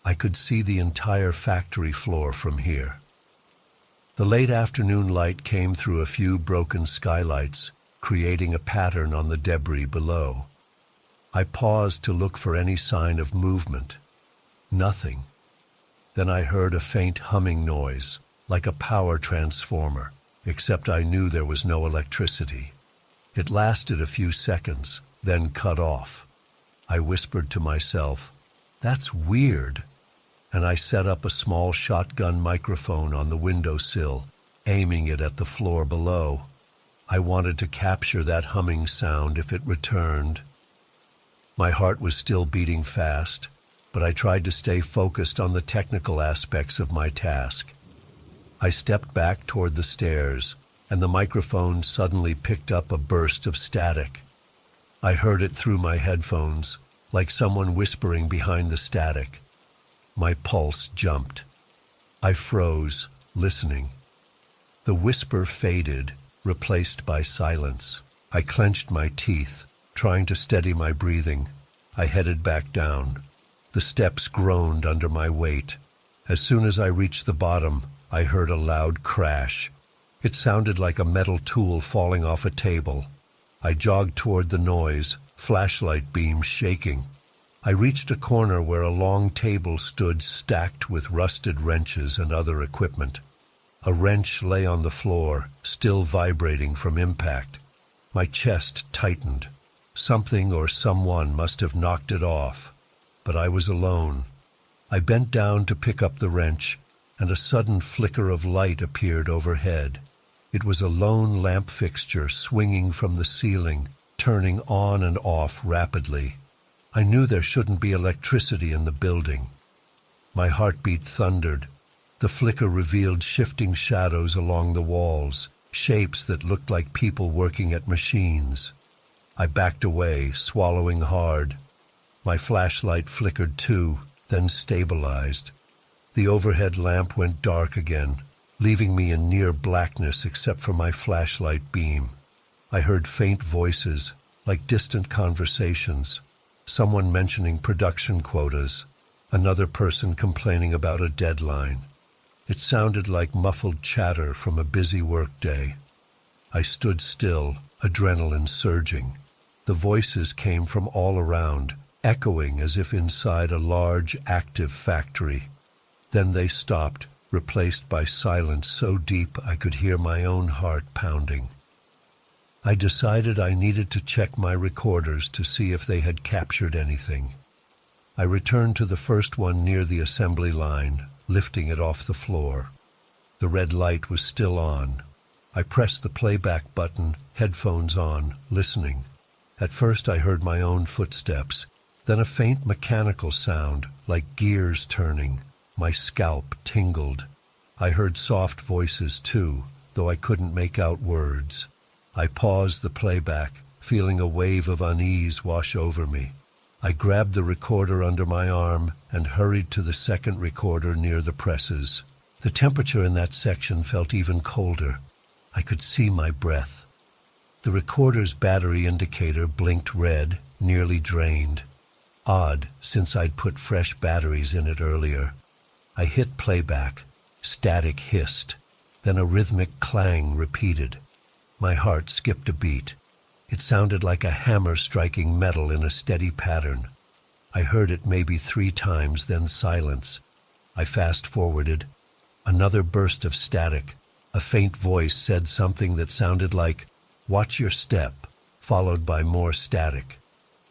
I could see the entire factory floor from here. The late afternoon light came through a few broken skylights, creating a pattern on the debris below. I paused to look for any sign of movement. Nothing. Then I heard a faint humming noise, like a power transformer, except I knew there was no electricity. It lasted a few seconds, then cut off. I whispered to myself, "That's weird," and I set up a small shotgun microphone on the windowsill, aiming it at the floor below. I wanted to capture that humming sound if it returned. My heart was still beating fast, but I tried to stay focused on the technical aspects of my task. I stepped back toward the stairs, and the microphone suddenly picked up a burst of static. I heard it through my headphones, like someone whispering behind the static. My pulse jumped. I froze, listening. The whisper faded, replaced by silence. I clenched my teeth, trying to steady my breathing. I headed back down. The steps groaned under my weight. As soon as I reached the bottom, I heard a loud crash. It sounded like a metal tool falling off a table. I jogged toward the noise, flashlight beams shaking. I reached a corner where a long table stood stacked with rusted wrenches and other equipment. A wrench lay on the floor, still vibrating from impact. My chest tightened. Something or someone must have knocked it off, but I was alone. I bent down to pick up the wrench, and a sudden flicker of light appeared overhead. It was a lone lamp fixture swinging from the ceiling, turning on and off rapidly. I knew there shouldn't be electricity in the building. My heartbeat thundered. The flicker revealed shifting shadows along the walls, shapes that looked like people working at machines. I backed away, swallowing hard. My flashlight flickered too, then stabilized. The overhead lamp went dark again, leaving me in near blackness except for my flashlight beam. I heard faint voices, like distant conversations. Someone mentioning production quotas, another person complaining about a deadline. It sounded like muffled chatter from a busy workday. I stood still, adrenaline surging. The voices came from all around, echoing as if inside a large, active factory. Then they stopped, replaced by silence so deep I could hear my own heart pounding. I decided I needed to check my recorders to see if they had captured anything. I returned to the first one near the assembly line, lifting it off the floor. The red light was still on. I pressed the playback button, headphones on, listening. At first I heard my own footsteps, then a faint mechanical sound, like gears turning. My scalp tingled. I heard soft voices too, though I couldn't make out words. I paused the playback, feeling a wave of unease wash over me. I grabbed the recorder under my arm and hurried to the second recorder near the presses. The temperature in that section felt even colder. I could see my breath. The recorder's battery indicator blinked red, nearly drained. Odd, since I'd put fresh batteries in it earlier. I hit playback. Static hissed. Then a rhythmic clang repeated. My heart skipped a beat. It sounded like a hammer striking metal in a steady pattern. I heard it maybe 3 times, then silence. I fast-forwarded. Another burst of static. A faint voice said something that sounded like, "Watch your step," followed by more static.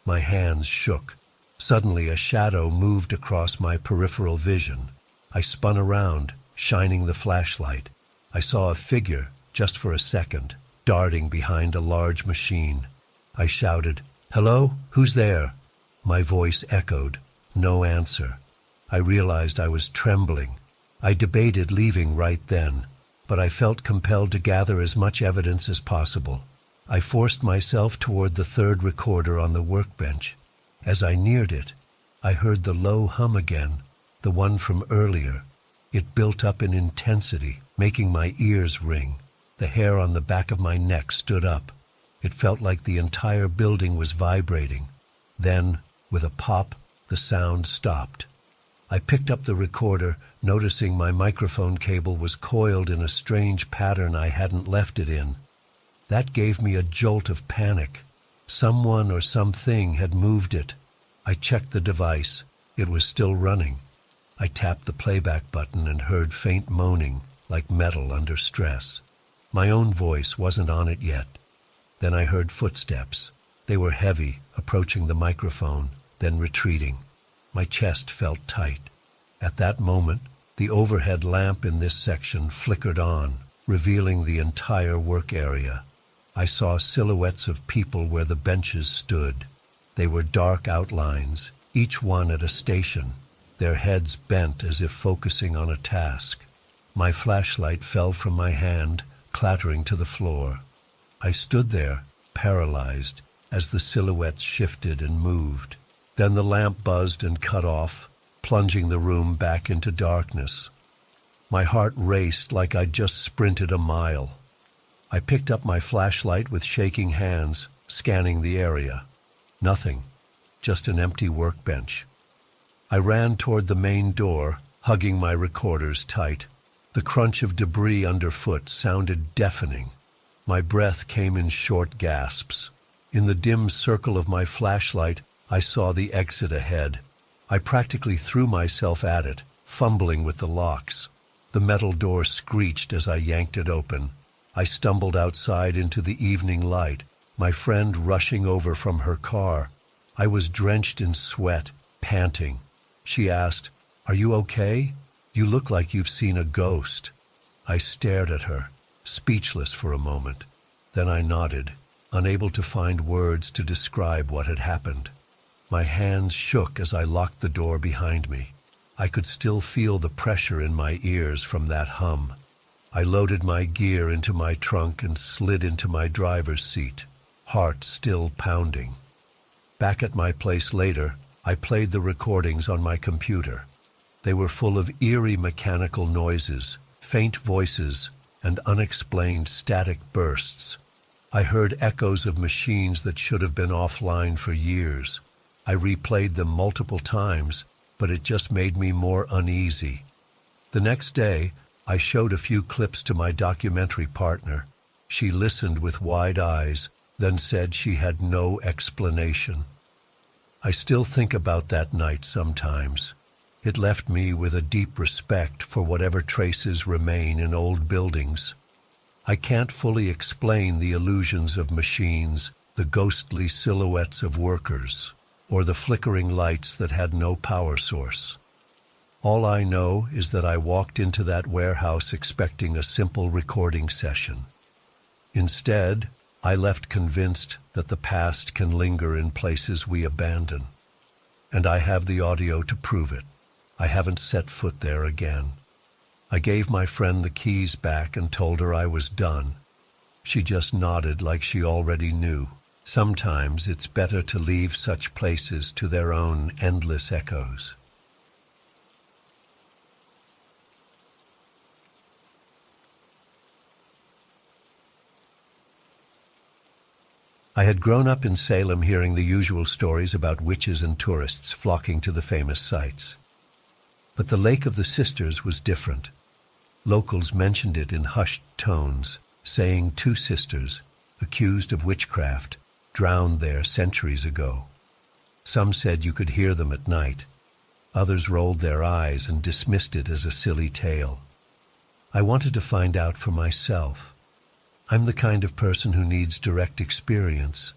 My hands shook. Suddenly a shadow moved across my peripheral vision. I spun around, shining the flashlight. I saw a figure, just for a second, darting behind a large machine. I shouted, "Hello? Who's there?" My voice echoed. No answer. I realized I was trembling. I debated leaving right then, but I felt compelled to gather as much evidence as possible. I forced myself toward the third recorder on the workbench. As I neared it, I heard the low hum again, the one from earlier. It built up in intensity, making my ears ring. The hair on the back of my neck stood up. It felt like the entire building was vibrating. Then, with a pop, the sound stopped. I picked up the recorder, noticing my microphone cable was coiled in a strange pattern I hadn't left it in. That gave me a jolt of panic. Someone or something had moved it. I checked the device. It was still running. I tapped the playback button and heard faint moaning, like metal under stress. My own voice wasn't on it yet. Then I heard footsteps. They were heavy, approaching the microphone, then retreating. My chest felt tight. At that moment, the overhead lamp in this section flickered on, revealing the entire work area. I saw silhouettes of people where the benches stood. They were dark outlines, each one at a station, their heads bent as if focusing on a task. My flashlight fell from my hand, clattering to the floor. I stood there, paralyzed, as the silhouettes shifted and moved. Then the lamp buzzed and cut off, plunging the room back into darkness. My heart raced like I'd just sprinted a mile. I picked up my flashlight with shaking hands, scanning the area. Nothing, just an empty workbench. I ran toward the main door, hugging my recorders tight. The crunch of debris underfoot sounded deafening. My breath came in short gasps. In the dim circle of my flashlight, I saw the exit ahead. I practically threw myself at it, fumbling with the locks. The metal door screeched as I yanked it open. I stumbled outside into the evening light, my friend rushing over from her car. I was drenched in sweat, panting. She asked, "Are you okay? You look like you've seen a ghost." I stared at her, speechless for a moment. Then I nodded, unable to find words to describe what had happened. My hands shook as I locked the door behind me. I could still feel the pressure in my ears from that hum. I loaded my gear into my trunk and slid into my driver's seat, heart still pounding. Back at my place later, I played the recordings on my computer. They were full of eerie mechanical noises, faint voices, and unexplained static bursts. I heard echoes of machines that should have been offline for years. I replayed them multiple times, but it just made me more uneasy. The next day, I showed a few clips to my documentary partner. She listened with wide eyes, then said she had no explanation. I still think about that night sometimes. It left me with a deep respect for whatever traces remain in old buildings. I can't fully explain the illusions of machines, the ghostly silhouettes of workers, or the flickering lights that had no power source. All I know is that I walked into that warehouse expecting a simple recording session. Instead, I left convinced that the past can linger in places we abandon. And I have the audio to prove it. I haven't set foot there again. I gave my friend the keys back and told her I was done. She just nodded like she already knew. Sometimes it's better to leave such places to their own endless echoes. I had grown up in Salem hearing the usual stories about witches and tourists flocking to the famous sites. But the Lake of the Sisters was different. Locals mentioned it in hushed tones, saying 2 sisters, accused of witchcraft, drowned there centuries ago. Some said you could hear them at night. Others rolled their eyes and dismissed it as a silly tale. I wanted to find out for myself. I'm the kind of person who needs direct experience.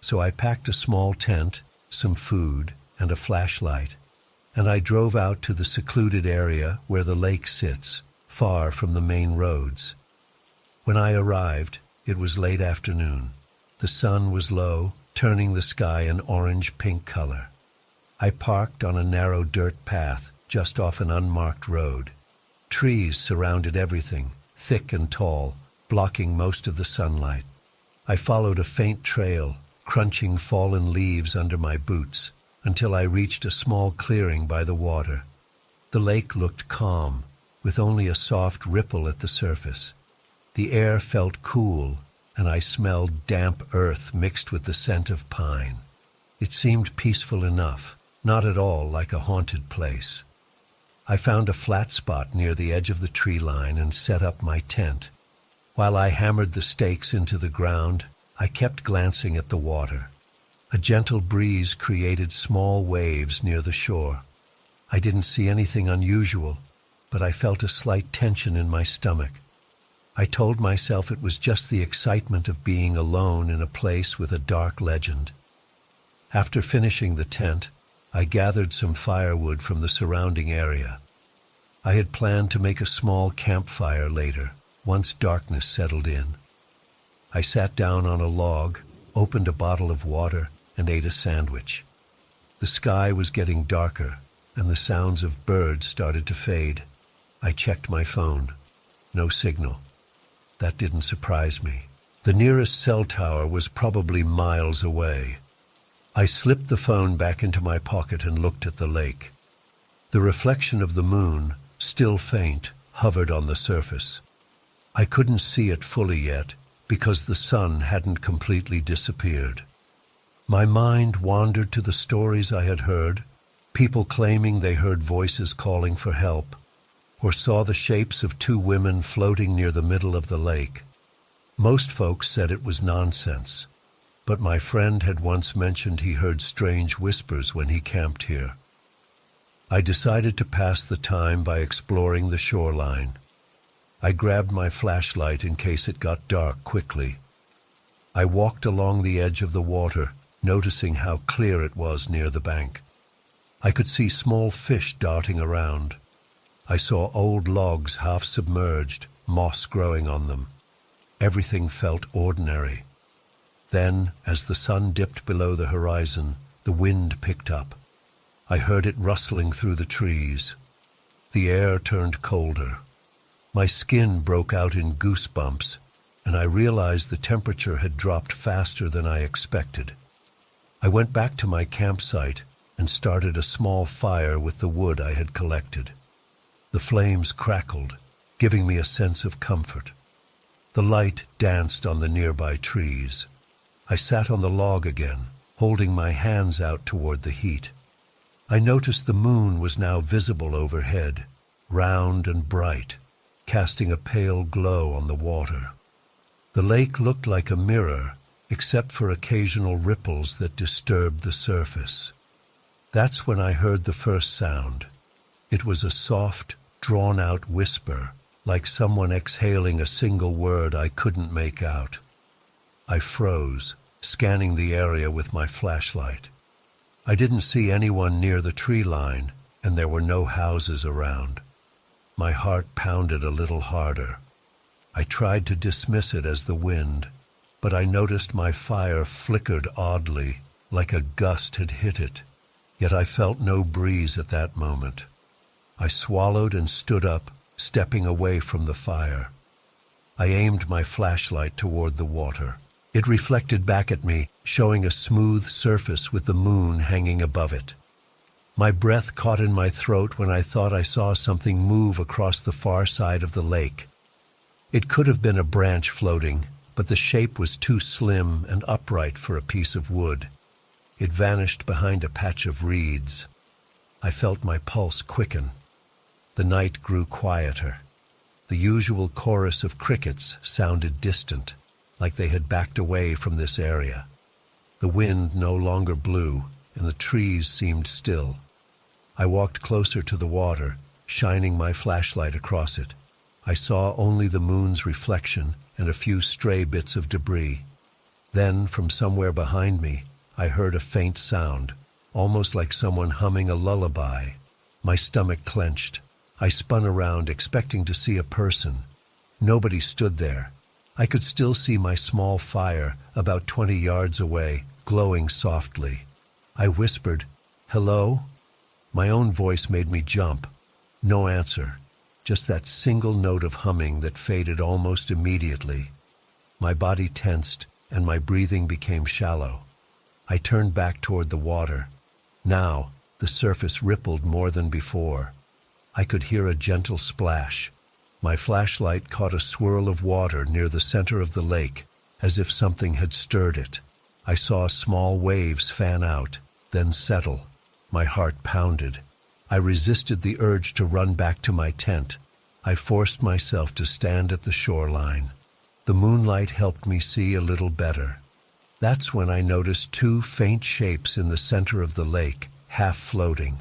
So I packed a small tent, some food, and a flashlight, and I drove out to the secluded area where the lake sits, far from the main roads. When I arrived, it was late afternoon. The sun was low, turning the sky an orange-pink color. I parked on a narrow dirt path just off an unmarked road. Trees surrounded everything, thick and tall, blocking most of the sunlight. I followed a faint trail, crunching fallen leaves under my boots, until I reached a small clearing by the water. The lake looked calm, with only a soft ripple at the surface. The air felt cool, and I smelled damp earth mixed with the scent of pine. It seemed peaceful enough, not at all like a haunted place. I found a flat spot near the edge of the tree line and set up my tent. While I hammered the stakes into the ground, I kept glancing at the water. A gentle breeze created small waves near the shore. I didn't see anything unusual, but I felt a slight tension in my stomach. I told myself it was just the excitement of being alone in a place with a dark legend. After finishing the tent, I gathered some firewood from the surrounding area. I had planned to make a small campfire later, once darkness settled in. I sat down on a log, opened a bottle of water, and ate a sandwich. The sky was getting darker, and the sounds of birds started to fade. I checked my phone. No signal. That didn't surprise me. The nearest cell tower was probably miles away. I slipped the phone back into my pocket and looked at the lake. The reflection of the moon, still faint, hovered on the surface. I couldn't see it fully yet because the sun hadn't completely disappeared. My mind wandered to the stories I had heard, people claiming they heard voices calling for help, or saw the shapes of two women floating near the middle of the lake. Most folks said it was nonsense, but my friend had once mentioned he heard strange whispers when he camped here. I decided to pass the time by exploring the shoreline. I grabbed my flashlight in case it got dark quickly. I walked along the edge of the water, noticing how clear it was near the bank. I could see small fish darting around. I saw old logs half submerged, moss growing on them. Everything felt ordinary. Then, as the sun dipped below the horizon, the wind picked up. I heard it rustling through the trees. The air turned colder. My skin broke out in goosebumps, and I realized the temperature had dropped faster than I expected. I went back to my campsite and started a small fire with the wood I had collected. The flames crackled, giving me a sense of comfort. The light danced on the nearby trees. I sat on the log again, holding my hands out toward the heat. I noticed the moon was now visible overhead, round and bright, casting a pale glow on the water. The lake looked like a mirror, except for occasional ripples that disturbed the surface. That's when I heard the first sound. It was a soft, drawn-out whisper, like someone exhaling a single word I couldn't make out. I froze, scanning the area with my flashlight. I didn't see anyone near the tree line, and there were no houses around. My heart pounded a little harder. I tried to dismiss it as the wind, but I noticed my fire flickered oddly, like a gust had hit it. Yet I felt no breeze at that moment. I swallowed and stood up, stepping away from the fire. I aimed my flashlight toward the water. It reflected back at me, showing a smooth surface with the moon hanging above it. My breath caught in my throat when I thought I saw something move across the far side of the lake. It could have been a branch floating, but the shape was too slim and upright for a piece of wood. It vanished behind a patch of reeds. I felt my pulse quicken. The night grew quieter. The usual chorus of crickets sounded distant, like they had backed away from this area. The wind no longer blew, and the trees seemed still. I walked closer to the water, shining my flashlight across it. I saw only the moon's reflection and a few stray bits of debris. Then, from somewhere behind me, I heard a faint sound, almost like someone humming a lullaby. My stomach clenched. I spun around, expecting to see a person. Nobody stood there. I could still see my small fire, about 20 yards away, glowing softly. I whispered, "Hello?" My own voice made me jump. No answer, just that single note of humming that faded almost immediately. My body tensed, and my breathing became shallow. I turned back toward the water. Now, the surface rippled more than before. I could hear a gentle splash. My flashlight caught a swirl of water near the center of the lake, as if something had stirred it. I saw small waves fan out, then settle. My heart pounded. I resisted the urge to run back to my tent. I forced myself to stand at the shoreline. The moonlight helped me see a little better. That's when I noticed two faint shapes in the center of the lake, half floating.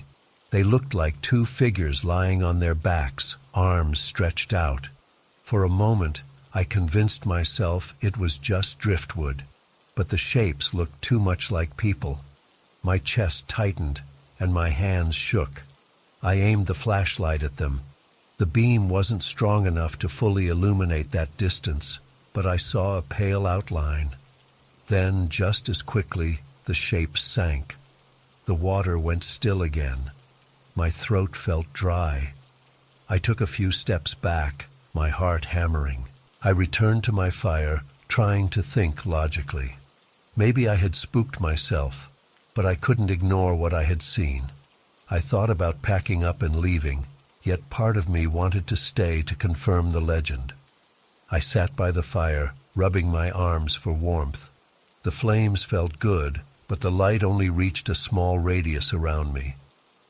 They looked like two figures lying on their backs, arms stretched out. For a moment, I convinced myself it was just driftwood, but the shapes looked too much like people. My chest tightened, and my hands shook. I aimed the flashlight at them. The beam wasn't strong enough to fully illuminate that distance, but I saw a pale outline. Then, just as quickly, the shapes sank. The water went still again. My throat felt dry. I took a few steps back, my heart hammering. I returned to my fire, trying to think logically. Maybe I had spooked myself, but I couldn't ignore what I had seen. I thought about packing up and leaving, yet part of me wanted to stay to confirm the legend. I sat by the fire, rubbing my arms for warmth. The flames felt good, but the light only reached a small radius around me.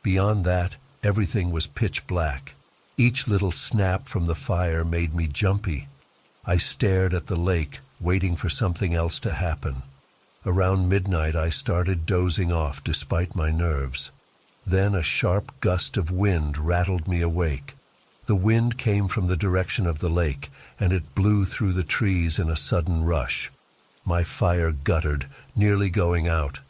Beyond that, everything was pitch black. Each little snap from the fire made me jumpy. I stared at the lake, waiting for something else to happen. Around midnight, I started dozing off despite my nerves. Then a sharp gust of wind rattled me awake. The wind came from the direction of the lake, and it blew through the trees in a sudden rush. My fire guttered, nearly going out.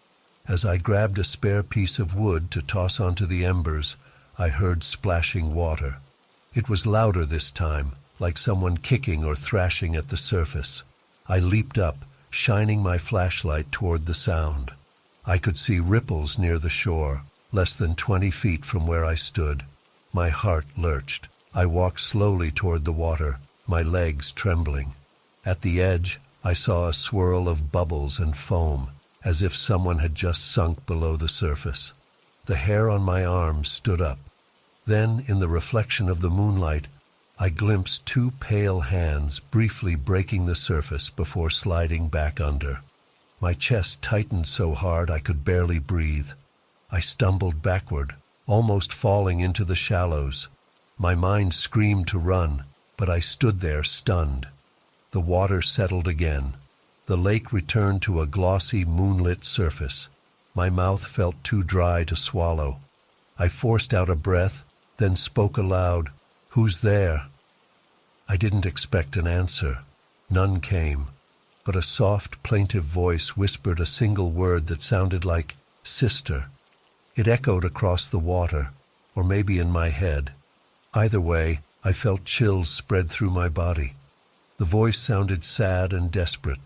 As I grabbed a spare piece of wood to toss onto the embers, I heard splashing water. It was louder this time, like someone kicking or thrashing at the surface. I leaped up, shining my flashlight toward the sound. I could see ripples near the shore, less than 20 feet from where I stood. My heart lurched. I walked slowly toward the water, my legs trembling. At the edge, I saw a swirl of bubbles and foam, as if someone had just sunk below the surface. The hair on my arms stood up. Then, in the reflection of the moonlight, I glimpsed two pale hands briefly breaking the surface before sliding back under. My chest tightened so hard I could barely breathe. I stumbled backward, almost falling into the shallows. My mind screamed to run, but I stood there stunned. The water settled again. The lake returned to a glossy, moonlit surface. My mouth felt too dry to swallow. I forced out a breath, then spoke aloud, "Who's there?" I didn't expect an answer. None came, but a soft, plaintive voice whispered a single word that sounded like "sister." It echoed across the water, or maybe in my head. Either way, I felt chills spread through my body. The voice sounded sad and desperate.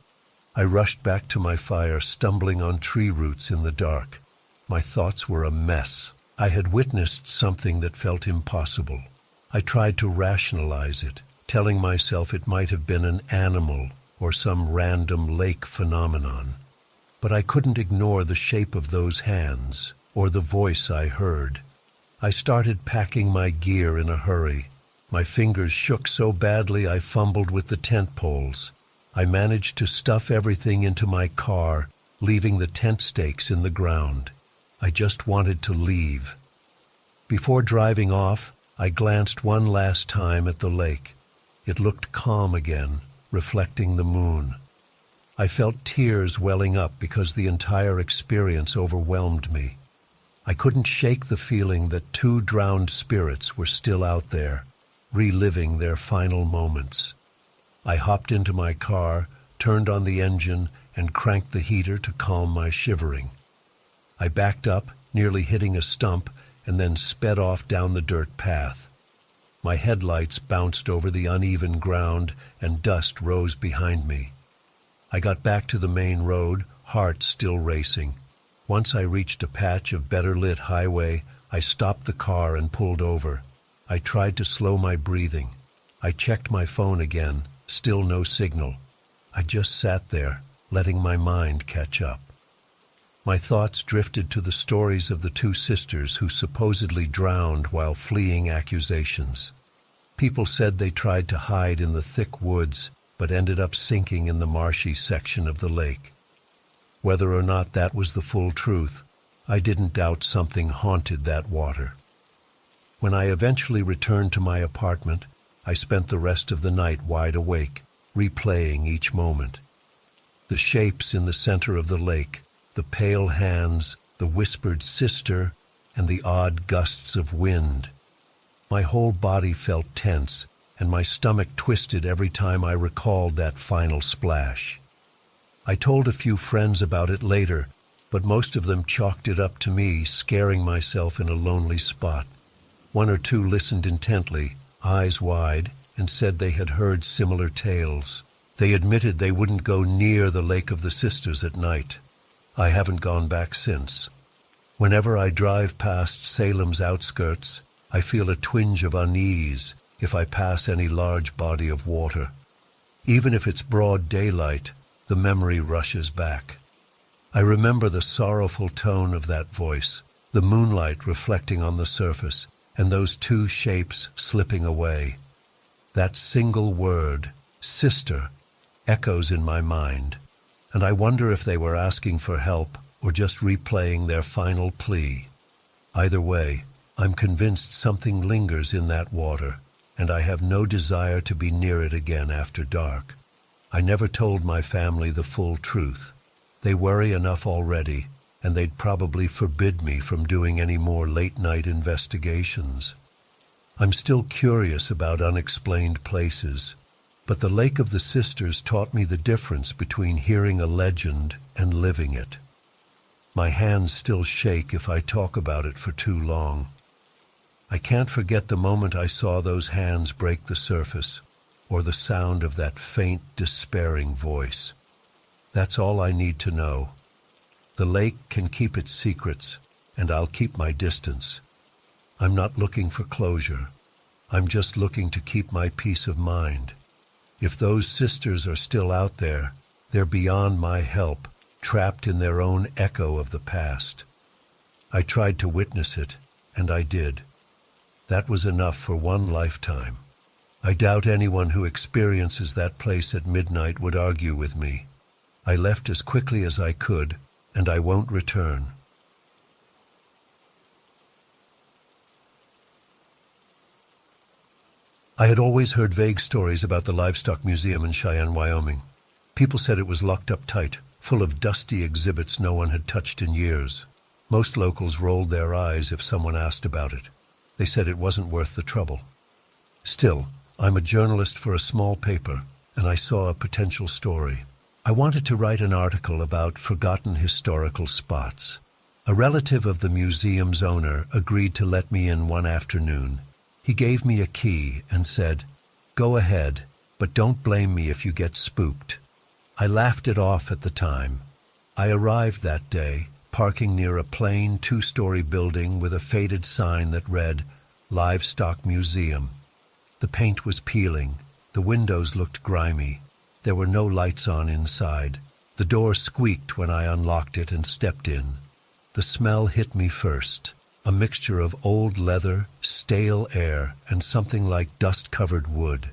I rushed back to my fire, stumbling on tree roots in the dark. My thoughts were a mess. I had witnessed something that felt impossible. I tried to rationalize it, telling myself it might have been an animal or some random lake phenomenon. But I couldn't ignore the shape of those hands or the voice I heard. I started packing my gear in a hurry. My fingers shook so badly I fumbled with the tent poles. I managed to stuff everything into my car, leaving the tent stakes in the ground. I just wanted to leave. Before driving off, I glanced one last time at the lake. It looked calm again, reflecting the moon. I felt tears welling up because the entire experience overwhelmed me. I couldn't shake the feeling that two drowned spirits were still out there, reliving their final moments. I hopped into my car, turned on the engine, and cranked the heater to calm my shivering. I backed up, nearly hitting a stump, and then sped off down the dirt path. My headlights bounced over the uneven ground, and dust rose behind me. I got back to the main road, heart still racing. Once I reached a patch of better-lit highway, I stopped the car and pulled over. I tried to slow my breathing. I checked my phone again, still no signal. I just sat there, letting my mind catch up. My thoughts drifted to the stories of the two sisters who supposedly drowned while fleeing accusations. People said they tried to hide in the thick woods, but ended up sinking in the marshy section of the lake. Whether or not that was the full truth, I didn't doubt something haunted that water. When I eventually returned to my apartment, I spent the rest of the night wide awake, replaying each moment. The shapes in the center of the lake, the pale hands, the whispered sister, and the odd gusts of wind. My whole body felt tense, and my stomach twisted every time I recalled that final splash. I told a few friends about it later, but most of them chalked it up to me scaring myself in a lonely spot. One or two listened intently, eyes wide, and said they had heard similar tales. They admitted they wouldn't go near the Lake of the Sisters at night. I haven't gone back since. Whenever I drive past Salem's outskirts, I feel a twinge of unease if I pass any large body of water. Even if it's broad daylight, the memory rushes back. I remember the sorrowful tone of that voice, the moonlight reflecting on the surface, and those two shapes slipping away. That single word, sister, echoes in my mind, and I wonder if they were asking for help or just replaying their final plea. Either way, I'm convinced something lingers in that water, and I have no desire to be near it again after dark. I never told my family the full truth. They worry enough already, and they'd probably forbid me from doing any more late-night investigations. I'm still curious about unexplained places, but the Lake of the Sisters taught me the difference between hearing a legend and living it. My hands still shake if I talk about it for too long. I can't forget the moment I saw those hands break the surface, or the sound of that faint, despairing voice. That's all I need to know. The lake can keep its secrets, and I'll keep my distance. I'm not looking for closure. I'm just looking to keep my peace of mind. If those sisters are still out there, they're beyond my help, trapped in their own echo of the past. I tried to witness it, and I did. That was enough for one lifetime. I doubt anyone who experiences that place at midnight would argue with me. I left as quickly as I could, and I won't return. I had always heard vague stories about the Livestock Museum in Cheyenne, Wyoming. People said it was locked up tight, full of dusty exhibits no one had touched in years. Most locals rolled their eyes if someone asked about it. They said it wasn't worth the trouble. Still, I'm a journalist for a small paper, and I saw a potential story. I wanted to write an article about forgotten historical spots. A relative of the museum's owner agreed to let me in one afternoon. He gave me a key and said, "Go ahead, but don't blame me if you get spooked." I laughed it off at the time. I arrived that day, parking near a plain two-story building with a faded sign that read, Livestock Museum. The paint was peeling. The windows looked grimy. There were no lights on inside. The door squeaked when I unlocked it and stepped in. The smell hit me first, a mixture of old leather, stale air, and something like dust-covered wood.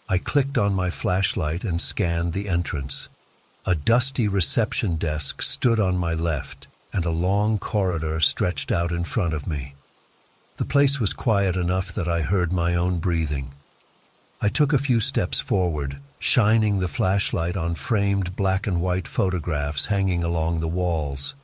I clicked on my flashlight and scanned the entrance. A dusty reception desk stood on my left, and a long corridor stretched out in front of me. The place was quiet enough that I heard my own breathing. I took a few steps forward, shining the flashlight on framed black and white photographs hanging along the walls.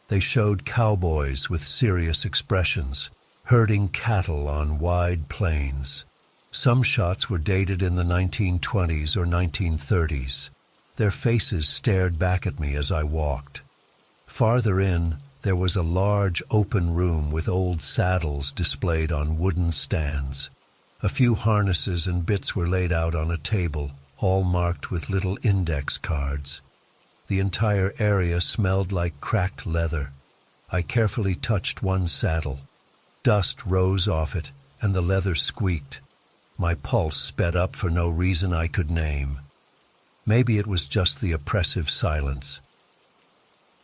They showed cowboys with serious expressions, herding cattle on wide plains. Some shots were dated in the 1920s or 1930s. Their faces stared back at me as I walked. Farther in, there was a large open room with old saddles displayed on wooden stands. A few harnesses and bits were laid out on a table, all marked with little index cards. The entire area smelled like cracked leather. I carefully touched one saddle. Dust rose off it, and the leather squeaked. My pulse sped up for no reason I could name. Maybe it was just the oppressive silence.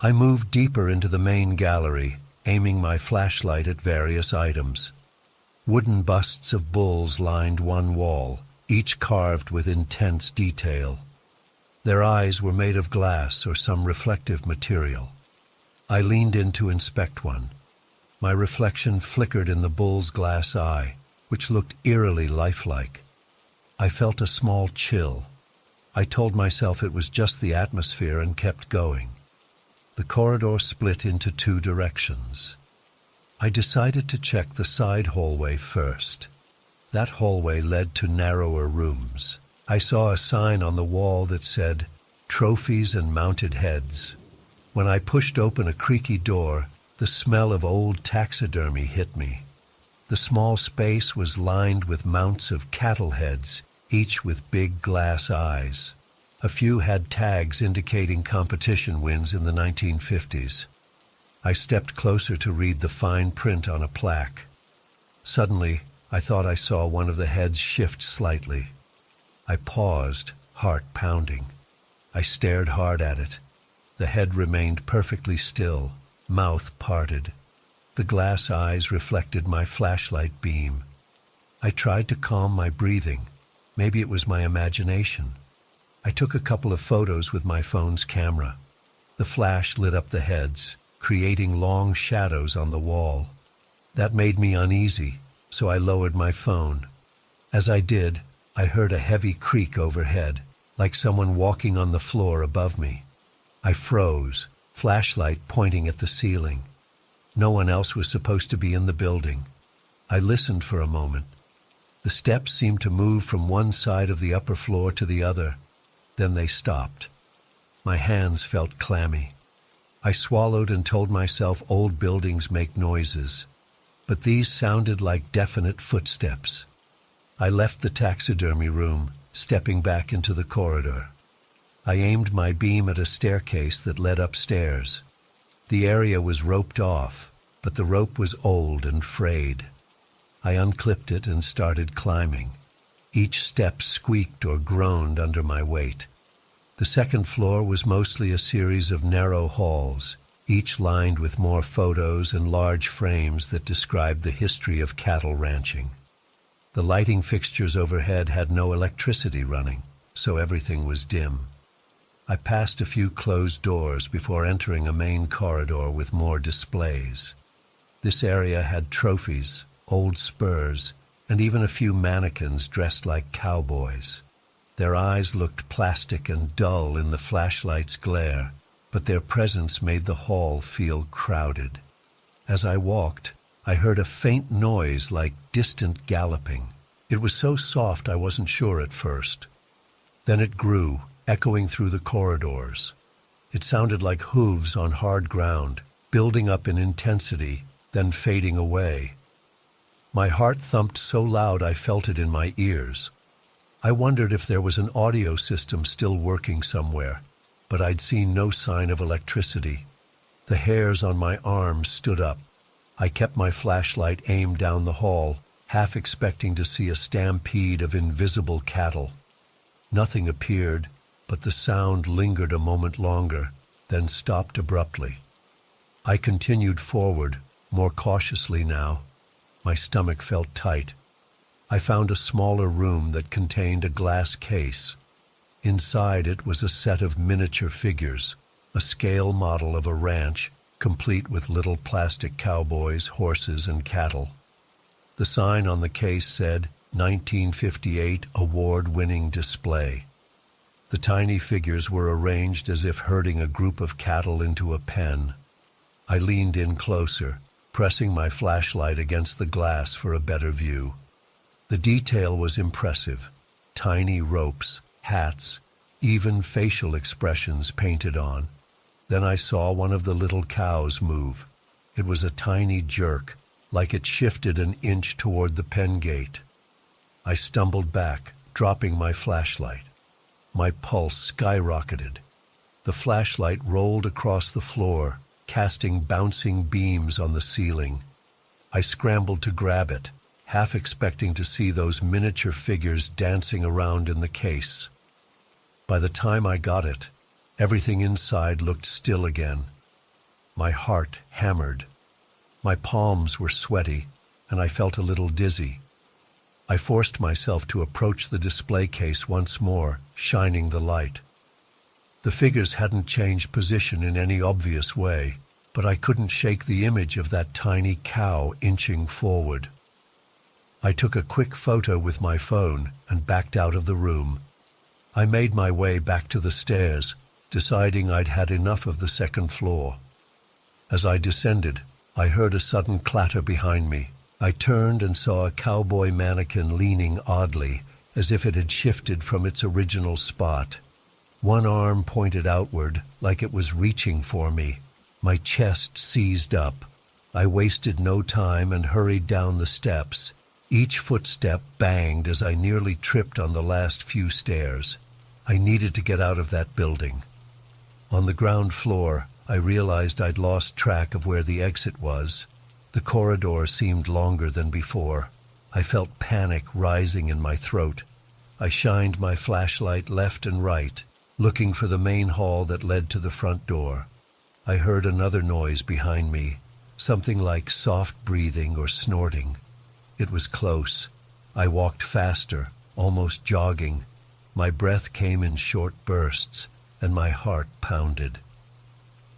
I moved deeper into the main gallery, aiming my flashlight at various items. Wooden busts of bulls lined one wall, each carved with intense detail. Their eyes were made of glass or some reflective material. I leaned in to inspect one. My reflection flickered in the bull's glass eye, which looked eerily lifelike. I felt a small chill. I told myself it was just the atmosphere and kept going. The corridor split into two directions. I decided to check the side hallway first. That hallway led to narrower rooms. I saw a sign on the wall that said, "Trophies and Mounted Heads." When I pushed open a creaky door, the smell of old taxidermy hit me. The small space was lined with mounts of cattle heads, each with big glass eyes. A few had tags indicating competition wins in the 1950s. I stepped closer to read the fine print on a plaque. Suddenly, I thought I saw one of the heads shift slightly. I paused, heart pounding. I stared hard at it. The head remained perfectly still, mouth parted. The glass eyes reflected my flashlight beam. I tried to calm my breathing. Maybe it was my imagination. I took a couple of photos with my phone's camera. The flash lit up the heads, creating long shadows on the wall. That made me uneasy, so I lowered my phone. As I did, I heard a heavy creak overhead, like someone walking on the floor above me. I froze, flashlight pointing at the ceiling. No one else was supposed to be in the building. I listened for a moment. The steps seemed to move from one side of the upper floor to the other. Then they stopped. My hands felt clammy. I swallowed and told myself old buildings make noises, but these sounded like definite footsteps. I left the taxidermy room, stepping back into the corridor. I aimed my beam at a staircase that led upstairs. The area was roped off, but the rope was old and frayed. I unclipped it and started climbing. Each step squeaked or groaned under my weight. The second floor was mostly a series of narrow halls, each lined with more photos and large frames that described the history of cattle ranching. The lighting fixtures overhead had no electricity running, so everything was dim. I passed a few closed doors before entering a main corridor with more displays. This area had trophies, old spurs, and even a few mannequins dressed like cowboys. Their eyes looked plastic and dull in the flashlight's glare, but their presence made the hall feel crowded. As I walked, I heard a faint noise like distant galloping. It was so soft I wasn't sure at first. Then it grew, echoing through the corridors. It sounded like hooves on hard ground, building up in intensity, then fading away. My heart thumped so loud I felt it in my ears. I wondered if there was an audio system still working somewhere, but I'd seen no sign of electricity. The hairs on my arms stood up. I kept my flashlight aimed down the hall, half expecting to see a stampede of invisible cattle. Nothing appeared, but the sound lingered a moment longer, then stopped abruptly. I continued forward, more cautiously now. My stomach felt tight. I found a smaller room that contained a glass case. Inside it was a set of miniature figures, a scale model of a ranch, complete with little plastic cowboys, horses, and cattle. The sign on the case said, 1958 award-winning display. The tiny figures were arranged as if herding a group of cattle into a pen. I leaned in closer, pressing my flashlight against the glass for a better view. The detail was impressive. Tiny ropes, hats, even facial expressions painted on. Then I saw one of the little cows move. It was a tiny jerk, like it shifted an inch toward the pen gate. I stumbled back, dropping my flashlight. My pulse skyrocketed. The flashlight rolled across the floor, casting bouncing beams on the ceiling. I scrambled to grab it, half expecting to see those miniature figures dancing around in the case. By the time I got it, everything inside looked still again. My heart hammered. My palms were sweaty, and I felt a little dizzy. I forced myself to approach the display case once more, shining the light. The figures hadn't changed position in any obvious way, but I couldn't shake the image of that tiny cow inching forward. I took a quick photo with my phone and backed out of the room. I made my way back to the stairs, deciding I'd had enough of the second floor. As I descended, I heard a sudden clatter behind me. I turned and saw a cowboy mannequin leaning oddly, as if it had shifted from its original spot. One arm pointed outward, like it was reaching for me. My chest seized up. I wasted no time and hurried down the steps. Each footstep banged as I nearly tripped on the last few stairs. I needed to get out of that building. On the ground floor, I realized I'd lost track of where the exit was. The corridor seemed longer than before. I felt panic rising in my throat. I shined my flashlight left and right, looking for the main hall that led to the front door. I heard another noise behind me, something like soft breathing or snorting. It was close. I walked faster, almost jogging. My breath came in short bursts, and my heart pounded.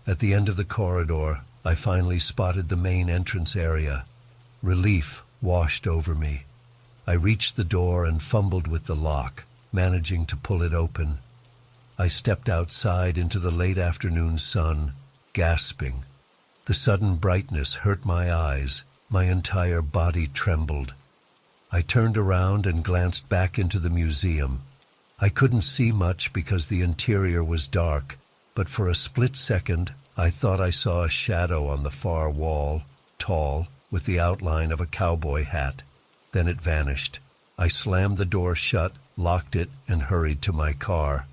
At the end of the corridor, I finally spotted the main entrance area. Relief washed over me. I reached the door and fumbled with the lock, managing to pull it open. I stepped outside into the late afternoon sun, gasping. The sudden brightness hurt my eyes. My entire body trembled. I turned around and glanced back into the museum. I couldn't see much because the interior was dark, but for a split second, I thought I saw a shadow on the far wall, tall, with the outline of a cowboy hat. Then it vanished. I slammed the door shut, locked it, and hurried to my car.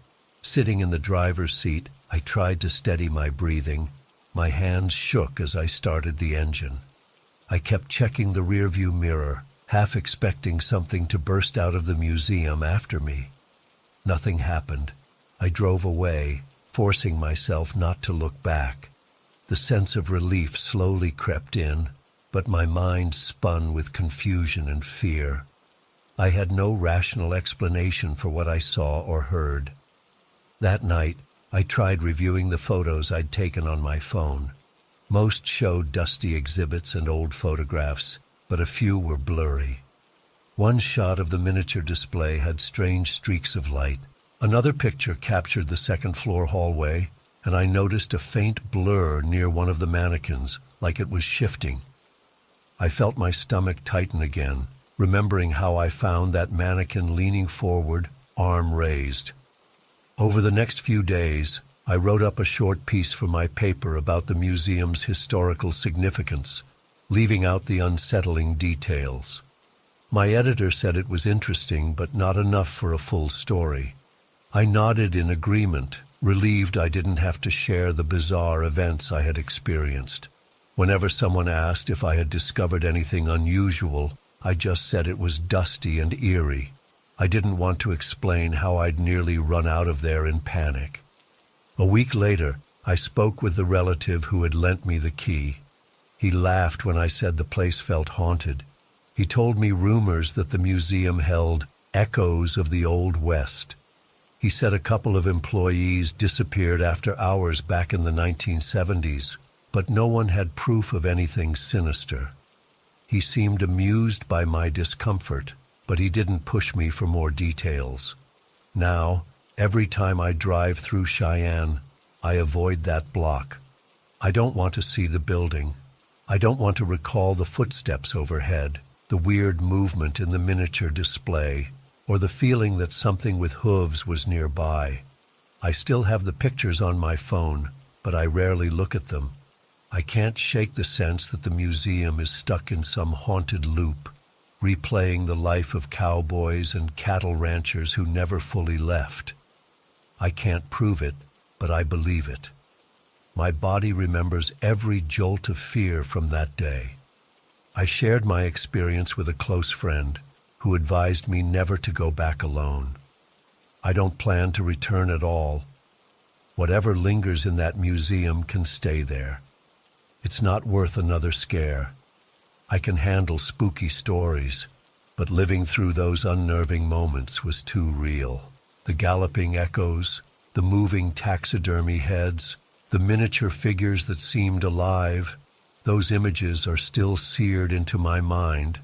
Sitting in the driver's seat, I tried to steady my breathing. My hands shook as I started the engine. I kept checking the rearview mirror, half expecting something to burst out of the museum after me. Nothing happened. I drove away, forcing myself not to look back. The sense of relief slowly crept in, but my mind spun with confusion and fear. I had no rational explanation for what I saw or heard. That night, I tried reviewing the photos I'd taken on my phone. Most showed dusty exhibits and old photographs, but a few were blurry. One shot of the miniature display had strange streaks of light. Another picture captured the second-floor hallway, and I noticed a faint blur near one of the mannequins, like it was shifting. I felt my stomach tighten again, remembering how I found that mannequin leaning forward, arm raised. Over the next few days, I wrote up a short piece for my paper about the museum's historical significance, leaving out the unsettling details. My editor said it was interesting, but not enough for a full story. I nodded in agreement, relieved I didn't have to share the bizarre events I had experienced. Whenever someone asked if I had discovered anything unusual, I just said it was dusty and eerie. I didn't want to explain how I'd nearly run out of there in panic. A week later, I spoke with the relative who had lent me the key. He laughed when I said the place felt haunted. He told me rumors that the museum held echoes of the Old West. He said a couple of employees disappeared after hours back in the 1970s, but no one had proof of anything sinister. He seemed amused by my discomfort, but he didn't push me for more details. Now, every time I drive through Cheyenne, I avoid that block. I don't want to see the building. I don't want to recall the footsteps overhead, the weird movement in the miniature display, or the feeling that something with hooves was nearby. I still have the pictures on my phone, but I rarely look at them. I can't shake the sense that the museum is stuck in some haunted loop, replaying the life of cowboys and cattle ranchers who never fully left. I can't prove it, but I believe it. My body remembers every jolt of fear from that day. I shared my experience with a close friend who advised me never to go back alone. I don't plan to return at all. Whatever lingers in that museum can stay there. It's not worth another scare. I can handle spooky stories, but living through those unnerving moments was too real. The galloping echoes, the moving taxidermy heads, the miniature figures that seemed alive, those images are still seared into my mind.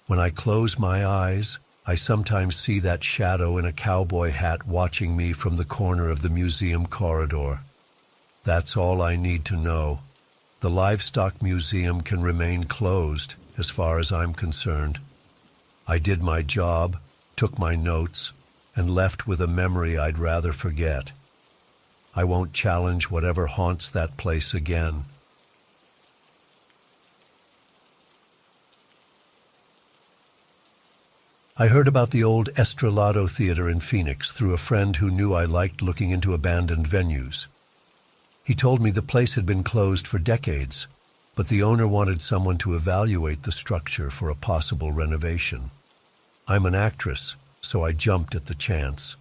When I close my eyes, I sometimes see that shadow in a cowboy hat watching me from the corner of the museum corridor. That's all I need to know. The livestock museum can remain closed, as far as I'm concerned. I did my job, took my notes, and left with a memory I'd rather forget. I won't challenge whatever haunts that place again. I heard about the old Estrelado Theater in Phoenix through a friend who knew I liked looking into abandoned venues. He told me the place had been closed for decades, but the owner wanted someone to evaluate the structure for a possible renovation. I'm an actress, so I jumped at the chance.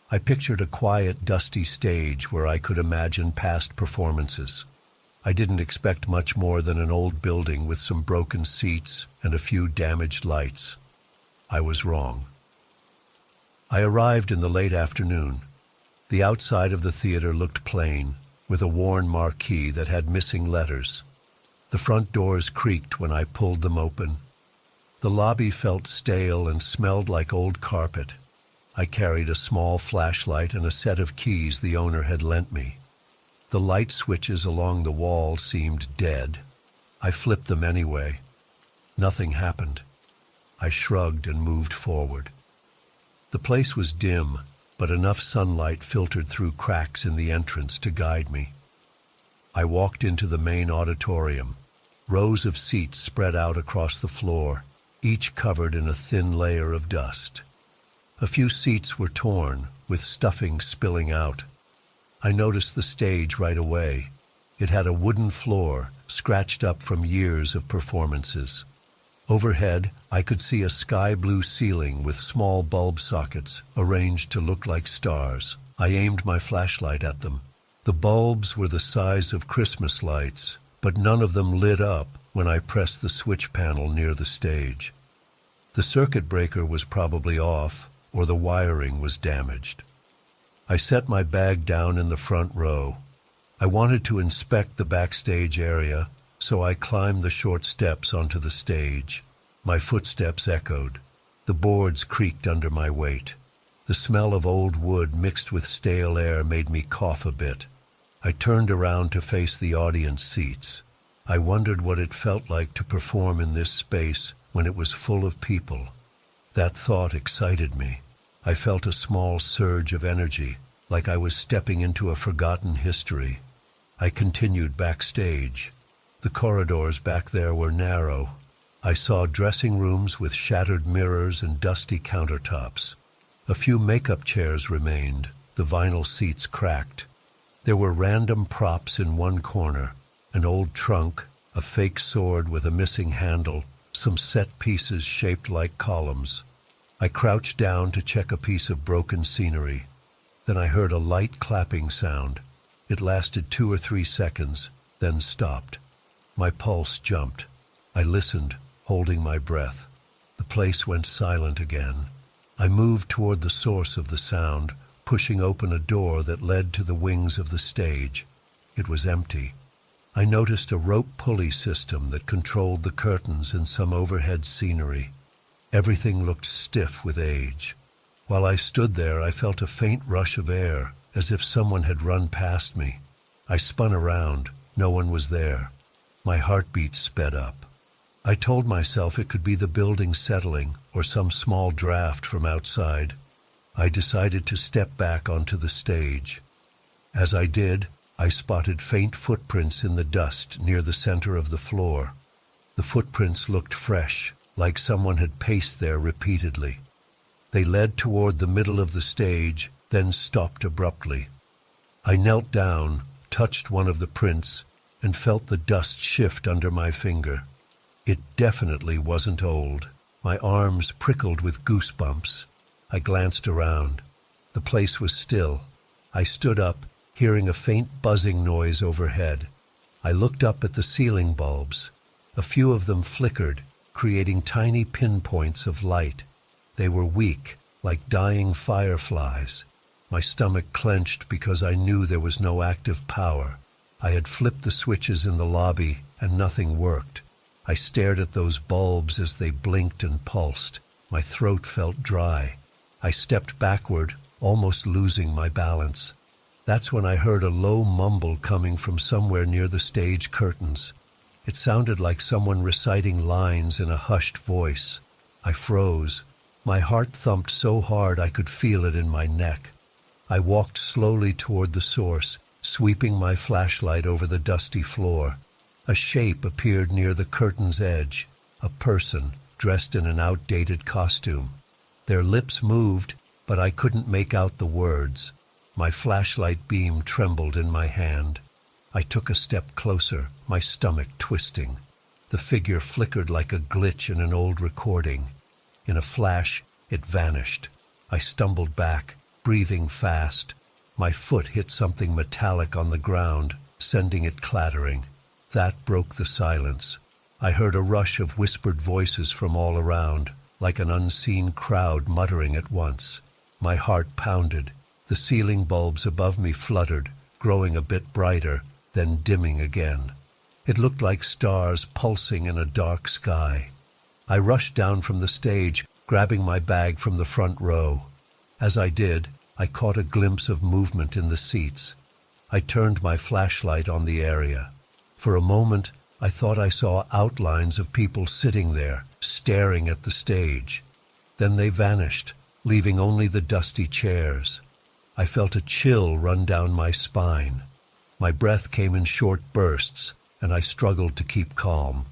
I pictured a quiet, dusty stage where I could imagine past performances. I didn't expect much more than an old building with some broken seats and a few damaged lights. I was wrong. I arrived in the late afternoon. The outside of the theater looked plain, with a worn marquee that had missing letters. The front doors creaked when I pulled them open. The lobby felt stale and smelled like old carpet. I carried a small flashlight and a set of keys the owner had lent me. The light switches along the wall seemed dead. I flipped them anyway. Nothing happened. I shrugged and moved forward. The place was dim, but enough sunlight filtered through cracks in the entrance to guide me. I walked into the main auditorium. Rows of seats spread out across the floor, each covered in a thin layer of dust. A few seats were torn, with stuffing spilling out. I noticed the stage right away. It had a wooden floor, scratched up from years of performances. Overhead, I could see a sky-blue ceiling with small bulb sockets arranged to look like stars. I aimed my flashlight at them. The bulbs were the size of Christmas lights, but none of them lit up when I pressed the switch panel near the stage. The circuit breaker was probably off, or the wiring was damaged. I set my bag down in the front row. I wanted to inspect the backstage area, so I climbed the short steps onto the stage. My footsteps echoed. The boards creaked under my weight. The smell of old wood mixed with stale air made me cough a bit. I turned around to face the audience seats. I wondered what it felt like to perform in this space when it was full of people. That thought excited me. I felt a small surge of energy, like I was stepping into a forgotten history. I continued backstage. The corridors back there were narrow. I saw dressing rooms with shattered mirrors and dusty countertops. A few makeup chairs remained, the vinyl seats cracked. There were random props in one corner, an old trunk, a fake sword with a missing handle, some set pieces shaped like columns. I crouched down to check a piece of broken scenery. Then I heard a light clapping sound. It lasted 2 or 3 seconds, then stopped. My pulse jumped. I listened, holding my breath. The place went silent again. I moved toward the source of the sound, pushing open a door that led to the wings of the stage. It was empty. I noticed a rope pulley system that controlled the curtains and some overhead scenery. Everything looked stiff with age. While I stood there, I felt a faint rush of air, as if someone had run past me. I spun around. No one was there. My heartbeat sped up. I told myself it could be the building settling or some small draft from outside. I decided to step back onto the stage. As I did, I spotted faint footprints in the dust near the center of the floor. The footprints looked fresh, like someone had paced there repeatedly. They led toward the middle of the stage, then stopped abruptly. I knelt down, touched one of the prints, and felt the dust shift under my finger. It definitely wasn't old. My arms prickled with goosebumps. I glanced around. The place was still. I stood up, hearing a faint buzzing noise overhead. I looked up at the ceiling bulbs. A few of them flickered, creating tiny pinpoints of light. They were weak, like dying fireflies. My stomach clenched because I knew there was no active power. I had flipped the switches in the lobby, and nothing worked. I stared at those bulbs as they blinked and pulsed. My throat felt dry. I stepped backward, almost losing my balance. That's when I heard a low mumble coming from somewhere near the stage curtains. It sounded like someone reciting lines in a hushed voice. I froze. My heart thumped so hard I could feel it in my neck. I walked slowly toward the source, sweeping my flashlight over the dusty floor. A shape appeared near the curtain's edge, a person dressed in an outdated costume. Their lips moved, but I couldn't make out the words. My flashlight beam trembled in my hand. I took a step closer, my stomach twisting. The figure flickered like a glitch in an old recording. In a flash, it vanished. I stumbled back, breathing fast. My foot hit something metallic on the ground, sending it clattering. That broke the silence. I heard a rush of whispered voices from all around, like an unseen crowd muttering at once. My heart pounded. The ceiling bulbs above me fluttered, growing a bit brighter, then dimming again. It looked like stars pulsing in a dark sky. I rushed down from the stage, grabbing my bag from the front row. As I did, I caught a glimpse of movement in the seats. I turned my flashlight on the area. For a moment, I thought I saw outlines of people sitting there, staring at the stage. Then they vanished, leaving only the dusty chairs. I felt a chill run down my spine. My breath came in short bursts, and I struggled to keep calm.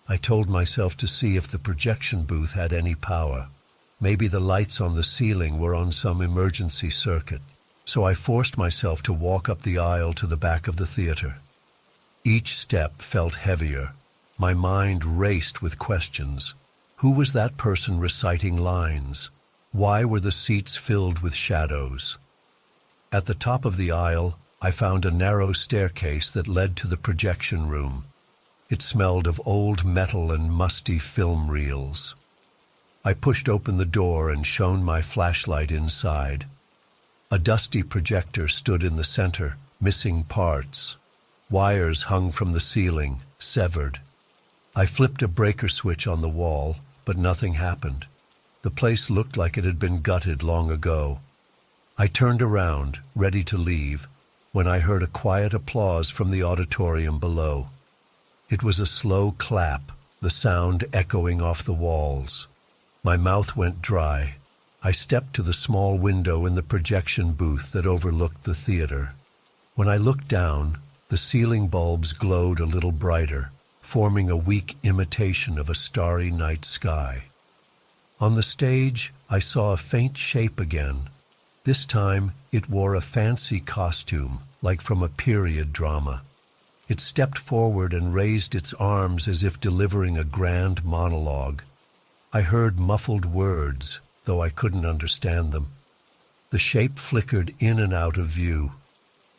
I told myself to see if the projection booth had any power. Maybe the lights on the ceiling were on some emergency circuit. So I forced myself to walk up the aisle to the back of the theater. Each step felt heavier. My mind raced with questions. Who was that person reciting lines? Why were the seats filled with shadows? At the top of the aisle, I found a narrow staircase that led to the projection room. It smelled of old metal and musty film reels. I pushed open the door and shone my flashlight inside. A dusty projector stood in the center, missing parts. Wires hung from the ceiling, severed. I flipped a breaker switch on the wall, but nothing happened. The place looked like it had been gutted long ago. I turned around, ready to leave, when I heard a quiet applause from the auditorium below. It was a slow clap, the sound echoing off the walls. My mouth went dry. I stepped to the small window in the projection booth that overlooked the theater. When I looked down, the ceiling bulbs glowed a little brighter, forming a weak imitation of a starry night sky. On the stage, I saw a faint shape again. This time, it wore a fancy costume, like from a period drama. It stepped forward and raised its arms as if delivering a grand monologue. I heard muffled words, though I couldn't understand them. The shape flickered in and out of view.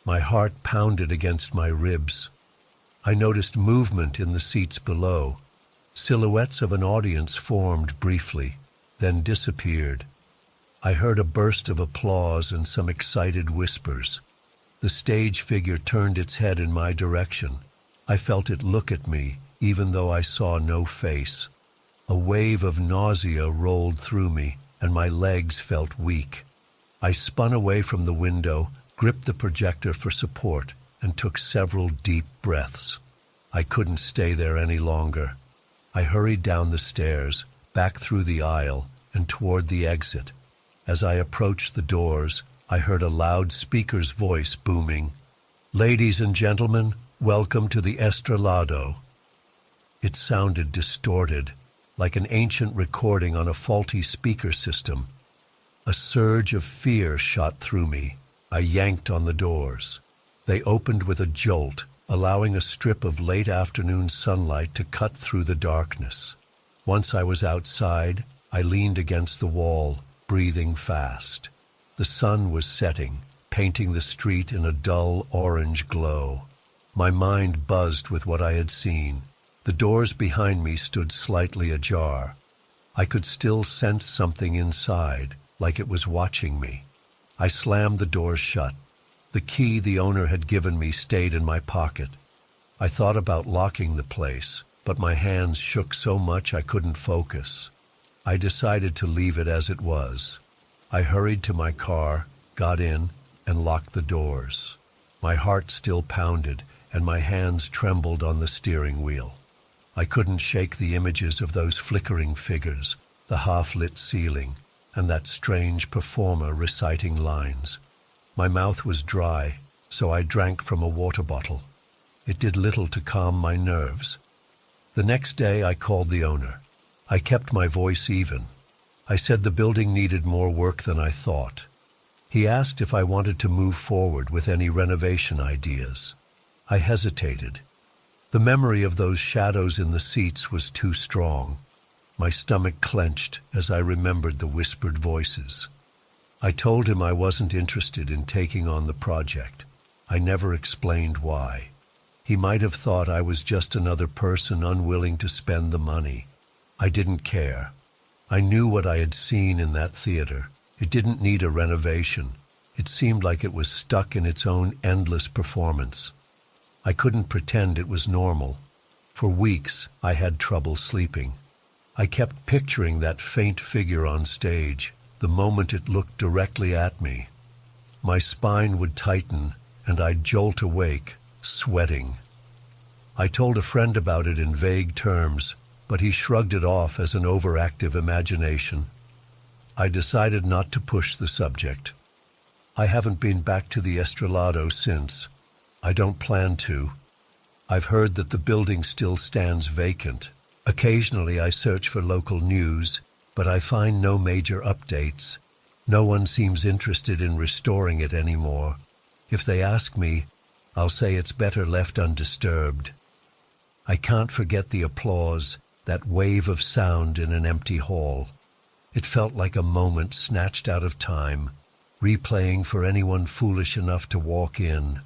My heart pounded against my ribs. I noticed movement in the seats below. Silhouettes of an audience formed briefly, then disappeared. I heard a burst of applause and some excited whispers. The stage figure turned its head in my direction. I felt it look at me, even though I saw no face. A wave of nausea rolled through me, and my legs felt weak. I spun away from the window, gripped the projector for support, and took several deep breaths. I couldn't stay there any longer. I hurried down the stairs, back through the aisle, and toward the exit. As I approached the doors, I heard a loud speaker's voice booming, "Ladies and gentlemen, welcome to the Estrelado." It sounded distorted, like an ancient recording on a faulty speaker system. A surge of fear shot through me. I yanked on the doors. They opened with a jolt, allowing a strip of late afternoon sunlight to cut through the darkness. Once I was outside, I leaned against the wall, breathing fast. The sun was setting, painting the street in a dull orange glow. My mind buzzed with what I had seen. The doors behind me stood slightly ajar. I could still sense something inside, like it was watching me. I slammed the doors shut. The key the owner had given me stayed in my pocket. I thought about locking the place, but my hands shook so much I couldn't focus. I decided to leave it as it was. I hurried to my car, got in, and locked the doors. My heart still pounded, and my hands trembled on the steering wheel. I couldn't shake the images of those flickering figures, the half-lit ceiling, and that strange performer reciting lines. My mouth was dry, so I drank from a water bottle. It did little to calm my nerves. The next day I called the owner. I kept my voice even. I said the building needed more work than I thought. He asked if I wanted to move forward with any renovation ideas. I hesitated. The memory of those shadows in the seats was too strong. My stomach clenched as I remembered the whispered voices. I told him I wasn't interested in taking on the project. I never explained why. He might have thought I was just another person unwilling to spend the money. I didn't care. I knew what I had seen in that theater. It didn't need a renovation. It seemed like it was stuck in its own endless performance. I couldn't pretend it was normal. For weeks, I had trouble sleeping. I kept picturing that faint figure on stage, the moment it looked directly at me. My spine would tighten, and I'd jolt awake, sweating. I told a friend about it in vague terms, but he shrugged it off as an overactive imagination. I decided not to push the subject. I haven't been back to the Estrelado since. I don't plan to. I've heard that the building still stands vacant. Occasionally I search for local news, but I find no major updates. No one seems interested in restoring it anymore. If they ask me, I'll say it's better left undisturbed. I can't forget the applause, that wave of sound in an empty hall. It felt like a moment snatched out of time, replaying for anyone foolish enough to walk in.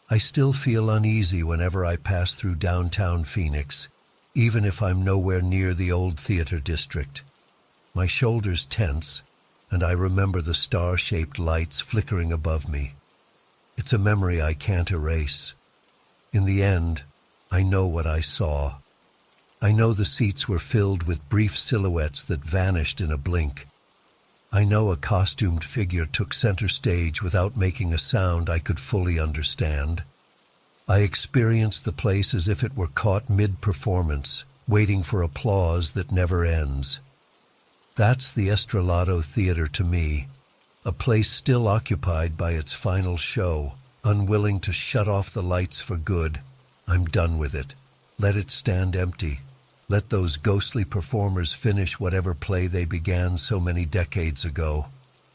I still feel uneasy whenever I pass through downtown Phoenix, even if I'm nowhere near the old theater district. My shoulders tense, and I remember the star-shaped lights flickering above me. It's a memory I can't erase. In the end, I know what I saw. I know the seats were filled with brief silhouettes that vanished in a blink. I know a costumed figure took center stage without making a sound I could fully understand. I experienced the place as if it were caught mid-performance, waiting for applause that never ends. That's the Estrelado Theater to me, a place still occupied by its final show, unwilling to shut off the lights for good. I'm done with it. Let it stand empty. Let those ghostly performers finish whatever play they began so many decades ago.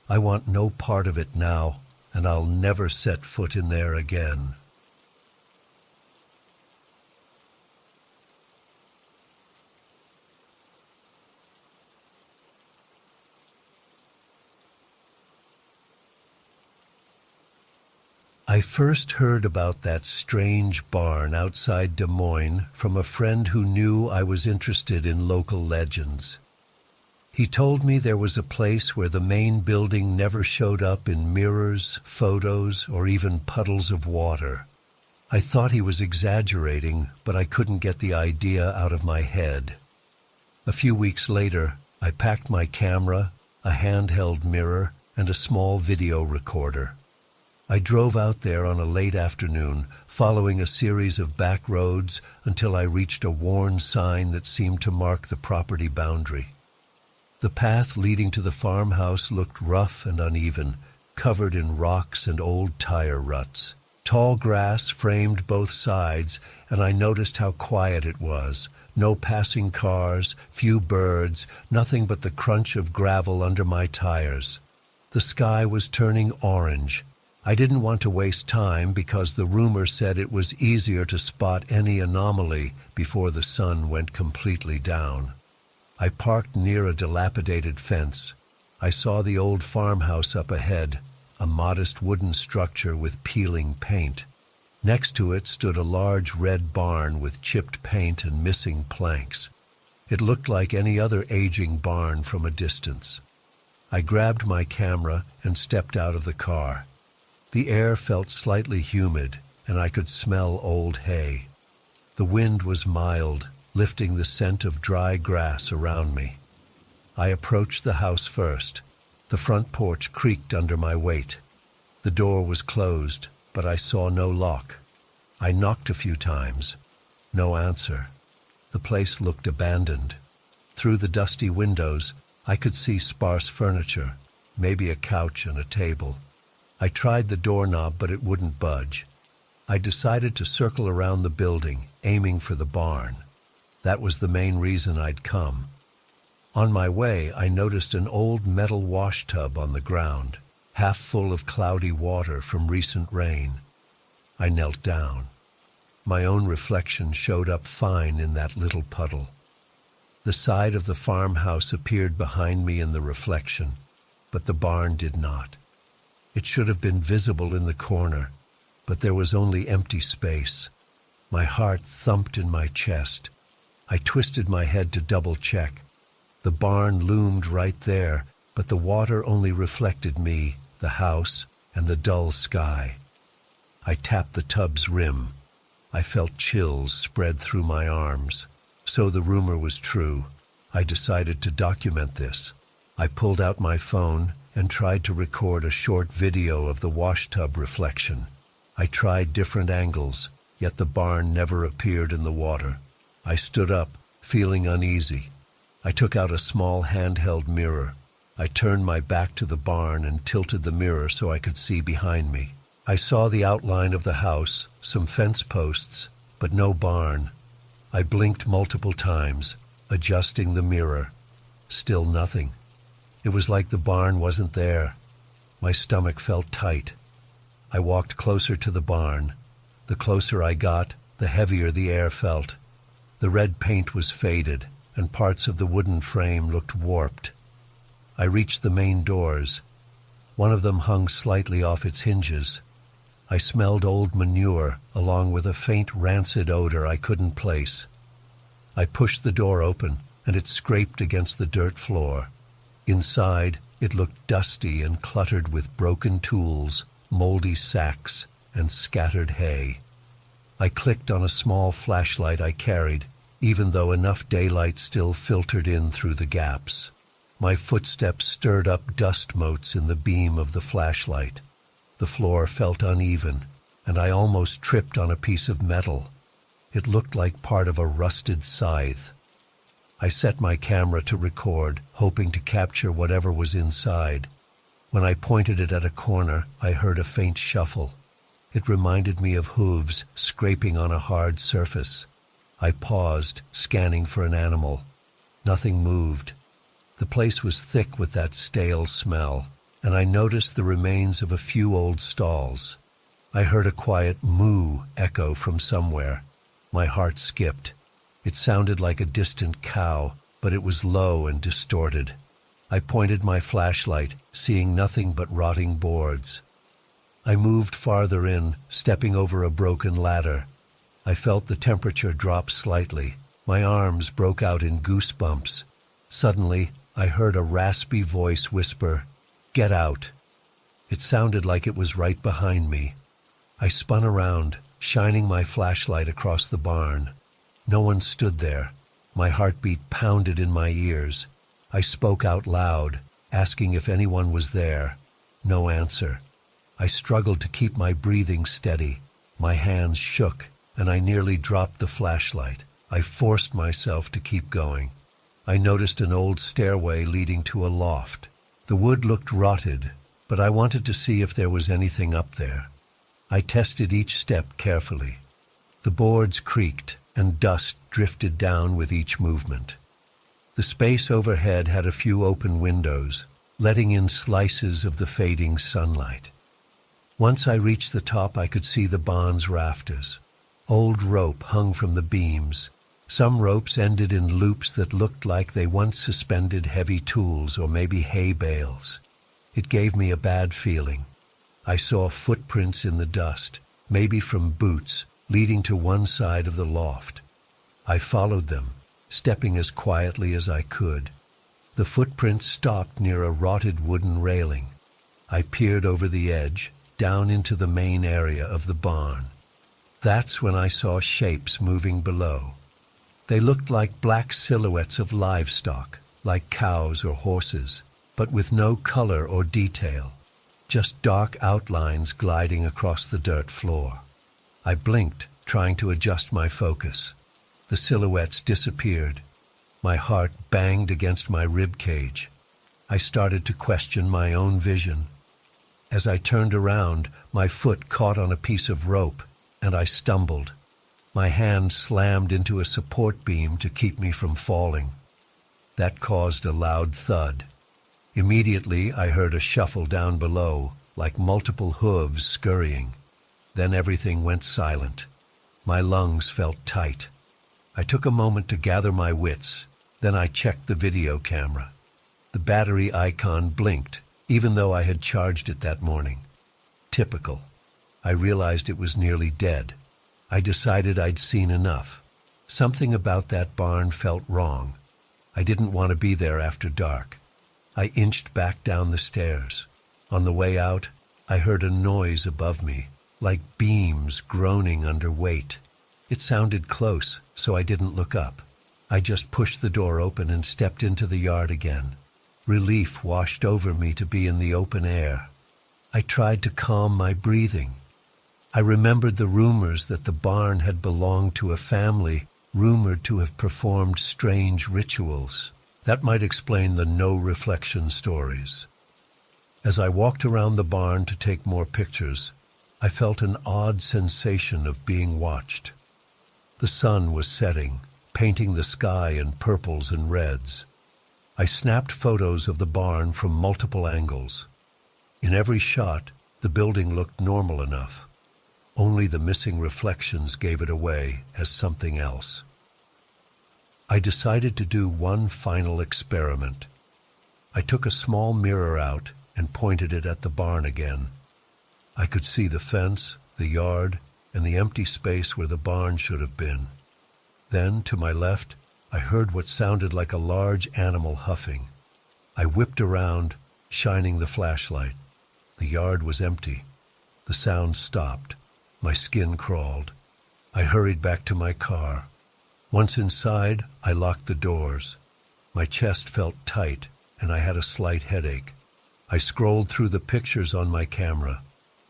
I want no part of it now, and I'll never set foot in there again. I first heard about that strange barn outside Des Moines from a friend who knew I was interested in local legends. He told me there was a place where the main building never showed up in mirrors, photos, or even puddles of water. I thought he was exaggerating, but I couldn't get the idea out of my head. A few weeks later, I packed my camera, a handheld mirror, and a small video recorder. I drove out there on a late afternoon, following a series of back roads until I reached a worn sign that seemed to mark the property boundary. The path leading to the farmhouse looked rough and uneven, covered in rocks and old tire ruts. Tall grass framed both sides, and I noticed how quiet it was. No passing cars, few birds, nothing but the crunch of gravel under my tires. The sky was turning orange. I didn't want to waste time because the rumor said it was easier to spot any anomaly before the sun went completely down. I parked near a dilapidated fence. I saw the old farmhouse up ahead, a modest wooden structure with peeling paint. Next to it stood a large red barn with chipped paint and missing planks. It looked like any other aging barn from a distance. I grabbed my camera and stepped out of the car. The air felt slightly humid, and I could smell old hay. The wind was mild, lifting the scent of dry grass around me. I approached the house first. The front porch creaked under my weight. The door was closed, but I saw no lock. I knocked a few times. No answer. The place looked abandoned. Through the dusty windows, I could see sparse furniture, maybe a couch and a table. I tried the doorknob, but it wouldn't budge. I decided to circle around the building, aiming for the barn. That was the main reason I'd come. On my way, I noticed an old metal wash tub on the ground, half full of cloudy water from recent rain. I knelt down. My own reflection showed up fine in that little puddle. The side of the farmhouse appeared behind me in the reflection, but the barn did not. It should have been visible in the corner, but there was only empty space. My heart thumped in my chest. I twisted my head to double-check. The barn loomed right there, but the water only reflected me, the house, and the dull sky. I tapped the tub's rim. I felt chills spread through my arms. So the rumor was true. I decided to document this. I pulled out my phone and tried to record a short video of the washtub reflection. I tried different angles, yet the barn never appeared in the water. I stood up, feeling uneasy. I took out a small handheld mirror. I turned my back to the barn and tilted the mirror so I could see behind me. I saw the outline of the house, some fence posts, but no barn. I blinked multiple times, adjusting the mirror. Still nothing. It was like the barn wasn't there. My stomach felt tight. I walked closer to the barn. The closer I got, the heavier the air felt. The red paint was faded, and parts of the wooden frame looked warped. I reached the main doors. One of them hung slightly off its hinges. I smelled old manure, along with a faint rancid odor I couldn't place. I pushed the door open, and it scraped against the dirt floor. Inside, it looked dusty and cluttered with broken tools, moldy sacks, and scattered hay. I clicked on a small flashlight I carried, even though enough daylight still filtered in through the gaps. My footsteps stirred up dust motes in the beam of the flashlight. The floor felt uneven, and I almost tripped on a piece of metal. It looked like part of a rusted scythe. I set my camera to record, hoping to capture whatever was inside. When I pointed it at a corner, I heard a faint shuffle. It reminded me of hooves scraping on a hard surface. I paused, scanning for an animal. Nothing moved. The place was thick with that stale smell, and I noticed the remains of a few old stalls. I heard a quiet moo echo from somewhere. My heart skipped. It sounded like a distant cow, but it was low and distorted. I pointed my flashlight, seeing nothing but rotting boards. I moved farther in, stepping over a broken ladder. I felt the temperature drop slightly. My arms broke out in goosebumps. Suddenly, I heard a raspy voice whisper, "Get out." It sounded like it was right behind me. I spun around, shining my flashlight across the barn. No one stood there. My heartbeat pounded in my ears. I spoke out loud, asking if anyone was there. No answer. I struggled to keep my breathing steady. My hands shook, and I nearly dropped the flashlight. I forced myself to keep going. I noticed an old stairway leading to a loft. The wood looked rotted, but I wanted to see if there was anything up there. I tested each step carefully. The boards creaked, and dust drifted down with each movement. The space overhead had a few open windows, letting in slices of the fading sunlight. Once I reached the top, I could see the barn's rafters. Old rope hung from the beams. Some ropes ended in loops that looked like they once suspended heavy tools or maybe hay bales. It gave me a bad feeling. I saw footprints in the dust, maybe from boots, leading to one side of the loft. I followed them, stepping as quietly as I could. The footprints stopped near a rotted wooden railing. I peered over the edge, down into the main area of the barn. That's when I saw shapes moving below. They looked like black silhouettes of livestock, like cows or horses, but with no color or detail, just dark outlines gliding across the dirt floor. I blinked, trying to adjust my focus. The silhouettes disappeared. My heart banged against my rib cage. I started to question my own vision. As I turned around, my foot caught on a piece of rope, and I stumbled. My hand slammed into a support beam to keep me from falling. That caused a loud thud. Immediately, I heard a shuffle down below, like multiple hooves scurrying. Then everything went silent. My lungs felt tight. I took a moment to gather my wits. Then I checked the video camera. The battery icon blinked, even though I had charged it that morning. Typical. I realized it was nearly dead. I decided I'd seen enough. Something about that barn felt wrong. I didn't want to be there after dark. I inched back down the stairs. On the way out, I heard a noise above me, like beams groaning under weight. It sounded close, so I didn't look up. I just pushed the door open and stepped into the yard again. Relief washed over me to be in the open air. I tried to calm my breathing. I remembered the rumors that the barn had belonged to a family rumored to have performed strange rituals. That might explain the no-reflection stories. As I walked around the barn to take more pictures, I felt an odd sensation of being watched. The sun was setting, painting the sky in purples and reds. I snapped photos of the barn from multiple angles. In every shot, the building looked normal enough. Only the missing reflections gave it away as something else. I decided to do one final experiment. I took a small mirror out and pointed it at the barn again. I could see the fence, the yard, and the empty space where the barn should have been. Then, to my left, I heard what sounded like a large animal huffing. I whipped around, shining the flashlight. The yard was empty. The sound stopped. My skin crawled. I hurried back to my car. Once inside, I locked the doors. My chest felt tight, and I had a slight headache. I scrolled through the pictures on my camera.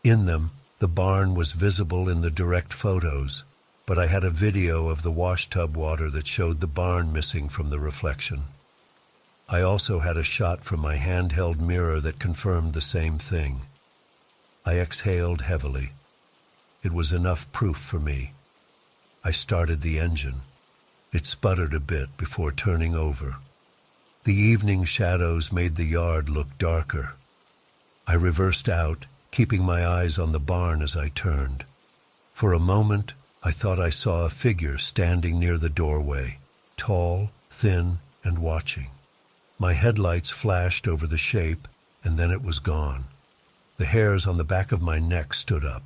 In them, the barn was visible in the direct photos, but I had a video of the washtub water that showed the barn missing from the reflection. I also had a shot from my handheld mirror that confirmed the same thing. I exhaled heavily. It was enough proof for me. I started the engine. It sputtered a bit before turning over. The evening shadows made the yard look darker. I reversed out, keeping my eyes on the barn as I turned. For a moment, I thought I saw a figure standing near the doorway, tall, thin, and watching. My headlights flashed over the shape, and then it was gone. The hairs on the back of my neck stood up.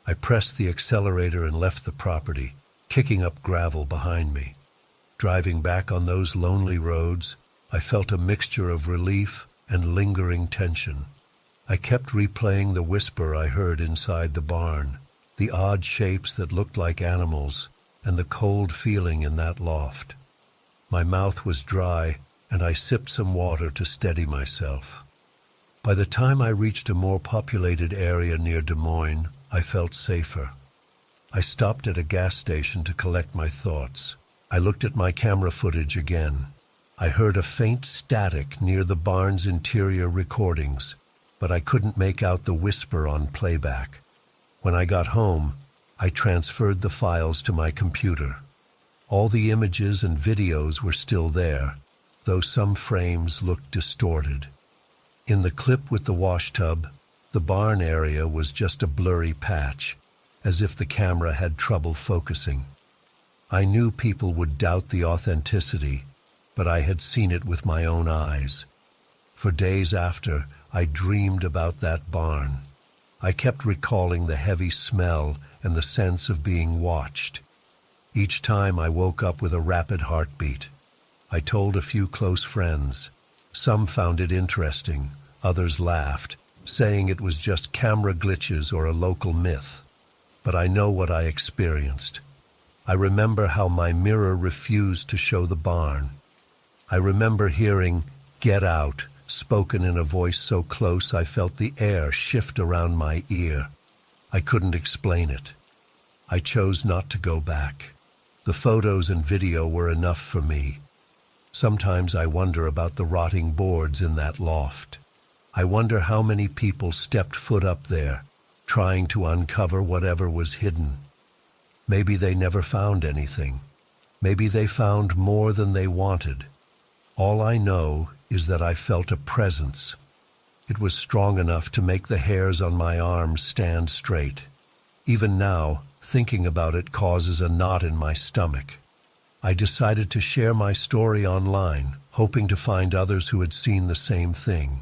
I pressed the accelerator and left the property, kicking up gravel behind me. Driving back on those lonely roads, I felt a mixture of relief and lingering tension. I kept replaying the whisper I heard inside the barn, the odd shapes that looked like animals, and the cold feeling in that loft. My mouth was dry, and I sipped some water to steady myself. By the time I reached a more populated area near Des Moines, I felt safer. I stopped at a gas station to collect my thoughts. I looked at my camera footage again. I heard a faint static near the barn's interior recordings, but I couldn't make out the whisper on playback. When I got home, I transferred the files to my computer. All the images and videos were still there, though some frames looked distorted. In the clip with the washtub, the barn area was just a blurry patch, as if the camera had trouble focusing. I knew people would doubt the authenticity, but I had seen it with my own eyes. For days after, I dreamed about that barn. I kept recalling the heavy smell and the sense of being watched. Each time I woke up with a rapid heartbeat. I told a few close friends. Some found it interesting, others laughed, saying it was just camera glitches or a local myth. But I know what I experienced. I remember how my mirror refused to show the barn. I remember hearing "Get out" spoken in a voice so close I felt the air shift around my ear. I couldn't explain it. I chose not to go back. The photos and video were enough for me. Sometimes I wonder about the rotting boards in that loft. I wonder how many people stepped foot up there, trying to uncover whatever was hidden. Maybe they never found anything. Maybe they found more than they wanted. All I know is that I felt a presence. It was strong enough to make the hairs on my arms stand straight. Even now, thinking about it causes a knot in my stomach. I decided to share my story online, hoping to find others who had seen the same thing.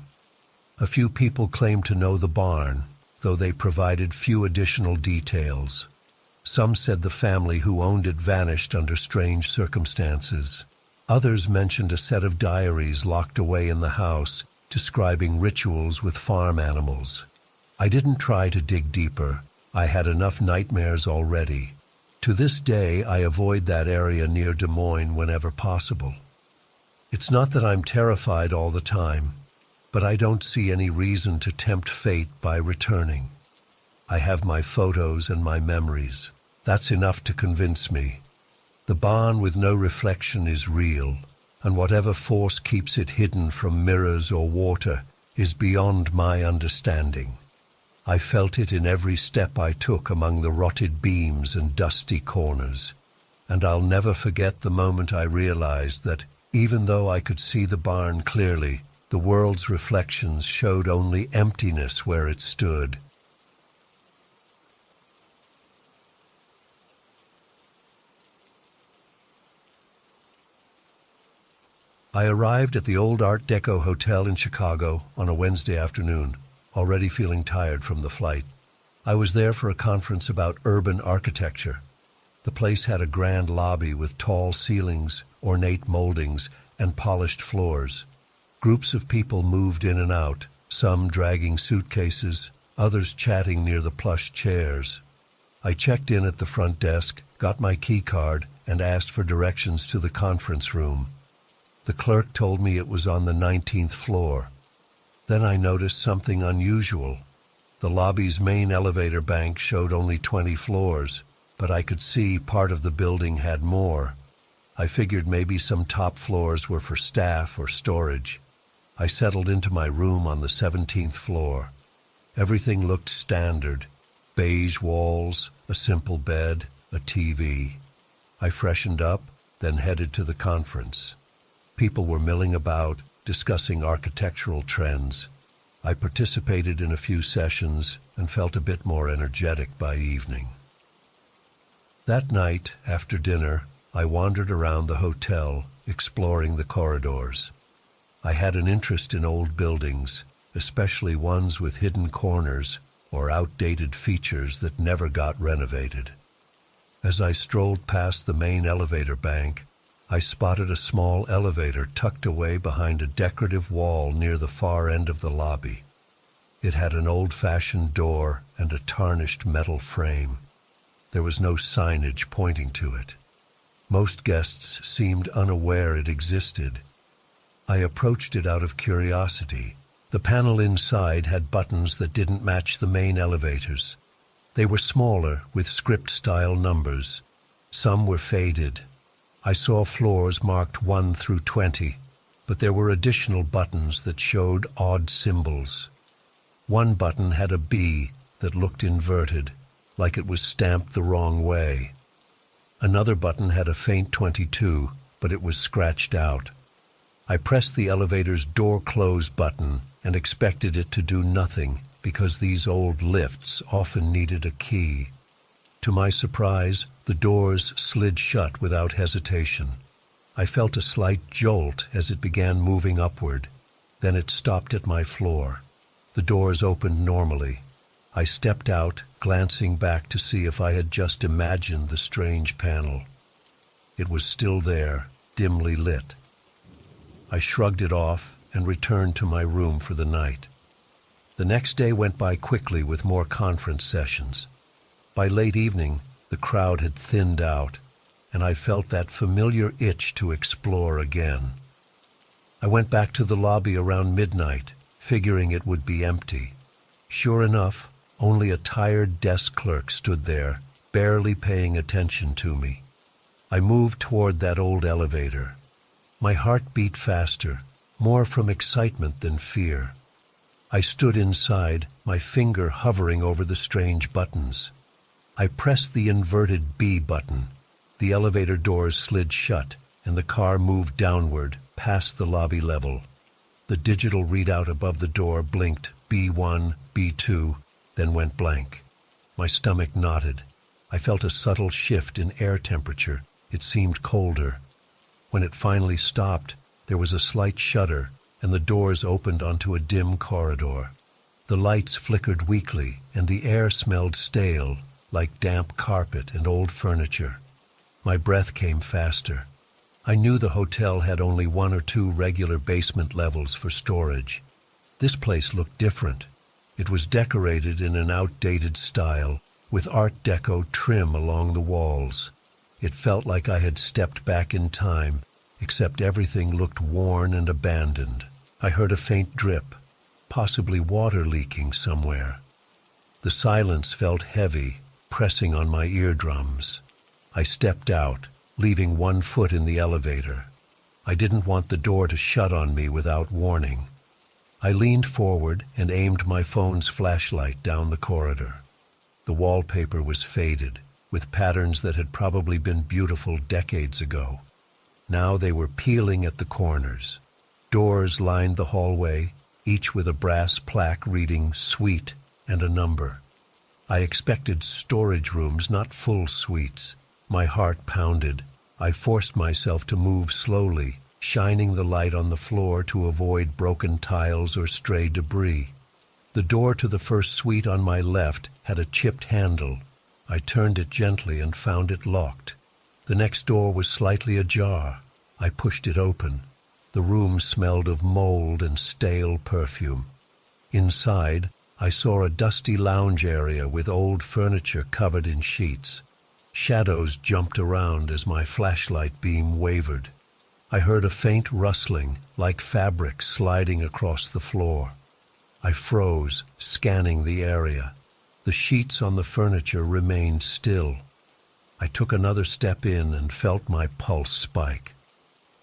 A few people claimed to know the barn, though they provided few additional details. Some said the family who owned it vanished under strange circumstances. Others mentioned a set of diaries locked away in the house, describing rituals with farm animals. I didn't try to dig deeper. I had enough nightmares already. To this day, I avoid that area near Des Moines whenever possible. It's not that I'm terrified all the time, but I don't see any reason to tempt fate by returning. I have my photos and my memories. That's enough to convince me. The barn with no reflection is real, and whatever force keeps it hidden from mirrors or water is beyond my understanding. I felt it in every step I took among the rotted beams and dusty corners, and I'll never forget the moment I realized that, even though I could see the barn clearly, the world's reflections showed only emptiness where it stood. I arrived at the old Art Deco hotel in Chicago on a Wednesday afternoon, already feeling tired from the flight. I was there for a conference about urban architecture. The place had a grand lobby with tall ceilings, ornate moldings, and polished floors. Groups of people moved in and out, some dragging suitcases, others chatting near the plush chairs. I checked in at the front desk, got my key card, and asked for directions to the conference room. The clerk told me it was on the 19th floor. Then I noticed something unusual. The lobby's main elevator bank showed only 20 floors, but I could see part of the building had more. I figured maybe some top floors were for staff or storage. I settled into my room on the 17th floor. Everything looked standard. Beige walls, a simple bed, a TV. I freshened up, then headed to the conference. People were milling about, discussing architectural trends. I participated in a few sessions and felt a bit more energetic by evening. That night, after dinner, I wandered around the hotel, exploring the corridors. I had an interest in old buildings, especially ones with hidden corners or outdated features that never got renovated. As I strolled past the main elevator bank, I spotted a small elevator tucked away behind a decorative wall near the far end of the lobby. It had an old-fashioned door and a tarnished metal frame. There was no signage pointing to it. Most guests seemed unaware it existed. I approached it out of curiosity. The panel inside had buttons that didn't match the main elevators. They were smaller, with script-style numbers. Some were faded. I saw floors marked 1 through 20, but there were additional buttons that showed odd symbols. One button had a B that looked inverted, like it was stamped the wrong way. Another button had a faint 22, but it was scratched out. I pressed the elevator's door close button and expected it to do nothing because these old lifts often needed a key. To my surprise, the doors slid shut without hesitation. I felt a slight jolt as it began moving upward. Then it stopped at my floor. The doors opened normally. I stepped out, glancing back to see if I had just imagined the strange panel. It was still there, dimly lit. I shrugged it off and returned to my room for the night. The next day went by quickly with more conference sessions. By late evening, the crowd had thinned out, and I felt that familiar itch to explore again. I went back to the lobby around midnight, figuring it would be empty. Sure enough, only a tired desk clerk stood there, barely paying attention to me. I moved toward that old elevator. My heart beat faster, more from excitement than fear. I stood inside, my finger hovering over the strange buttons. I pressed the inverted B button. The elevator doors slid shut, and the car moved downward, past the lobby level. The digital readout above the door blinked B1, B2, then went blank. My stomach knotted. I felt a subtle shift in air temperature. It seemed colder. When it finally stopped, there was a slight shudder, and the doors opened onto a dim corridor. The lights flickered weakly, and the air smelled stale, like damp carpet and old furniture. My breath came faster. I knew the hotel had only 1 or 2 regular basement levels for storage. This place looked different. It was decorated in an outdated style, with Art Deco trim along the walls. It felt like I had stepped back in time, except everything looked worn and abandoned. I heard a faint drip, possibly water leaking somewhere. The silence felt heavy, pressing on my eardrums. I stepped out, leaving 1 foot in the elevator. I didn't want the door to shut on me without warning. I leaned forward and aimed my phone's flashlight down the corridor. The wallpaper was faded, with patterns that had probably been beautiful decades ago. Now they were peeling at the corners. Doors lined the hallway, each with a brass plaque reading "Suite" and a number. I expected storage rooms, not full suites. My heart pounded. I forced myself to move slowly, shining the light on the floor to avoid broken tiles or stray debris. The door to the first suite on my left had a chipped handle. I turned it gently and found it locked. The next door was slightly ajar. I pushed it open. The room smelled of mold and stale perfume. Inside, I saw a dusty lounge area with old furniture covered in sheets. Shadows jumped around as my flashlight beam wavered. I heard a faint rustling, like fabric sliding across the floor. I froze, scanning the area. The sheets on the furniture remained still. I took another step in and felt my pulse spike.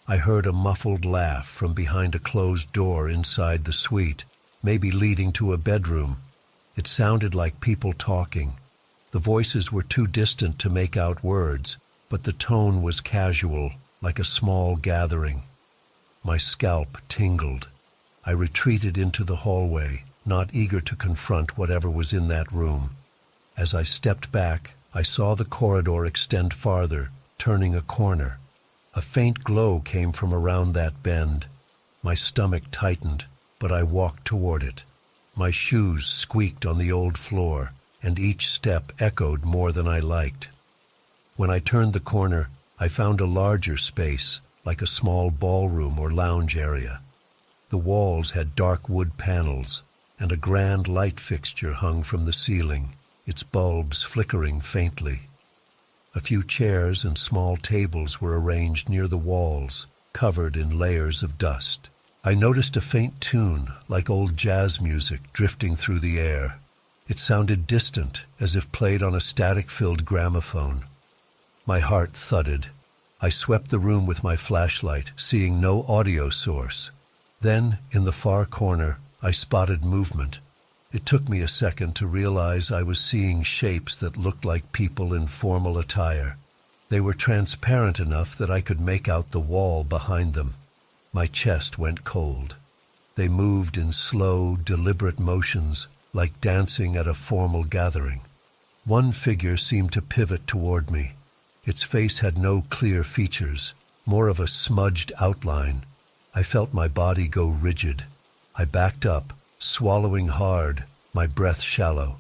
I heard a muffled laugh from behind a closed door inside the suite, maybe leading to a bedroom. It sounded like people talking. The voices were too distant to make out words, but the tone was casual, like a small gathering. My scalp tingled. I retreated into the hallway, not eager to confront whatever was in that room. As I stepped back, I saw the corridor extend farther, turning a corner. A faint glow came from around that bend. My stomach tightened, but I walked toward it. My shoes squeaked on the old floor, and each step echoed more than I liked. When I turned the corner, I found a larger space, like a small ballroom or lounge area. The walls had dark wood panels, and a grand light fixture hung from the ceiling, its bulbs flickering faintly. A few chairs and small tables were arranged near the walls, covered in layers of dust. I noticed a faint tune, like old jazz music, drifting through the air. It sounded distant, as if played on a static-filled gramophone. My heart thudded. I swept the room with my flashlight, seeing no audio source. Then, in the far corner, I spotted movement. It took me a second to realize I was seeing shapes that looked like people in formal attire. They were transparent enough that I could make out the wall behind them. My chest went cold. They moved in slow, deliberate motions, like dancing at a formal gathering. One figure seemed to pivot toward me. Its face had no clear features, more of a smudged outline. I felt my body go rigid. I backed up, swallowing hard, my breath shallow.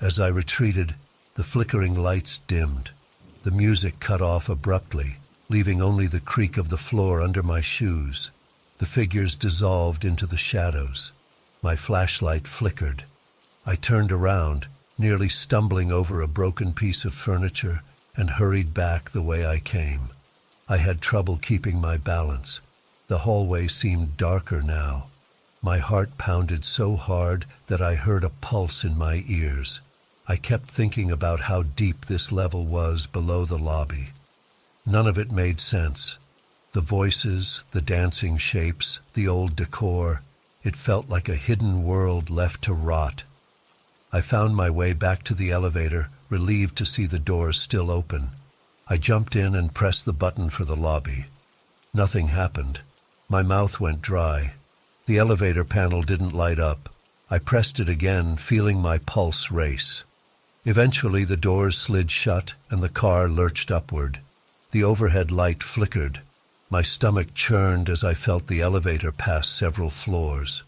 As I retreated, the flickering lights dimmed. The music cut off abruptly, leaving only the creak of the floor under my shoes. The figures dissolved into the shadows. My flashlight flickered. I turned around, nearly stumbling over a broken piece of furniture, and hurried back the way I came. I had trouble keeping my balance. The hallway seemed darker now. My heart pounded so hard that I heard a pulse in my ears. I kept thinking about how deep this level was below the lobby. None of it made sense. The voices, the dancing shapes, the old decor, it felt like a hidden world left to rot. I found my way back to the elevator, relieved to see the doors still open. I jumped in and pressed the button for the lobby. Nothing happened. My mouth went dry. The elevator panel didn't light up. I pressed it again, feeling my pulse race. Eventually the doors slid shut and the car lurched upward. The overhead light flickered. My stomach churned as I felt the elevator pass several floors.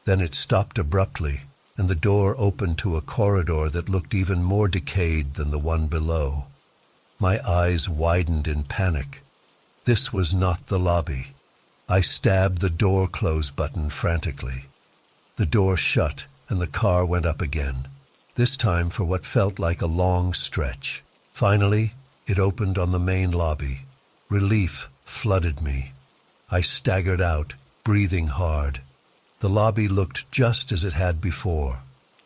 Then it stopped abruptly, and the door opened to a corridor that looked even more decayed than the one below. My eyes widened in panic. This was not the lobby. I stabbed the door close button frantically. The door shut, and the car went up again, this time for what felt like a long stretch. Finally, it opened on the main lobby. Relief flooded me. I staggered out, breathing hard. The lobby looked just as it had before.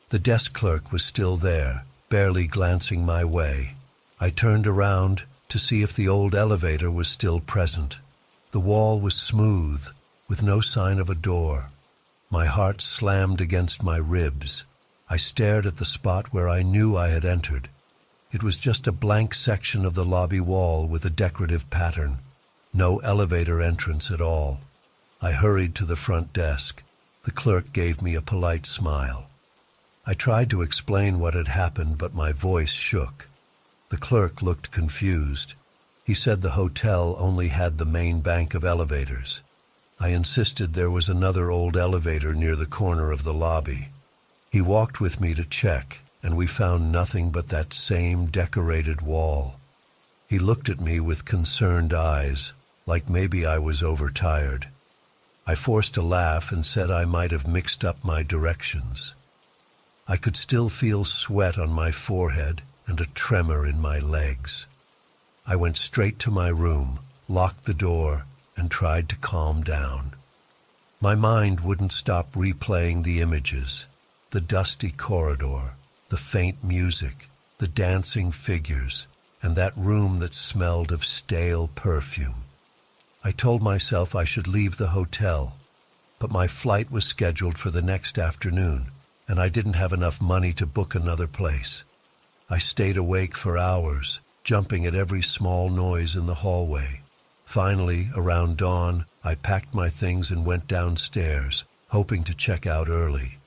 The desk clerk was still there, barely glancing my way. I turned around to see if the old elevator was still present. The wall was smooth, with no sign of a door. My heart slammed against my ribs. I stared at the spot where I knew I had entered. It was just a blank section of the lobby wall with a decorative pattern. No elevator entrance at all. I hurried to the front desk. The clerk gave me a polite smile. I tried to explain what had happened, but my voice shook. The clerk looked confused. He said the hotel only had the main bank of elevators. I insisted there was another old elevator near the corner of the lobby. He walked with me to check, and we found nothing but that same decorated wall. He looked at me with concerned eyes, like maybe I was overtired. I forced a laugh and said I might have mixed up my directions. I could still feel sweat on my forehead and a tremor in my legs. I went straight to my room, locked the door, and tried to calm down. My mind wouldn't stop replaying the images, the dusty corridor, the faint music, the dancing figures, and that room that smelled of stale perfume. I told myself I should leave the hotel, but my flight was scheduled for the next afternoon, and I didn't have enough money to book another place. I stayed awake for hours, jumping at every small noise in the hallway. Finally, around dawn, I packed my things and went downstairs, hoping to check out early.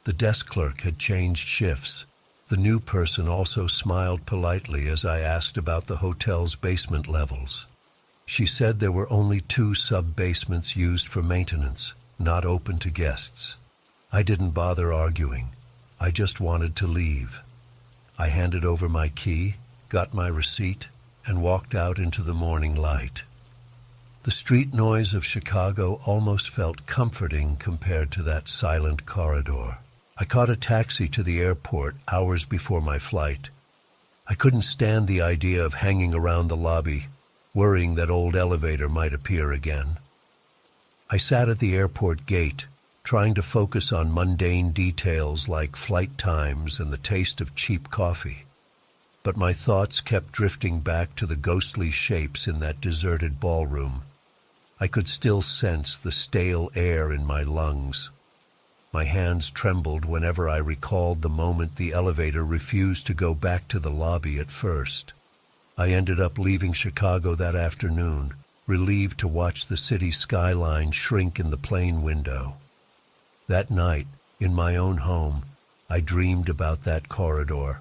The desk clerk had changed shifts. The new person also smiled politely as I asked about the hotel's basement levels. She said there were only 2 sub-basements used for maintenance, not open to guests. I didn't bother arguing. I just wanted to leave. I handed over my key, got my receipt, and walked out into the morning light. The street noise of Chicago almost felt comforting compared to that silent corridor. I caught a taxi to the airport hours before my flight. I couldn't stand the idea of hanging around the lobby, worrying that old elevator might appear again. I sat at the airport gate, trying to focus on mundane details like flight times and the taste of cheap coffee. But my thoughts kept drifting back to the ghostly shapes in that deserted ballroom. I could still sense the stale air in my lungs. My hands trembled whenever I recalled the moment the elevator refused to go back to the lobby at first. I ended up leaving Chicago that afternoon, relieved to watch the city skyline shrink in the plane window. That night, in my own home, I dreamed about that corridor.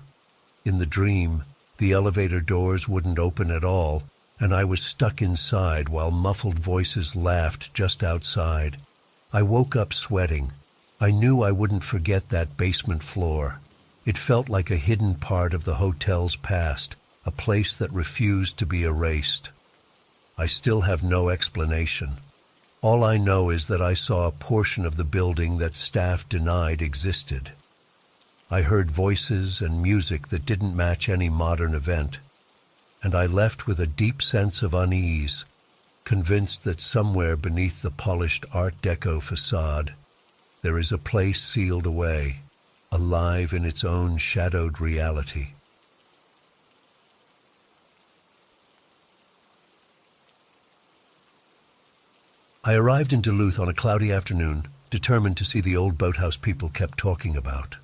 In the dream, the elevator doors wouldn't open at all, and I was stuck inside while muffled voices laughed just outside. I woke up sweating. I knew I wouldn't forget that basement floor. It felt like a hidden part of the hotel's past, a place that refused to be erased. I still have no explanation. All I know is that I saw a portion of the building that staff denied existed. I heard voices and music that didn't match any modern event, and I left with a deep sense of unease. convinced that somewhere beneath the polished Art Deco facade, there is a place sealed away, alive in its own shadowed reality. I arrived in Duluth on a cloudy afternoon, determined to see the old boathouse people kept talking about.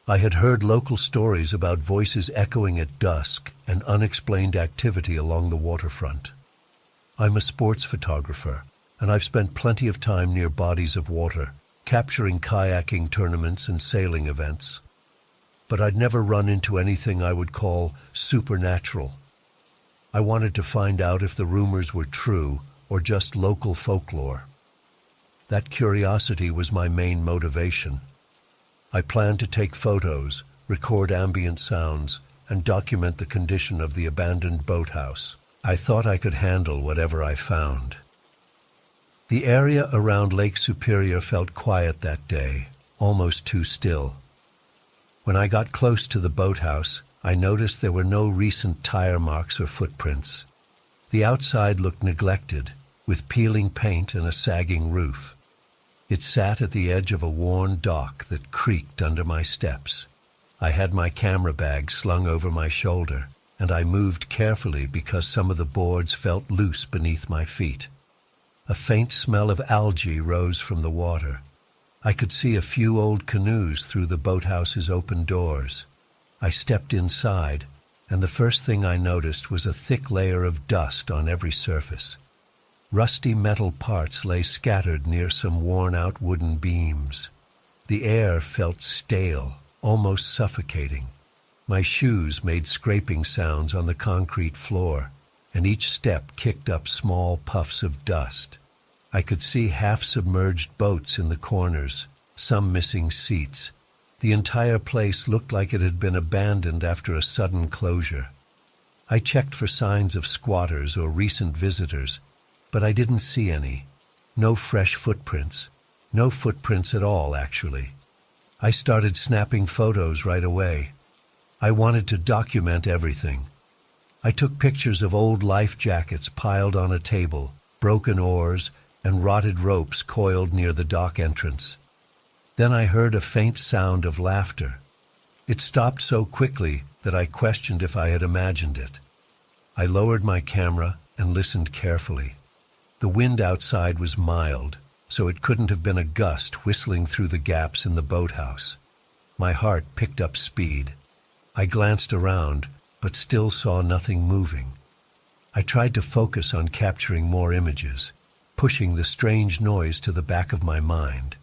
I had heard local stories about voices echoing at dusk and unexplained activity along the waterfront. I'm a sports photographer, and I've spent plenty of time near bodies of water, capturing kayaking tournaments and sailing events. But I'd never run into anything I would call supernatural. I wanted to find out if the rumors were true or just local folklore. That curiosity was my main motivation. I planned to take photos, record ambient sounds, and document the condition of the abandoned boathouse. I thought I could handle whatever I found. The area around Lake Superior felt quiet that day, almost too still. When I got close to the boathouse, I noticed there were no recent tire marks or footprints. The outside looked neglected, with peeling paint and a sagging roof. It sat at the edge of a worn dock that creaked under my steps. I had my camera bag slung over my shoulder, and I moved carefully because some of the boards felt loose beneath my feet. A faint smell of algae rose from the water. I could see a few old canoes through the boathouse's open doors. I stepped inside, and the first thing I noticed was a thick layer of dust on every surface. Rusty metal parts lay scattered near some worn-out wooden beams. The air felt stale, almost suffocating. My shoes made scraping sounds on the concrete floor, and each step kicked up small puffs of dust. I could see half-submerged boats in the corners, some missing seats. The entire place looked like it had been abandoned after a sudden closure. I checked for signs of squatters or recent visitors, but I didn't see any. No fresh footprints. No footprints at all, actually. I started snapping photos right away. I wanted to document everything. I took pictures of old life jackets piled on a table, broken oars, and rotted ropes coiled near the dock entrance. Then I heard a faint sound of laughter. It stopped so quickly that I questioned if I had imagined it. I lowered my camera and listened carefully. The wind outside was mild, so it couldn't have been a gust whistling through the gaps in the boathouse. My heart picked up speed. I glanced around, but still saw nothing moving. I tried to focus on capturing more images, pushing the strange noise to the back of my mind.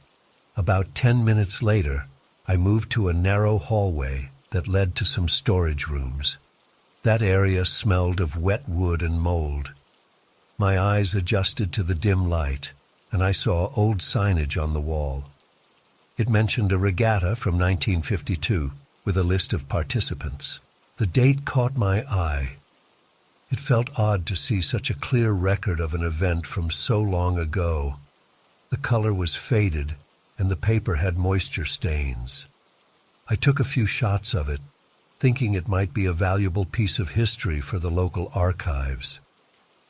About 10 minutes later, I moved to a narrow hallway that led to some storage rooms. That area smelled of wet wood and mold. My eyes adjusted to the dim light, and I saw old signage on the wall. It mentioned a regatta from 1952 with a list of participants. The date caught my eye. It felt odd to see such a clear record of an event from so long ago. The color was faded, and the paper had moisture stains. I took a few shots of it, thinking it might be a valuable piece of history for the local archives.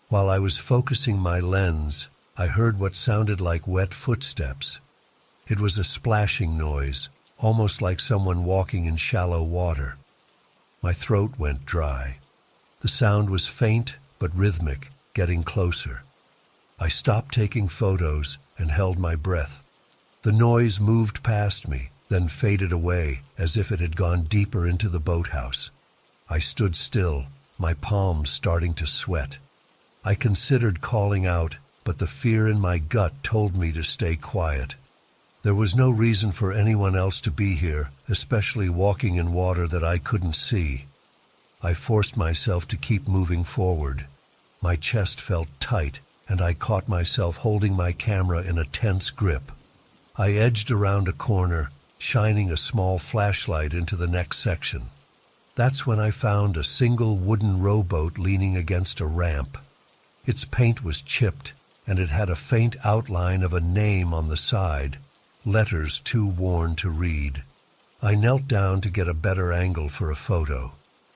While I was focusing my lens, I heard what sounded like wet footsteps. It was a splashing noise, almost like someone walking in shallow water. My throat went dry. The sound was faint but rhythmic, getting closer. I stopped taking photos and held my breath. The noise moved past me, then faded away as if it had gone deeper into the boathouse. I stood still, my palms starting to sweat. I considered calling out, but the fear in my gut told me to stay quiet. There was no reason for anyone else to be here, especially walking in water that I couldn't see. I forced myself to keep moving forward. My chest felt tight, and I caught myself holding my camera in a tense grip. I edged around a corner, shining a small flashlight into the next section. That's when I found a single wooden rowboat leaning against a ramp. Its paint was chipped, and it had a faint outline of a name on the side, letters too worn to read. I knelt down to get a better angle for a photo.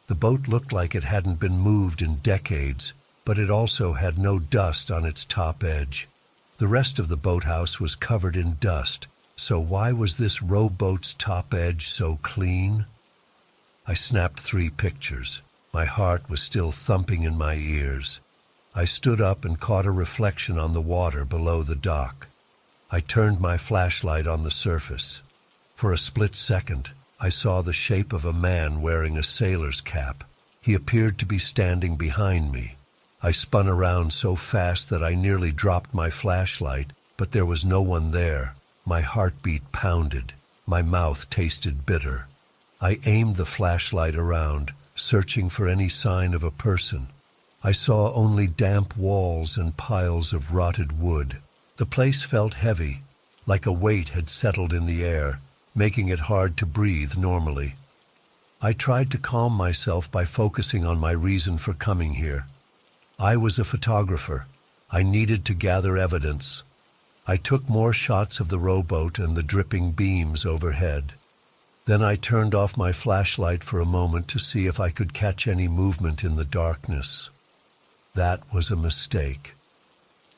The boat looked like it hadn't been moved in decades, but it also had no dust on its top edge. The rest of the boathouse was covered in dust, so why was this rowboat's top edge so clean? I snapped 3 pictures. My heart was still thumping in my ears. I stood up and caught a reflection on the water below the dock. I turned my flashlight on the surface. For a split second, I saw the shape of a man wearing a sailor's cap. He appeared to be standing behind me. I spun around so fast that I nearly dropped my flashlight, but there was no one there. My heartbeat pounded. My mouth tasted bitter. I aimed the flashlight around, searching for any sign of a person. I saw only damp walls and piles of rotted wood. The place felt heavy, like a weight had settled in the air, making it hard to breathe normally. I tried to calm myself by focusing on my reason for coming here. I was a photographer. I needed to gather evidence. I took more shots of the rowboat and the dripping beams overhead. Then I turned off my flashlight for a moment to see if I could catch any movement in the darkness. That was a mistake.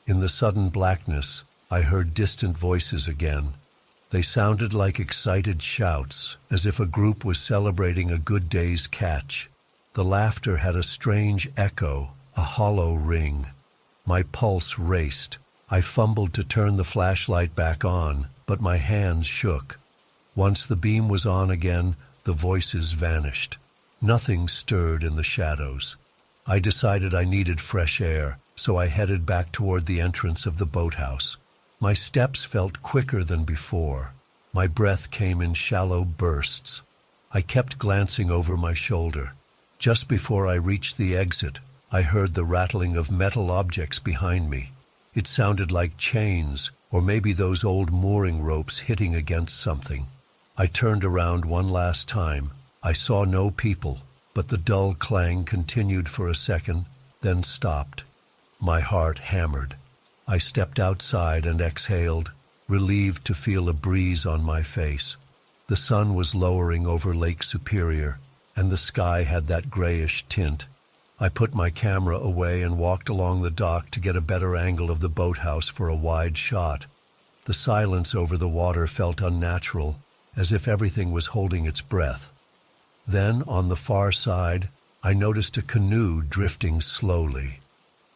In the sudden blackness, I heard distant voices again. They sounded like excited shouts, as if a group was celebrating a good day's catch. The laughter had a strange echo, a hollow ring. My pulse raced. I fumbled to turn the flashlight back on, but my hands shook. Once the beam was on again, the voices vanished. Nothing stirred in the shadows. I decided I needed fresh air, so I headed back toward the entrance of the boathouse. My steps felt quicker than before. My breath came in shallow bursts. I kept glancing over my shoulder. Just before I reached the exit, I heard the rattling of metal objects behind me. It sounded like chains, or maybe those old mooring ropes hitting against something. I turned around one last time. I saw no people, but the dull clang continued for a second, then stopped. My heart hammered. I stepped outside and exhaled, relieved to feel a breeze on my face. The sun was lowering over Lake Superior, and the sky had that grayish tint. I put my camera away and walked along the dock to get a better angle of the boathouse for a wide shot. The silence over the water felt unnatural, as if everything was holding its breath. Then, on the far side, I noticed a canoe drifting slowly.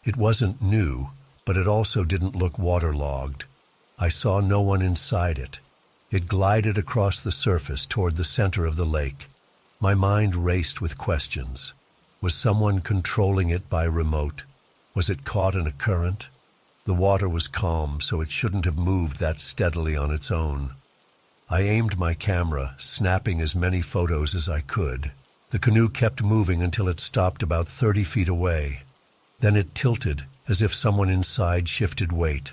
It wasn't new, but it also didn't look waterlogged. I saw no one inside it. It glided across the surface toward the center of the lake. My mind raced with questions. Was someone controlling it by remote? Was it caught in a current? The water was calm, so it shouldn't have moved that steadily on its own. I aimed my camera, snapping as many photos as I could. The canoe kept moving until it stopped about 30 feet away. Then it tilted, as if someone inside shifted weight.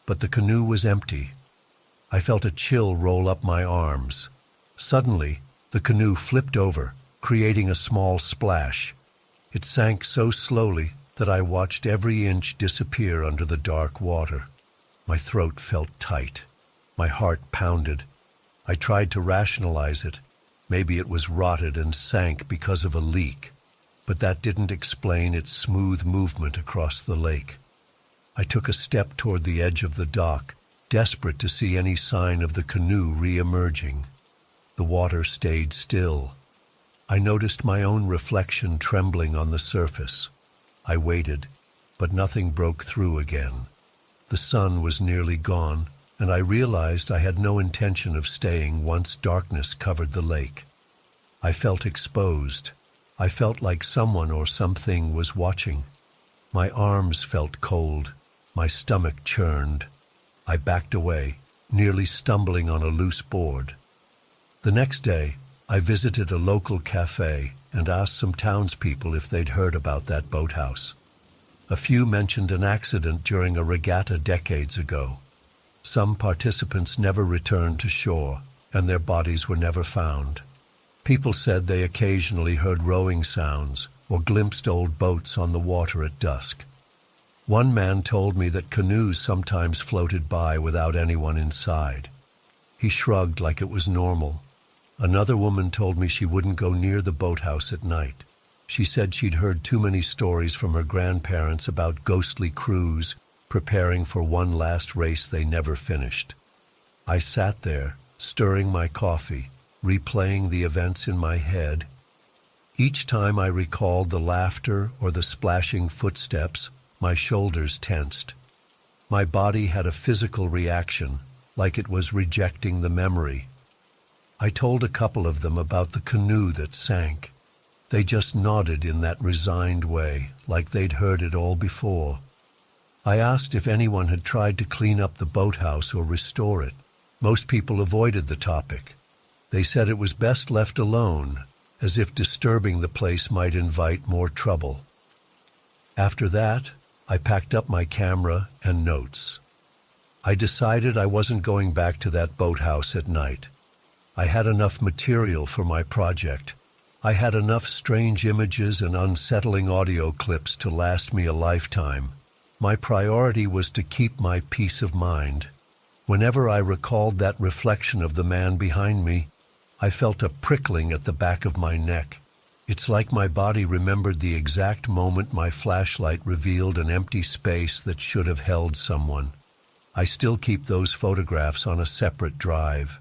But the canoe was empty. I felt a chill roll up my arms. Suddenly, the canoe flipped over, creating a small splash. It sank so slowly that I watched every inch disappear under the dark water. My throat felt tight. My heart pounded. I tried to rationalize it. Maybe it was rotted and sank because of a leak, but that didn't explain its smooth movement across the lake. I took a step toward the edge of the dock, desperate to see any sign of the canoe re-emerging. The water stayed still. I noticed my own reflection trembling on the surface. I waited, but nothing broke through again. The sun was nearly gone, and I realized I had no intention of staying once darkness covered the lake. I felt exposed. I felt like someone or something was watching. My arms felt cold. My stomach churned. I backed away, nearly stumbling on a loose board. The next day, I visited a local cafe and asked some townspeople if they'd heard about that boathouse. A few mentioned an accident during a regatta decades ago. Some participants never returned to shore, and their bodies were never found. People said they occasionally heard rowing sounds or glimpsed old boats on the water at dusk. One man told me that canoes sometimes floated by without anyone inside. He shrugged like it was normal. Another woman told me she wouldn't go near the boathouse at night. She said she'd heard too many stories from her grandparents about ghostly crews preparing for one last race they never finished. I sat there, stirring my coffee, replaying the events in my head. Each time I recalled the laughter or the splashing footsteps, my shoulders tensed. My body had a physical reaction, like it was rejecting the memory. I told a couple of them about the canoe that sank. They just nodded in that resigned way, like they'd heard it all before. I asked if anyone had tried to clean up the boathouse or restore it. Most people avoided the topic. They said it was best left alone, as if disturbing the place might invite more trouble. After that, I packed up my camera and notes. I decided I wasn't going back to that boathouse at night. I had enough material for my project. I had enough strange images and unsettling audio clips to last me a lifetime. My priority was to keep my peace of mind. Whenever I recalled that reflection of the man behind me, I felt a prickling at the back of my neck. It's like my body remembered the exact moment my flashlight revealed an empty space that should have held someone. I still keep those photographs on a separate drive.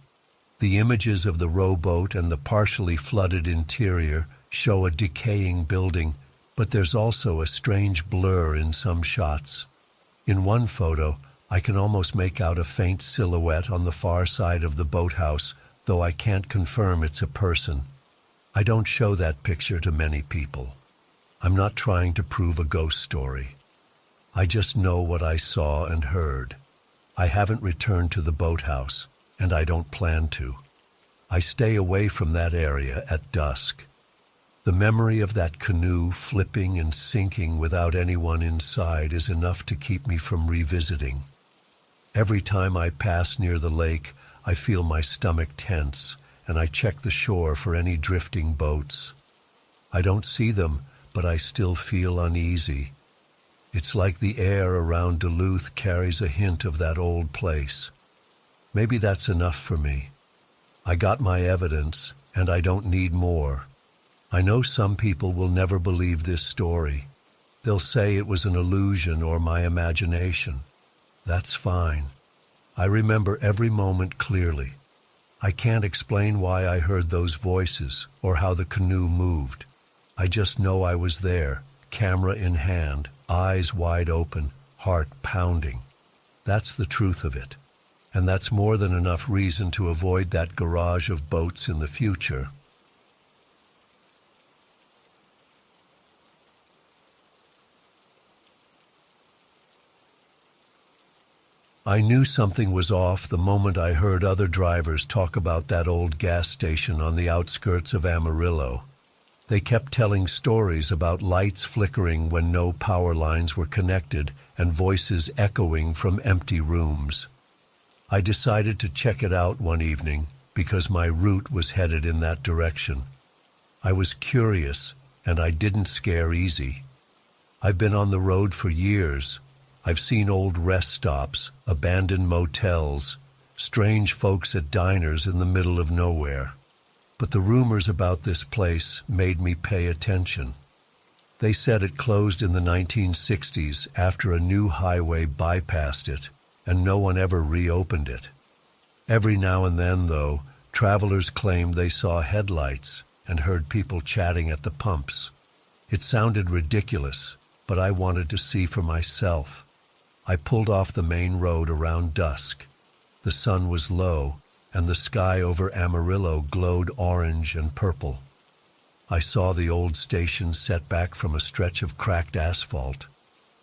The images of the rowboat and the partially flooded interior show a decaying building, but there's also a strange blur in some shots. In one photo, I can almost make out a faint silhouette on the far side of the boathouse, though I can't confirm it's a person. I don't show that picture to many people. I'm not trying to prove a ghost story. I just know what I saw and heard. I haven't returned to the boathouse, and I don't plan to. I stay away from that area at dusk. The memory of that canoe flipping and sinking without anyone inside is enough to keep me from revisiting. Every time I pass near the lake, I feel my stomach tense, and I check the shore for any drifting boats. I don't see them, but I still feel uneasy. It's like the air around Duluth carries a hint of that old place. Maybe that's enough for me. I got my evidence, and I don't need more. I know some people will never believe this story. They'll say it was an illusion or my imagination. That's fine. I remember every moment clearly. I can't explain why I heard those voices or how the canoe moved. I just know I was there, camera in hand, eyes wide open, heart pounding. That's the truth of it. And that's more than enough reason to avoid that garage of boats in the future. I knew something was off the moment I heard other drivers talk about that old gas station on the outskirts of Amarillo. They kept telling stories about lights flickering when no power lines were connected and voices echoing from empty rooms. I decided to check it out one evening because my route was headed in that direction. I was curious, and I didn't scare easy. I've been on the road for years. I've seen old rest stops, abandoned motels, strange folks at diners in the middle of nowhere. But the rumors about this place made me pay attention. They said it closed in the 1960s after a new highway bypassed it, and no one ever reopened it. Every now and then, though, travelers claimed they saw headlights and heard people chatting at the pumps. It sounded ridiculous, but I wanted to see for myself. I pulled off the main road around dusk. The sun was low, and the sky over Amarillo glowed orange and purple. I saw the old station set back from a stretch of cracked asphalt.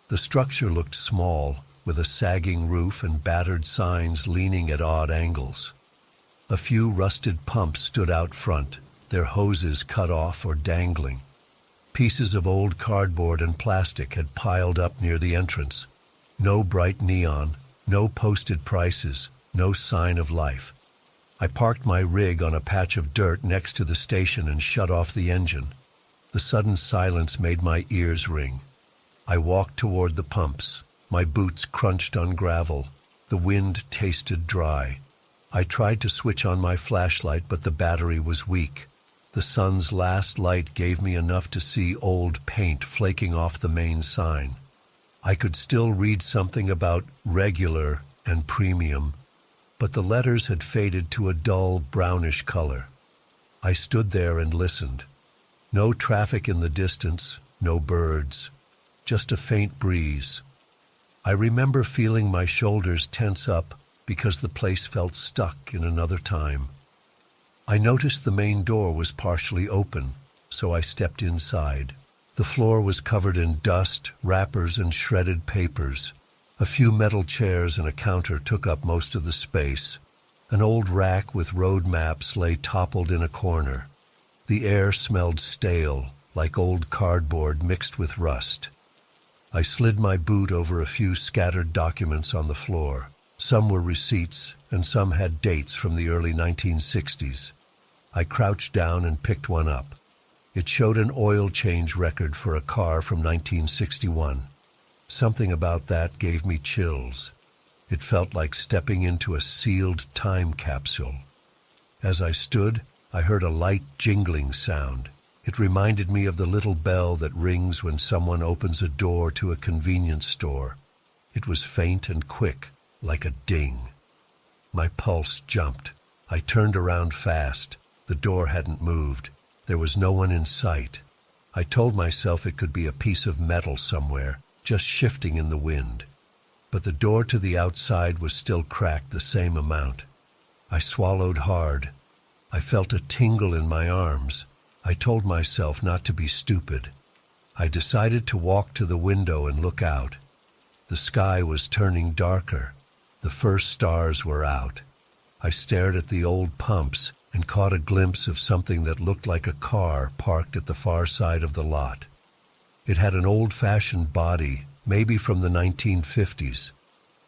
The structure looked small, with a sagging roof and battered signs leaning at odd angles. A few rusted pumps stood out front, their hoses cut off or dangling. Pieces of old cardboard and plastic had piled up near the entrance. No bright neon, no posted prices, no sign of life. I parked my rig on a patch of dirt next to the station and shut off the engine. The sudden silence made my ears ring. I walked toward the pumps. My boots crunched on gravel. The wind tasted dry. I tried to switch on my flashlight, but the battery was weak. The sun's last light gave me enough to see old paint flaking off the main sign. I could still read something about regular and premium, but the letters had faded to a dull brownish color. I stood there and listened. No traffic in the distance, no birds, just a faint breeze. I remember feeling my shoulders tense up because the place felt stuck in another time. I noticed the main door was partially open, so I stepped inside. The floor was covered in dust, wrappers, and shredded papers. A few metal chairs and a counter took up most of the space. An old rack with road maps lay toppled in a corner. The air smelled stale, like old cardboard mixed with rust. I slid my boot over a few scattered documents on the floor. Some were receipts, and some had dates from the early 1960s. I crouched down and picked one up. It showed an oil change record for a car from 1961. Something about that gave me chills. It felt like stepping into a sealed time capsule. As I stood, I heard a light jingling sound. It reminded me of the little bell that rings when someone opens a door to a convenience store. It was faint and quick, like a ding. My pulse jumped. I turned around fast. The door hadn't moved. There was no one in sight. I told myself it could be a piece of metal somewhere, just shifting in the wind. But the door to the outside was still cracked the same amount. I swallowed hard. I felt a tingle in my arms. I told myself not to be stupid. I decided to walk to the window and look out. The sky was turning darker. The first stars were out. I stared at the old pumps and caught a glimpse of something that looked like a car parked at the far side of the lot. It had an old-fashioned body, maybe from the 1950s.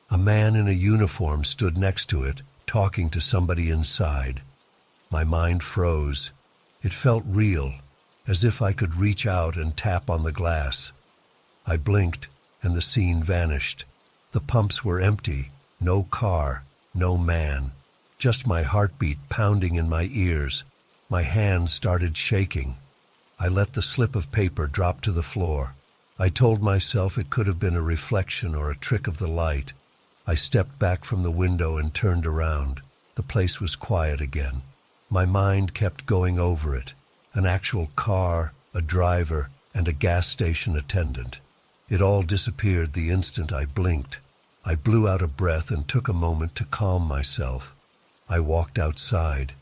A man in a uniform stood next to it, talking to somebody inside. My mind froze. It felt real, as if I could reach out and tap on the glass. I blinked, and the scene vanished. The pumps were empty. No car, no man. Just my heartbeat pounding in my ears. My hands started shaking. I let the slip of paper drop to the floor. I told myself it could have been a reflection or a trick of the light. I stepped back from the window and turned around. The place was quiet again. My mind kept going over it. An actual car, a driver, and a gas station attendant. It all disappeared the instant I blinked. I blew out a breath and took a moment to calm myself. I walked outside.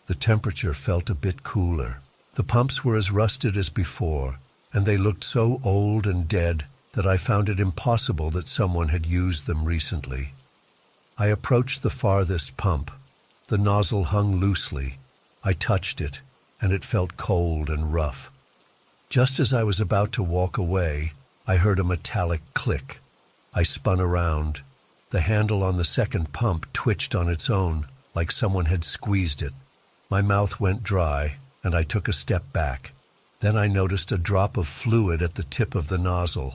The temperature felt a bit cooler. The pumps were as rusted as before, and they looked so old and dead that I found it impossible that someone had used them recently. I approached the farthest pump. The nozzle hung loosely. I touched it, and it felt cold and rough. Just as I was about to walk away, I heard a metallic click. I spun around. The handle on the second pump twitched on its own, like someone had squeezed it. My mouth went dry, and I took a step back. Then I noticed a drop of fluid at the tip of the nozzle.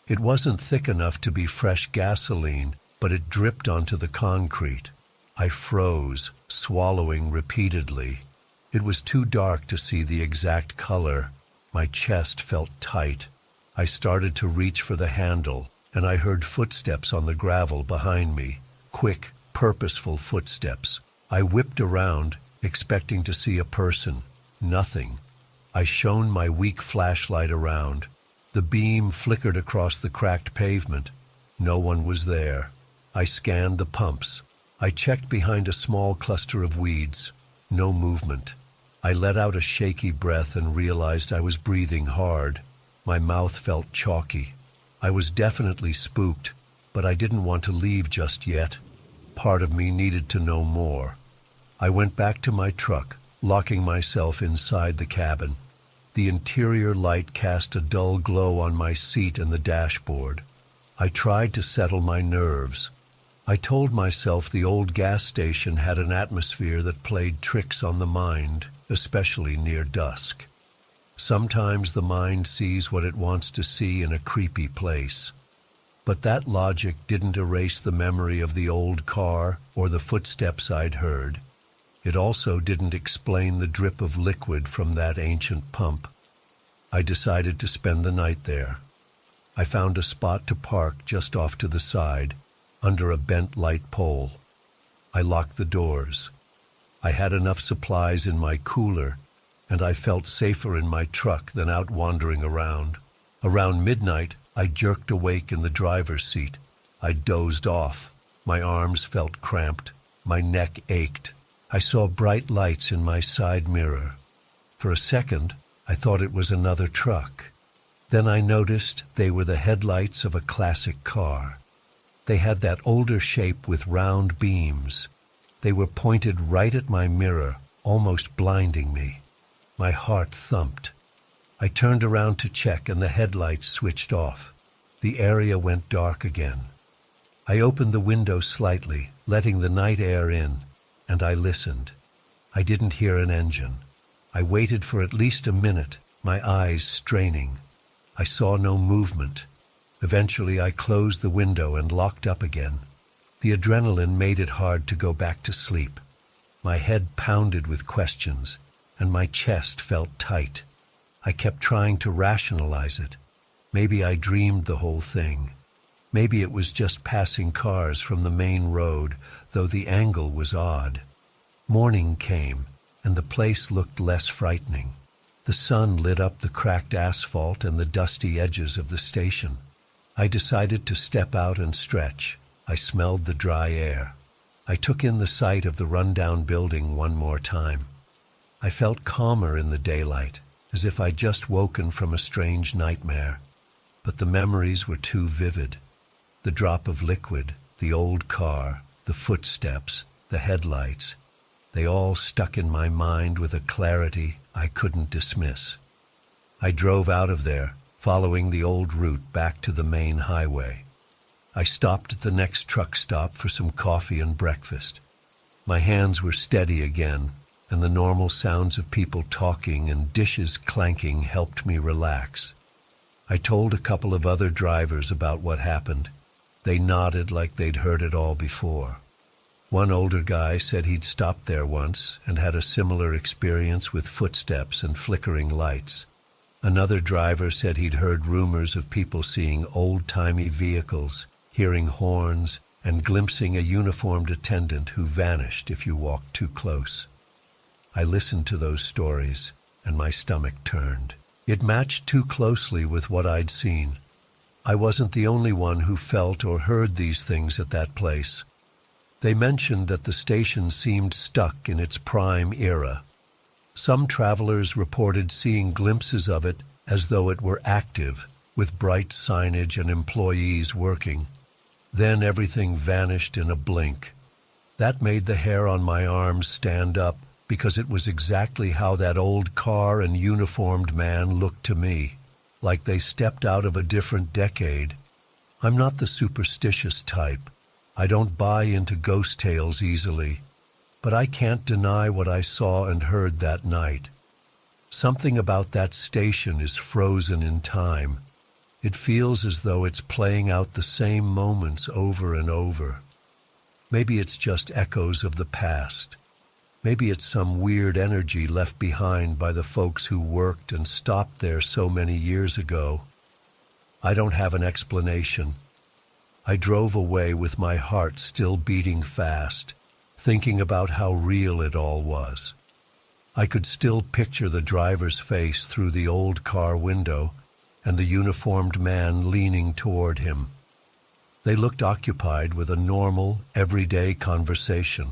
It wasn't thick enough to be fresh gasoline, but it dripped onto the concrete. I froze, swallowing repeatedly. It was too dark to see the exact color. My chest felt tight. I started to reach for the handle, and I heard footsteps on the gravel behind me. Quick, purposeful footsteps. I whipped around, expecting to see a person. Nothing. I shone my weak flashlight around. The beam flickered across the cracked pavement. No one was there. I scanned the pumps. I checked behind a small cluster of weeds. No movement. I let out a shaky breath and realized I was breathing hard. My mouth felt chalky. I was definitely spooked, but I didn't want to leave just yet. Part of me needed to know more. I went back to my truck, locking myself inside the cabin. The interior light cast a dull glow on my seat and the dashboard. I tried to settle my nerves. I told myself the old gas station had an atmosphere that played tricks on the mind, especially near dusk. Sometimes the mind sees what it wants to see in a creepy place. But that logic didn't erase the memory of the old car or the footsteps I'd heard. It also didn't explain the drip of liquid from that ancient pump. I decided to spend the night there. I found a spot to park just off to the side, under a bent light pole. I locked the doors. I had enough supplies in my cooler, and I felt safer in my truck than out wandering around. Around midnight, I jerked awake in the driver's seat. I dozed off. My arms felt cramped. My neck ached. I saw bright lights in my side mirror. For a second, I thought it was another truck. Then I noticed they were the headlights of a classic car. They had that older shape with round beams. They were pointed right at my mirror, almost blinding me. My heart thumped. I turned around to check, and the headlights switched off. The area went dark again. I opened the window slightly, letting the night air in, and I listened. I didn't hear an engine. I waited for at least a minute, my eyes straining. I saw no movement. Eventually I closed the window and locked up again. The adrenaline made it hard to go back to sleep. My head pounded with questions, and my chest felt tight. I kept trying to rationalize it. Maybe I dreamed the whole thing. Maybe it was just passing cars from the main road, though the angle was odd. Morning came, and the place looked less frightening. The sun lit up the cracked asphalt and the dusty edges of the station. I decided to step out and stretch. I smelled the dry air. I took in the sight of the rundown building one more time. I felt calmer in the daylight, as if I'd just woken from a strange nightmare. But the memories were too vivid. The drop of liquid, the old car, the footsteps, the headlights, they all stuck in my mind with a clarity I couldn't dismiss. I drove out of there, following the old route back to the main highway. I stopped at the next truck stop for some coffee and breakfast. My hands were steady again, and the normal sounds of people talking and dishes clanking helped me relax. I told a couple of other drivers about what happened. They nodded like they'd heard it all before. One older guy said he'd stopped there once and had a similar experience with footsteps and flickering lights. Another driver said he'd heard rumors of people seeing old-timey vehicles, hearing horns, and glimpsing a uniformed attendant who vanished if you walked too close. I listened to those stories, and my stomach turned. It matched too closely with what I'd seen. I wasn't the only one who felt or heard these things at that place. They mentioned that the station seemed stuck in its prime era. Some travelers reported seeing glimpses of it as though it were active, with bright signage and employees working. Then everything vanished in a blink. That made the hair on my arms stand up, because it was exactly how that old car and uniformed man looked to me, like they stepped out of a different decade. I'm not the superstitious type. I don't buy into ghost tales easily, but I can't deny what I saw and heard that night. Something about that station is frozen in time. It feels as though it's playing out the same moments over and over. Maybe it's just echoes of the past. Maybe it's some weird energy left behind by the folks who worked and stopped there so many years ago. I don't have an explanation. I drove away with my heart still beating fast, thinking about how real it all was. I could still picture the driver's face through the old car window and the uniformed man leaning toward him. They looked occupied with a normal, everyday conversation,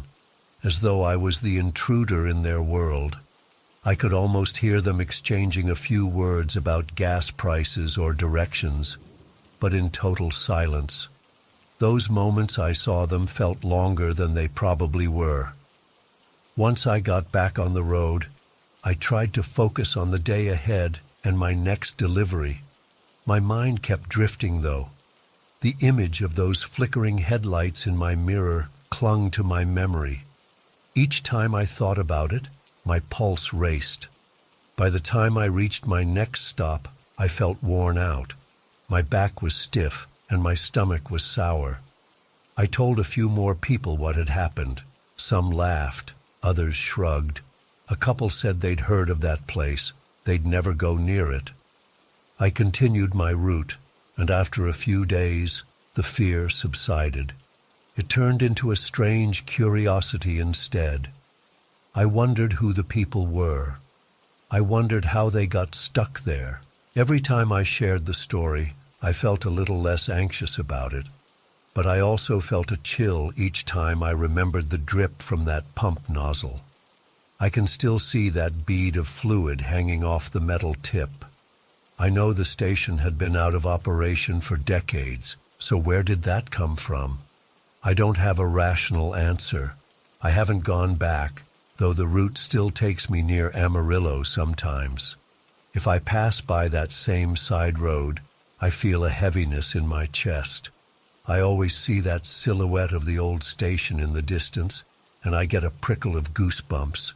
as though I was the intruder in their world. I could almost hear them exchanging a few words about gas prices or directions, but in total silence. Those moments I saw them felt longer than they probably were. Once I got back on the road, I tried to focus on the day ahead and my next delivery. My mind kept drifting, though. The image of those flickering headlights in my mirror clung to my memory. Each time I thought about it, my pulse raced. By the time I reached my next stop, I felt worn out. My back was stiff, and my stomach was sour. I told a few more people what had happened. Some laughed. Others shrugged. A couple said they'd heard of that place. They'd never go near it. I continued my route, and after a few days, the fear subsided. It turned into a strange curiosity instead. I wondered who the people were. I wondered how they got stuck there. Every time I shared the story, I felt a little less anxious about it. But I also felt a chill each time I remembered the drip from that pump nozzle. I can still see that bead of fluid hanging off the metal tip. I know the station had been out of operation for decades, so where did that come from? I don't have a rational answer. I haven't gone back, though the route still takes me near Amarillo sometimes. If I pass by that same side road, I feel a heaviness in my chest. I always see that silhouette of the old station in the distance, and I get a prickle of goosebumps.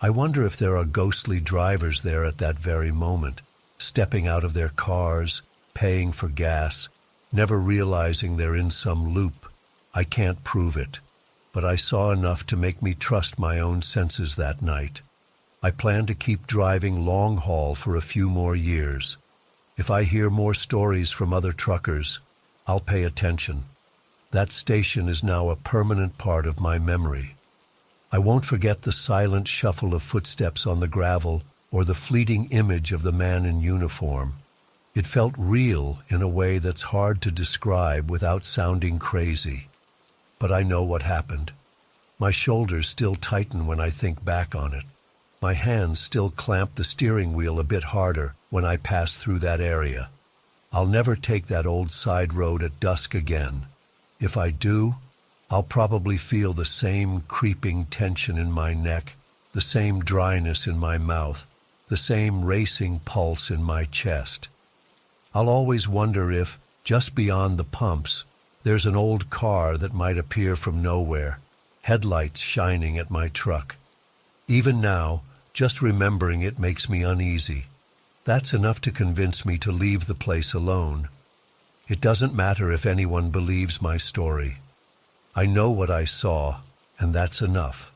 I wonder if there are ghostly drivers there at that very moment, stepping out of their cars, paying for gas, never realizing they're in some loop. I can't prove it, but I saw enough to make me trust my own senses that night. I plan to keep driving long haul for a few more years. If I hear more stories from other truckers, I'll pay attention. That station is now a permanent part of my memory. I won't forget the silent shuffle of footsteps on the gravel or the fleeting image of the man in uniform. It felt real in a way that's hard to describe without sounding crazy. But I know what happened. My shoulders still tighten when I think back on it. My hands still clamp the steering wheel a bit harder when I pass through that area. I'll never take that old side road at dusk again. If I do, I'll probably feel the same creeping tension in my neck, the same dryness in my mouth, the same racing pulse in my chest. I'll always wonder if, just beyond the pumps, there's an old car that might appear from nowhere, headlights shining at my truck. Even now, just remembering it makes me uneasy. That's enough to convince me to leave the place alone. It doesn't matter if anyone believes my story. I know what I saw, and that's enough.